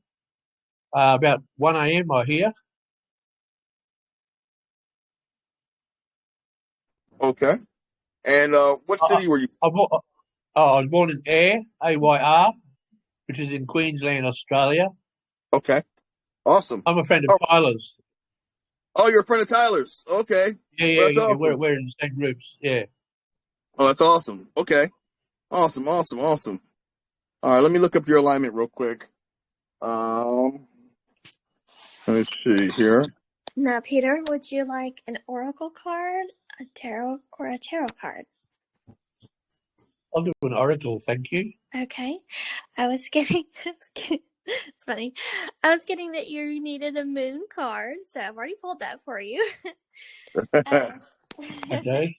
About 1 a.m. I hear. Okay. And what city were you? I was born in Ayr, AYR, which is in Queensland, Australia. Okay. Awesome. I'm a friend of Tyler's. Oh, you're a friend of Tyler's. Okay. Yeah, Well, that's awesome. we're in the same groups. Yeah. Oh, that's awesome. Okay. Awesome. All right, let me look up your alignment real quick. Let me see here. Now, Peter, would you like an oracle card, a tarot, or a tarot card? I'll do an oracle, thank you. Okay. I was getting it's funny. I was getting that you needed a moon card, so I've already pulled that for you. Okay.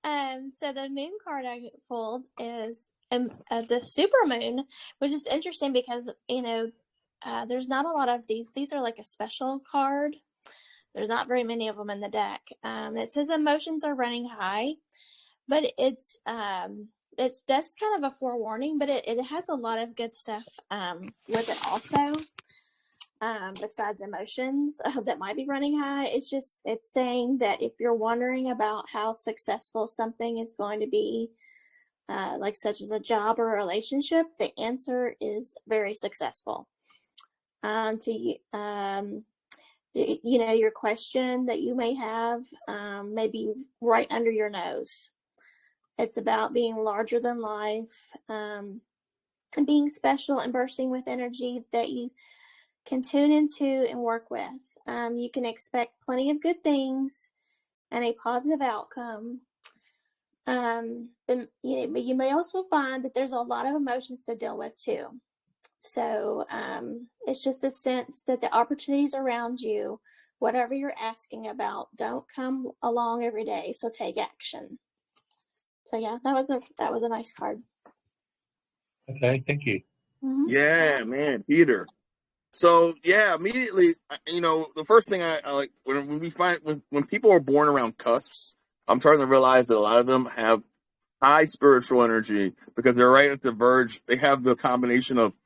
So the moon card I pulled is the super moon, which is interesting because there's not a lot of these. These are like a special card. There's not very many of them in the deck. It says emotions are running high, but it's just kind of a forewarning, but it has a lot of good stuff with it also. Besides emotions that might be running high, it's saying that if you're wondering about how successful something is going to be, like such as a job or a relationship, the answer is very successful. your question that you may have, maybe right under your nose. It's about being larger than life, and being special and bursting with energy that you can tune into and work with. You can expect plenty of good things and a positive outcome. But you may also find that there's a lot of emotions to deal with too. So it's just a sense that the opportunities around you, whatever you're asking about, don't come along every day. So take action. So yeah, that was a nice card. Okay, thank you. Mm-hmm. Yeah, man, Peter. So yeah, immediately, the first thing I like when people are born around cusps, I'm starting to realize that a lot of them have high spiritual energy because they're right at the verge. They have the combination of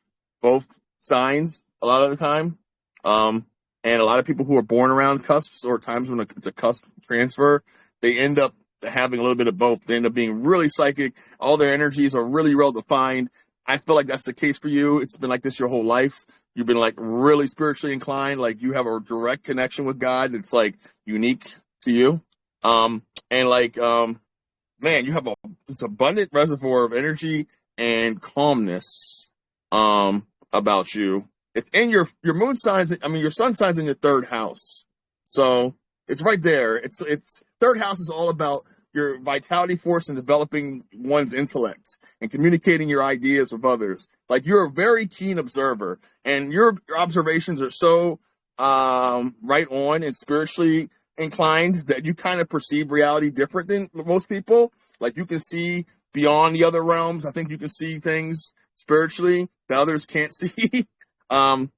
both signs a lot of the time. And a lot of people who are born around cusps or times when it's a cusp transfer, they end up having a little bit of both. They end up being really psychic. All their energies are really well defined. I feel like that's the case for you. It's been like this your whole life. You've been like really spiritually inclined. Like you have a direct connection with God. It's like unique to you. And like, man, you have this abundant reservoir of energy and calmness about you. It's in your moon signs. I mean, your sun signs in your third house, so it's right there. It's third house is all about your vitality force and developing one's intellect and communicating your ideas with others. Like you're a very keen observer, and your observations are so right on and spiritually inclined that you kind of perceive reality different than most people. Like you can see beyond the other realms. I think you can see things spiritually that others can't see. I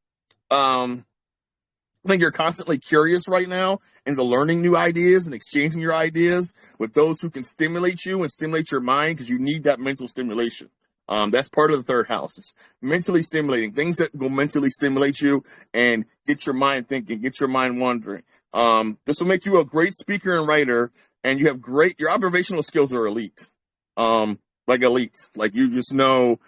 think you're constantly curious right now into learning new ideas and exchanging your ideas with those who can stimulate you and stimulate your mind because you need that mental stimulation. That's part of the third house. It's mentally stimulating things that will mentally stimulate you and get your mind thinking, get your mind wandering. This will make you a great speaker and writer, and you have your observational skills are elite. Like elite, like you just know,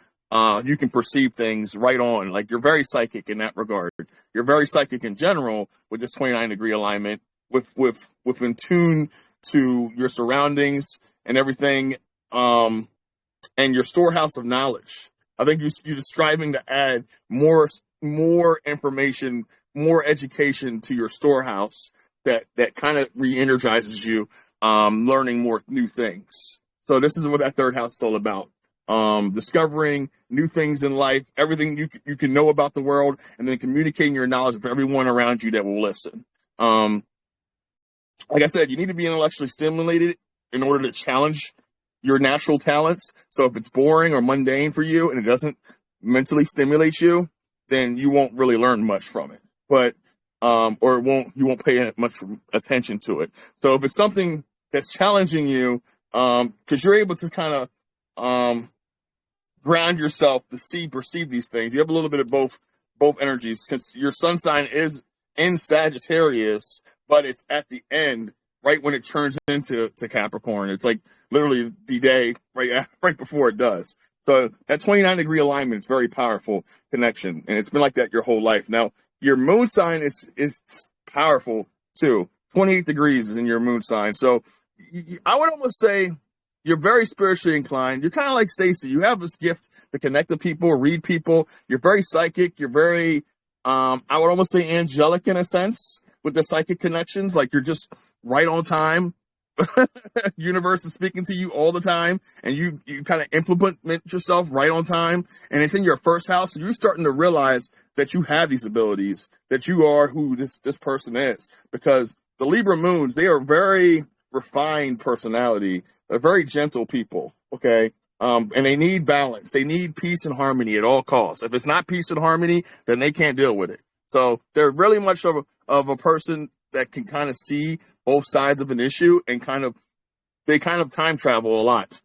you can perceive things right on. Like you're very psychic in that regard. You're very psychic in general with this 29-degree alignment, with in tune to your surroundings and everything. And your storehouse of knowledge. I think you're just striving to add more information, more education to your storehouse that kind of re-energizes you, learning more new things. So this is what that third house is all about. Discovering new things in life, everything you can know about the world, and then communicating your knowledge with everyone around you that will listen. Like I said, you need to be intellectually stimulated in order to challenge your natural talents. So if it's boring or mundane for you and it doesn't mentally stimulate you, then you won't really learn much from it. But or you won't pay much attention to it. So if it's something that's challenging you, because you're able to kind of ground yourself to perceive these things. You have a little bit of both energies because your sun sign is in Sagittarius, but it's at the end, right when it turns into Capricorn. It's like literally the day right before it does. So that 29-degree alignment is very powerful connection, and it's been like that your whole life. Now your moon sign is powerful too. 28 degrees is in your moon sign, so I would almost say you're very spiritually inclined. You're kind of like Stacy. You have this gift to connect with people, read people. You're very psychic. You're very, I would almost say angelic in a sense with the psychic connections. Like you're just right on time. Universe is speaking to you all the time, and you kind of implement yourself right on time. And it's in your first house. So you're starting to realize that you have these abilities, that you are who this person is, because the Libra moons, they are very refined personality. They're very gentle people, okay? And they need balance. They need peace and harmony at all costs. If it's not peace and harmony, then they can't deal with it. So they're really much of a person that can kind of see both sides of an issue and they kind of time travel a lot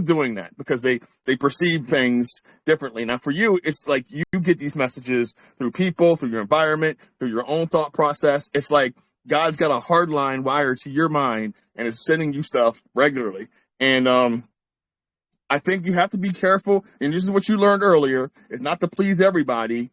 doing that because they perceive things differently. Now for you, it's like you get these messages through people, through your environment, through your own thought process. It's like God's got a hard line wire to your mind and is sending you stuff regularly. And I think you have to be careful. And this is what you learned earlier, is not to please everybody.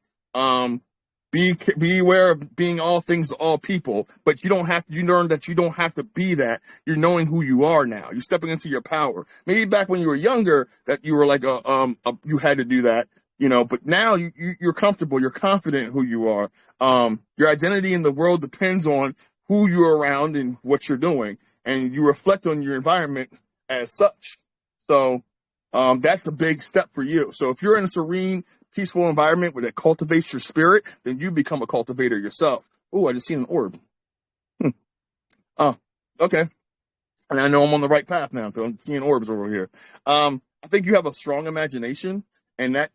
be aware of being all things to all people, but you learn that you don't have to be that. You're knowing who you are now. You're stepping into your power. Maybe back when you were younger that you were like you had to do that, but now you're comfortable. You're confident in who you are. Your identity in the world depends on who you're around and what you're doing, and you reflect on your environment as such. So that's a big step for you. So if you're in a serene, peaceful environment where that cultivates your spirit, then you become a cultivator yourself. Oh, I just seen an orb. Oh, okay. And I know I'm on the right path now, so I'm seeing orbs over here. I think you have a strong imagination, and that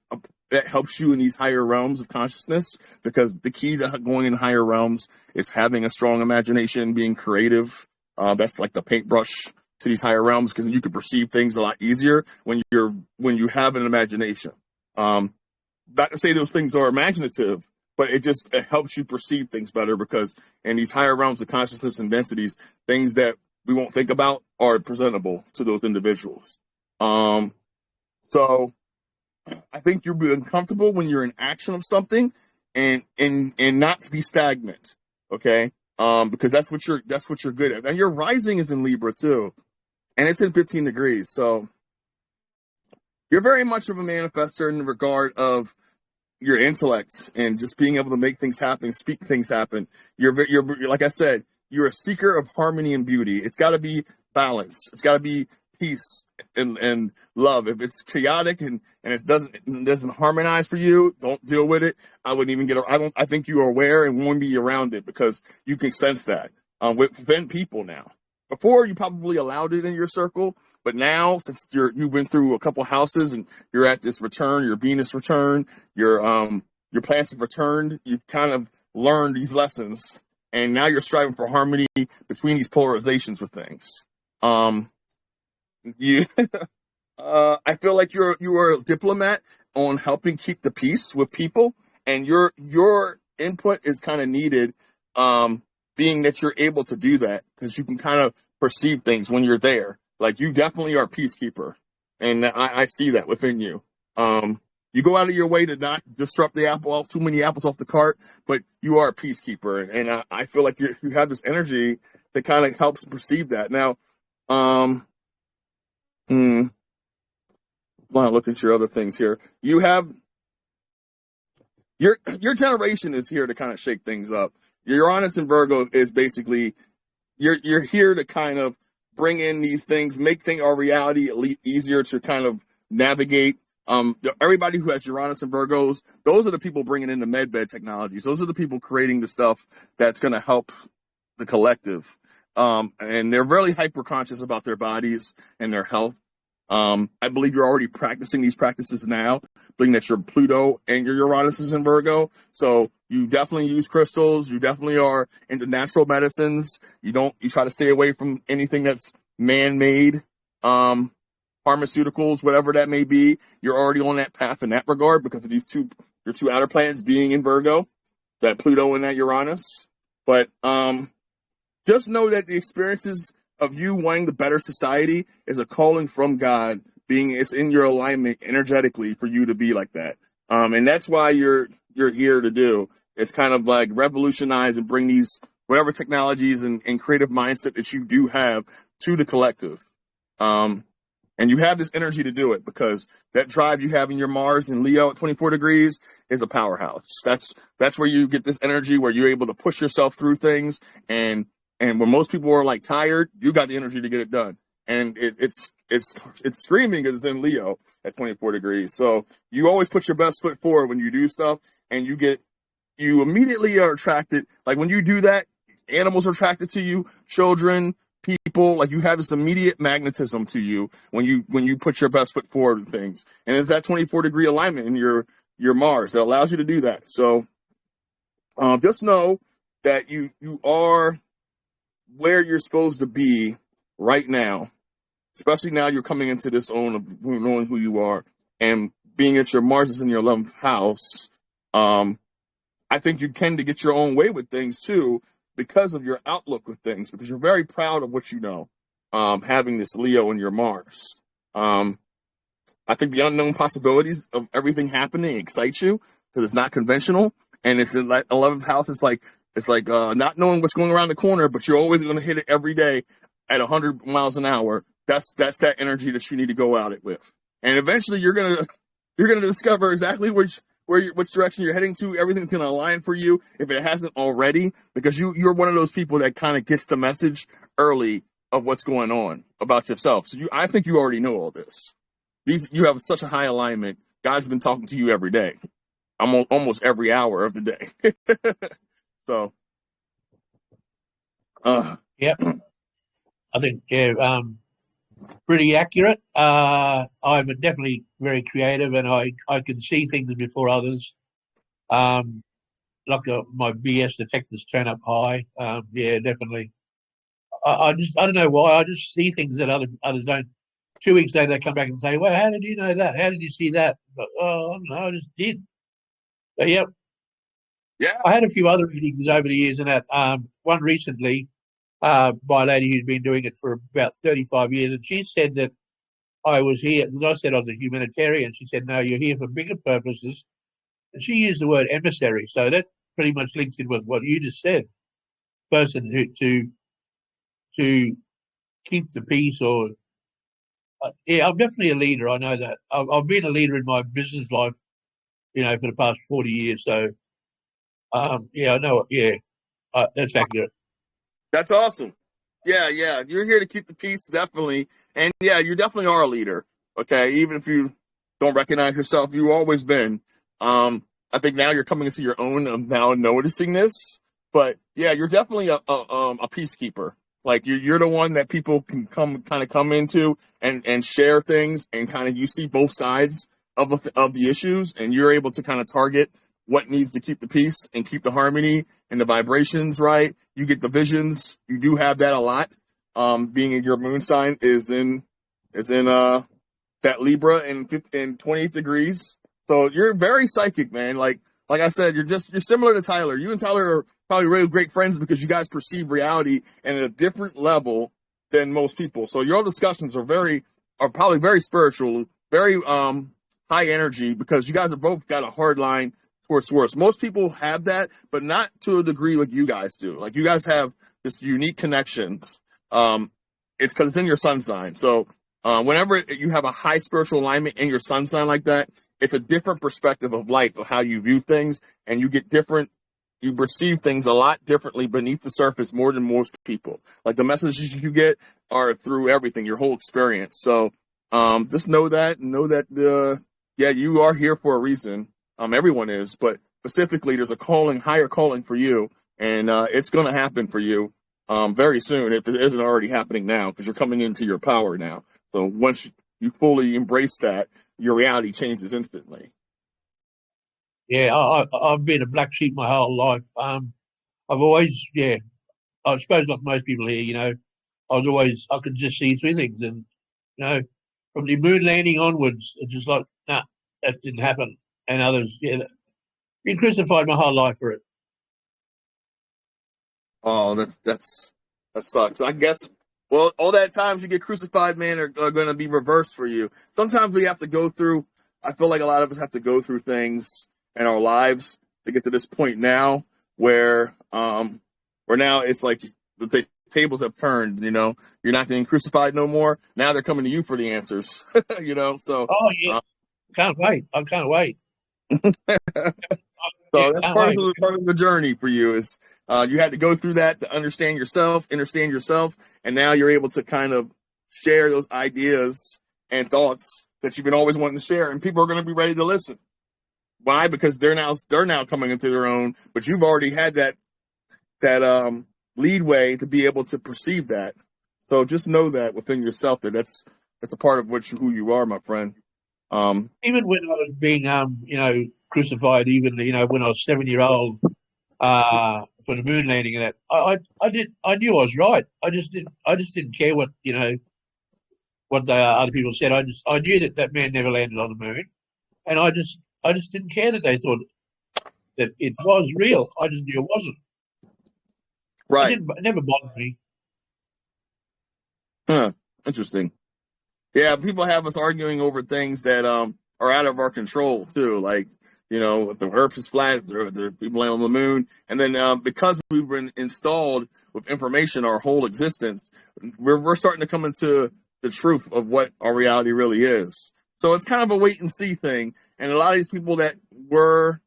helps you in these higher realms of consciousness, because the key to going in higher realms is having a strong imagination, being creative. That's like the paintbrush to these higher realms, because you can perceive things a lot easier when you have an imagination. Not to say those things are imaginative, but it helps you perceive things better, because in these higher realms of consciousness and densities, things that we won't think about are presentable to those individuals. So I think you're being comfortable when you're in action of something, and not to be stagnant. Okay. Because that's what you're good at. And your rising is in Libra too, and it's in 15 degrees. So you're very much of a manifester in the regard of your intellect and just being able to make things happen, speak things happen. You're like I said, you're a seeker of harmony and beauty. It's got to be balance. It's got to be peace and love. If it's chaotic and it doesn't harmonize for you, don't deal with it. I wouldn't even I think you are aware and want to be around it, because you can sense that within people now. Before, you probably allowed it in your circle, but now, since you've been through a couple houses and you're at this return, your Venus return, your planets have returned, you've kind of learned these lessons, and now you're striving for harmony between these polarizations with things. I feel like you are a diplomat on helping keep the peace with people, and your input is kind of needed. Being that you're able to do that, because you can kind of perceive things when you're there. Like, you definitely are a peacekeeper, and I see that within you. You go out of your way to not disrupt too many apples off the cart, but you are a peacekeeper, and I feel like you have this energy that kind of helps perceive that. Now, want to look at your other things here. You have your generation is here to kind of shake things up. Your Uranus in Virgo is basically, you're here to kind of bring in these things, make our reality easier to kind of navigate. Everybody who has Uranus and Virgos, those are the people bringing in the medbed technologies. Those are the people creating the stuff that's going to help the collective. And they're really hyper conscious about their bodies and their health. I believe you're already practicing these practices now, being that your Pluto and your Uranus is in Virgo. So you definitely use crystals. You definitely are into natural medicines. You try to stay away from anything that's man-made, pharmaceuticals, whatever that may be. You're already on that path in that regard, because of your two outer planets being in Virgo, that Pluto and that Uranus. But just know that the experiences of you wanting the better society is a calling from God, it's in your alignment energetically for you to be like that. And that's why you're here to do. It's kind of like revolutionize and bring these whatever technologies and creative mindset that you do have to the collective. And you have this energy to do it, because that drive you have in your Mars and Leo at 24 degrees is a powerhouse. That's where you get this energy where you're able to push yourself through things, and when most people are like tired, you got the energy to get it done. And it's screaming because it's in Leo at 24 degrees. So you always put your best foot forward when you do stuff, and you immediately are attracted. Like, when you do that, animals are attracted to you, children, people, like, you have this immediate magnetism to you when you put your best foot forward in things. And it's that 24 degree alignment in your Mars that allows you to do that. So just know that you are where you're supposed to be right now, especially now you're coming into this zone of knowing who you are, and being that your Mars is in your 11th house. I think you tend to get your own way with things too, because of your outlook with things, because you're very proud of what you know, having this Leo in your Mars. I think the unknown possibilities of everything happening excites you, because it's not conventional, And it's in like 11th house. It's like not knowing what's going around the corner, but you're always going to hit it every day at 100 miles an hour. That's that energy that you need to go out it with. And eventually you're gonna discover exactly which direction you're heading to. Everything's gonna align for you if it hasn't already, because you're one of those people that kind of gets the message early of what's going on about yourself. So I think you already know all this. You have such a high alignment. God's been talking to you every day, almost every hour of the day. So, yep, I think pretty accurate. I'm definitely very creative, and I can see things before others. Like my BS detectors turn up high. Yeah, definitely. I don't know why. I just see things that others don't. 2 weeks later, they come back and say, "Well, how did you know that? How did you see that?" But, oh, I don't know. I just did. But, yep. Yeah. I had a few other readings over the years, and that one recently by a lady who's been doing it for about 35 years, and she said that I was here because I said I was a humanitarian. She said, "No, you're here for bigger purposes," and she used the word emissary. So that pretty much links in with what you just said. Person to keep the peace, or yeah, I'm definitely a leader. I know that. I've been a leader in my business life, for the past 40 years. So, yeah, I know. Yeah, that's accurate. That's awesome. Yeah, yeah. You're here to keep the peace, definitely. And yeah, you definitely are a leader. Okay. Even if you don't recognize yourself, you've always been. I think now you're coming into your own of now noticing this. But yeah, you're definitely a peacekeeper. Like you're the one that people can come into and share things, and kind of you see both sides of the issues, and you're able to kind of target what needs to keep the peace and keep the harmony and the vibrations right. You get the visions. You do have that a lot. Being in your moon sign is in that Libra in 28 degrees. So you're very psychic, man. Like I said, you're similar to Tyler. You and Tyler are probably really great friends because you guys perceive reality at a different level than most people. So your discussions are probably very spiritual, very high energy, because you guys have both got a hard line towards source. Most people have that, but not to a degree like you guys do. Like you guys have this unique connections. It's because it's in your sun sign. So whenever you have a high spiritual alignment in your sun sign like that, it's a different perspective of life, of how you view things, and you perceive things a lot differently beneath the surface more than most people. Like the messages you get are through everything, your whole experience. So just know that you are here for a reason. Everyone is, but specifically there's a higher calling for you, and it's going to happen for you very soon, if it isn't already happening now, because you're coming into your power now. So once you fully embrace that, your reality changes instantly. Yeah, I've been a black sheep my whole life. I've always, I suppose like most people here, I could just see through things, and from the moon landing onwards, it's just like, nah, that didn't happen. And others, been crucified my whole life for it. Oh, that sucks. I guess, well, all that times you get crucified, man, are going to be reversed for you. Sometimes we have to go through, I feel like a lot of us have to go through things in our lives to get to this point now where now it's like the tables have turned, you're not getting crucified no more. Now they're coming to you for the answers, so. Oh, yeah. Can't wait. I can't wait. So that's part of the journey for you is you had to go through that to understand yourself, and now you're able to kind of share those ideas and thoughts that you've been always wanting to share, and people are going to be ready to listen. Why? Because they're now coming into their own, but you've already had that leadway to be able to perceive that. So just know that within yourself that's a part of who you are, my friend. Even when I was being crucified, even when I was 7-year-old for the moon landing and that, I knew I was right. I just didn't care what what the other people said. I knew that man never landed on the moon, and I just didn't care that they thought that it was real. I just knew it wasn't. Right. It never bothered me. Huh. Interesting. Yeah, people have us arguing over things that are out of our control too. Like you know, if the Earth is flat, if there are people on the moon, and then because we've been installed with information our whole existence, we're starting to come into the truth of what our reality really is. So it's kind of a wait and see thing, and a lot of these people that were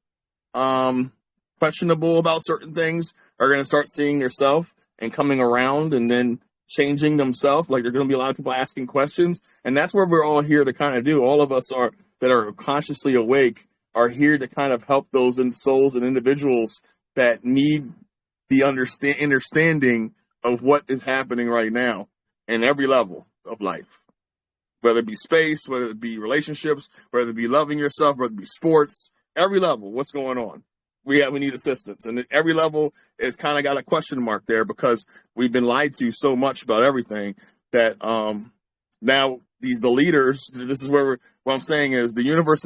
questionable about certain things are going to start seeing themselves and coming around, and then changing themselves. Like, there are going to be a lot of people asking questions, and that's what we're all here to kind of do. All of us are that are consciously awake are here to kind of help those souls and individuals that need the understanding of what is happening right now in every level of life, whether it be space, whether it be relationships, whether it be loving yourself, whether it be sports, every level, what's going on. We need assistance, and at every level is kind of got a question mark there, because we've been lied to so much about everything that now the leaders. This is where what I'm saying is the universe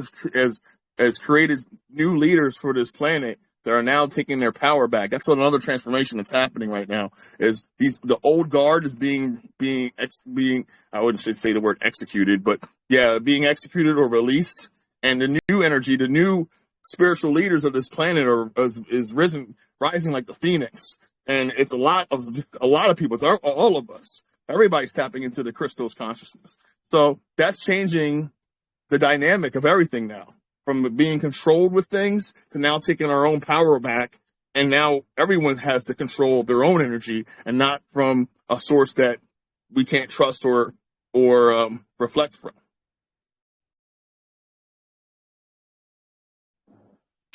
has created new leaders for this planet that are now taking their power back. That's another transformation that's happening right now. Is the old guard is being I wouldn't say the word executed, but yeah, being executed or released, and the new energy, the new spiritual leaders of this planet is rising like the phoenix, and it's a lot of people. It's all of us. Everybody's tapping into the crystal's consciousness. So that's changing the dynamic of everything now, from being controlled with things to now taking our own power back, and now everyone has the control of their own energy, and not from a source that we can't trust or reflect from.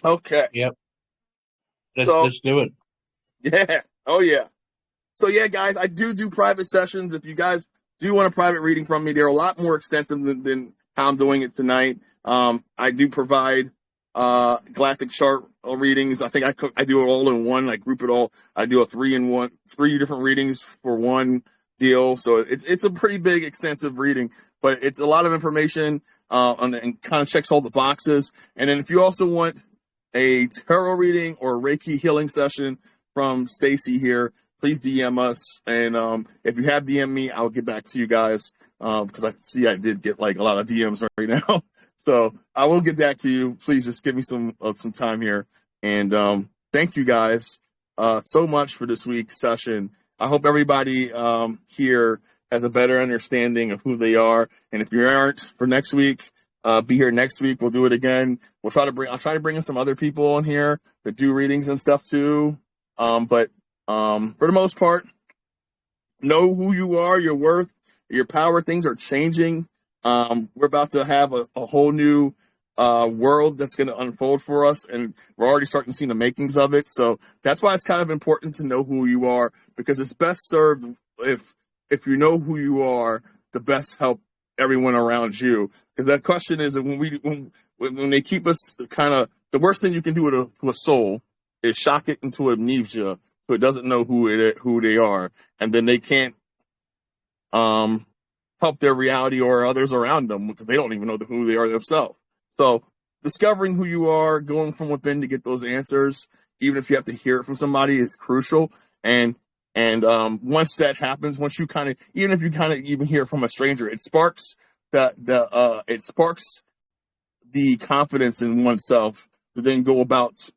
Okay. Yep. Let's do it. Yeah. Oh, yeah. So, yeah, guys, I do private sessions. If you guys do want a private reading from me, they're a lot more extensive than how I'm doing it tonight. I do provide galactic chart readings. I think I do it all in one. I group it all. I do 3 different readings for one deal. So it's a pretty big, extensive reading, but it's a lot of information and kind of checks all the boxes. And then if you also want a tarot reading or a Reiki healing session from Stacy here, please DM us. And if you have DM me, I'll get back to you guys, because I see I did get like a lot of DMs right now. So I will get back to you. Please just give me some time here. And thank you guys so much for this week's session. I hope everybody here has a better understanding of who they are. And if you aren't, for next week, be here next week. We'll do it again. I'll try to bring in some other people on here that do readings and stuff too. But for the most part, know who you are, your worth, your power. Things are changing. We're about to have a whole new world that's going to unfold for us, and we're already starting to see the makings of it. So that's why it's kind of important to know who you are, because it's best served if you know who you are, the best help everyone around you. Because that question is, when they keep us kind of, the worst thing you can do to a soul is shock it into amnesia, so it doesn't know who they are, and then they can't help their reality or others around them, because they don't even know who they are themselves. So discovering who you are, going from within to get those answers, even if you have to hear it from somebody, is crucial. And once that happens, once you kind of, even if you kind of even hear from a stranger, it sparks the confidence in oneself to then go about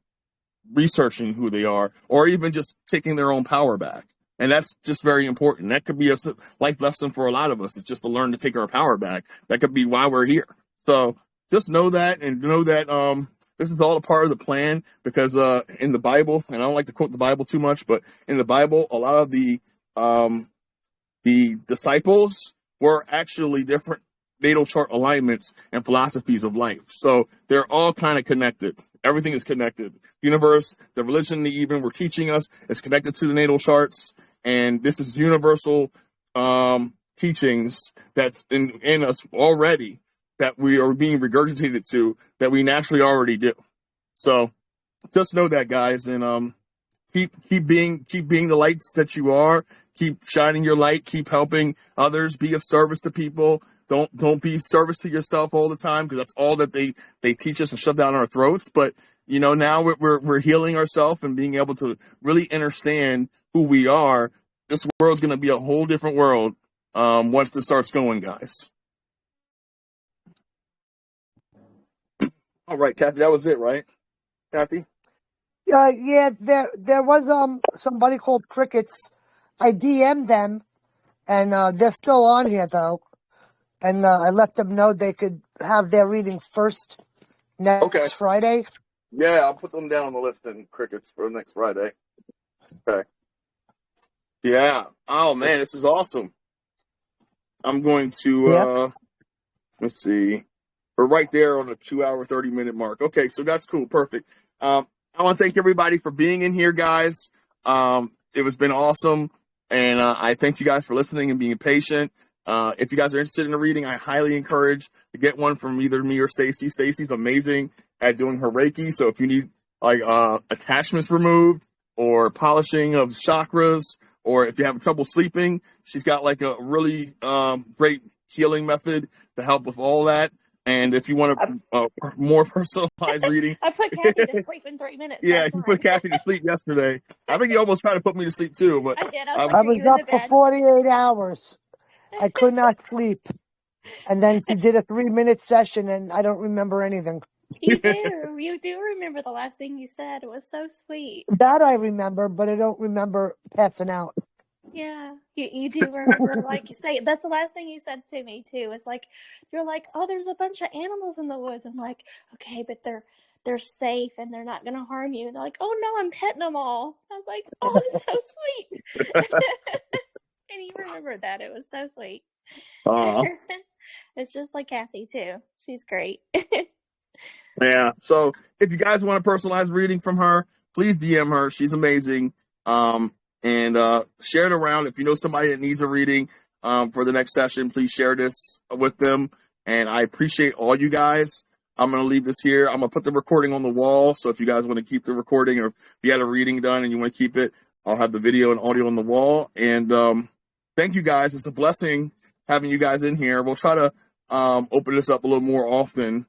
researching who they are, or even just taking their own power back. And that's just very important. That could be a life lesson for a lot of us. It's just to learn to take our power back. That could be why we're here. So just know that, and know that this is all a part of the plan, because in the Bible, and I don't like to quote the Bible too much, but in the Bible, a lot of the disciples were actually different natal chart alignments and philosophies of life. So they're all kind of connected. Everything is connected. The universe, the religion they even were teaching us is connected to the natal charts. And this is universal teachings that's in us already, that we are being regurgitated to, that we naturally already do. So just know that, guys, and keep being the lights that you are. Keep shining your light. Keep helping others. Be of service to people. Don't be service to yourself all the time, because that's all that they teach us and shove down our throats. But now we're healing ourselves and being able to really understand who we are. This world's going to be a whole different world once this starts going, guys. All right, Kathy, that was it, right? Kathy? Yeah, there was somebody called Crickets. I DM'd them, and they're still on here though. And I let them know they could have their reading first next Friday. Yeah, I'll put them down on the list in Crickets for next Friday. Okay. Yeah. Oh man, this is awesome. I'm going to let's see. We're right there on the 2-hour, 30-minute mark. Okay, so that's cool. Perfect. I want to thank everybody for being in here, guys. It has been awesome. And I thank you guys for listening and being patient. If you guys are interested in a reading, I highly encourage to get one from either me or Stacy. Stacy's amazing at doing her Reiki. So if you need like attachments removed or polishing of chakras, or if you have trouble sleeping, she's got like a really great healing method to help with all that. And if you want a more personalized reading, I put Kathy to sleep in 3 minutes. yeah, you put Kathy to sleep yesterday. I think you almost tried to put me to sleep too, but I did. I was up for 48 hours. I could not sleep. And then she did a 3-minute session, and I don't remember anything. You do. You do remember the last thing you said. It was so sweet. That I remember, but I don't remember passing out. Yeah, you do remember, like you say, that's the last thing you said to me too. It's like, you're like, oh, there's a bunch of animals in the woods. I'm like, okay, but they're safe and they're not gonna harm you. And they're like, oh no, I'm petting them all. I was like, oh, it's so sweet. And you remembered that. It was so sweet. It's just like Kathy too. She's great. Yeah. So if you guys want a personalized reading from her, please DM her. She's amazing. And share it around. If you know somebody that needs a reading for the next session, please share this with them. And I appreciate all you guys. I'm going to leave this here. I'm going to put the recording on the wall. So if you guys want to keep the recording, or if you had a reading done and you want to keep it, I'll have the video and audio on the wall. And thank you guys. It's a blessing having you guys in here. We'll try to open this up a little more often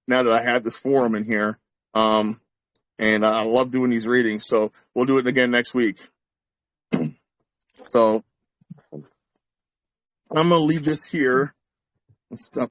now that I have this forum in here. And I love doing these readings. So we'll do it again next week. So I'm going to leave this here and stop.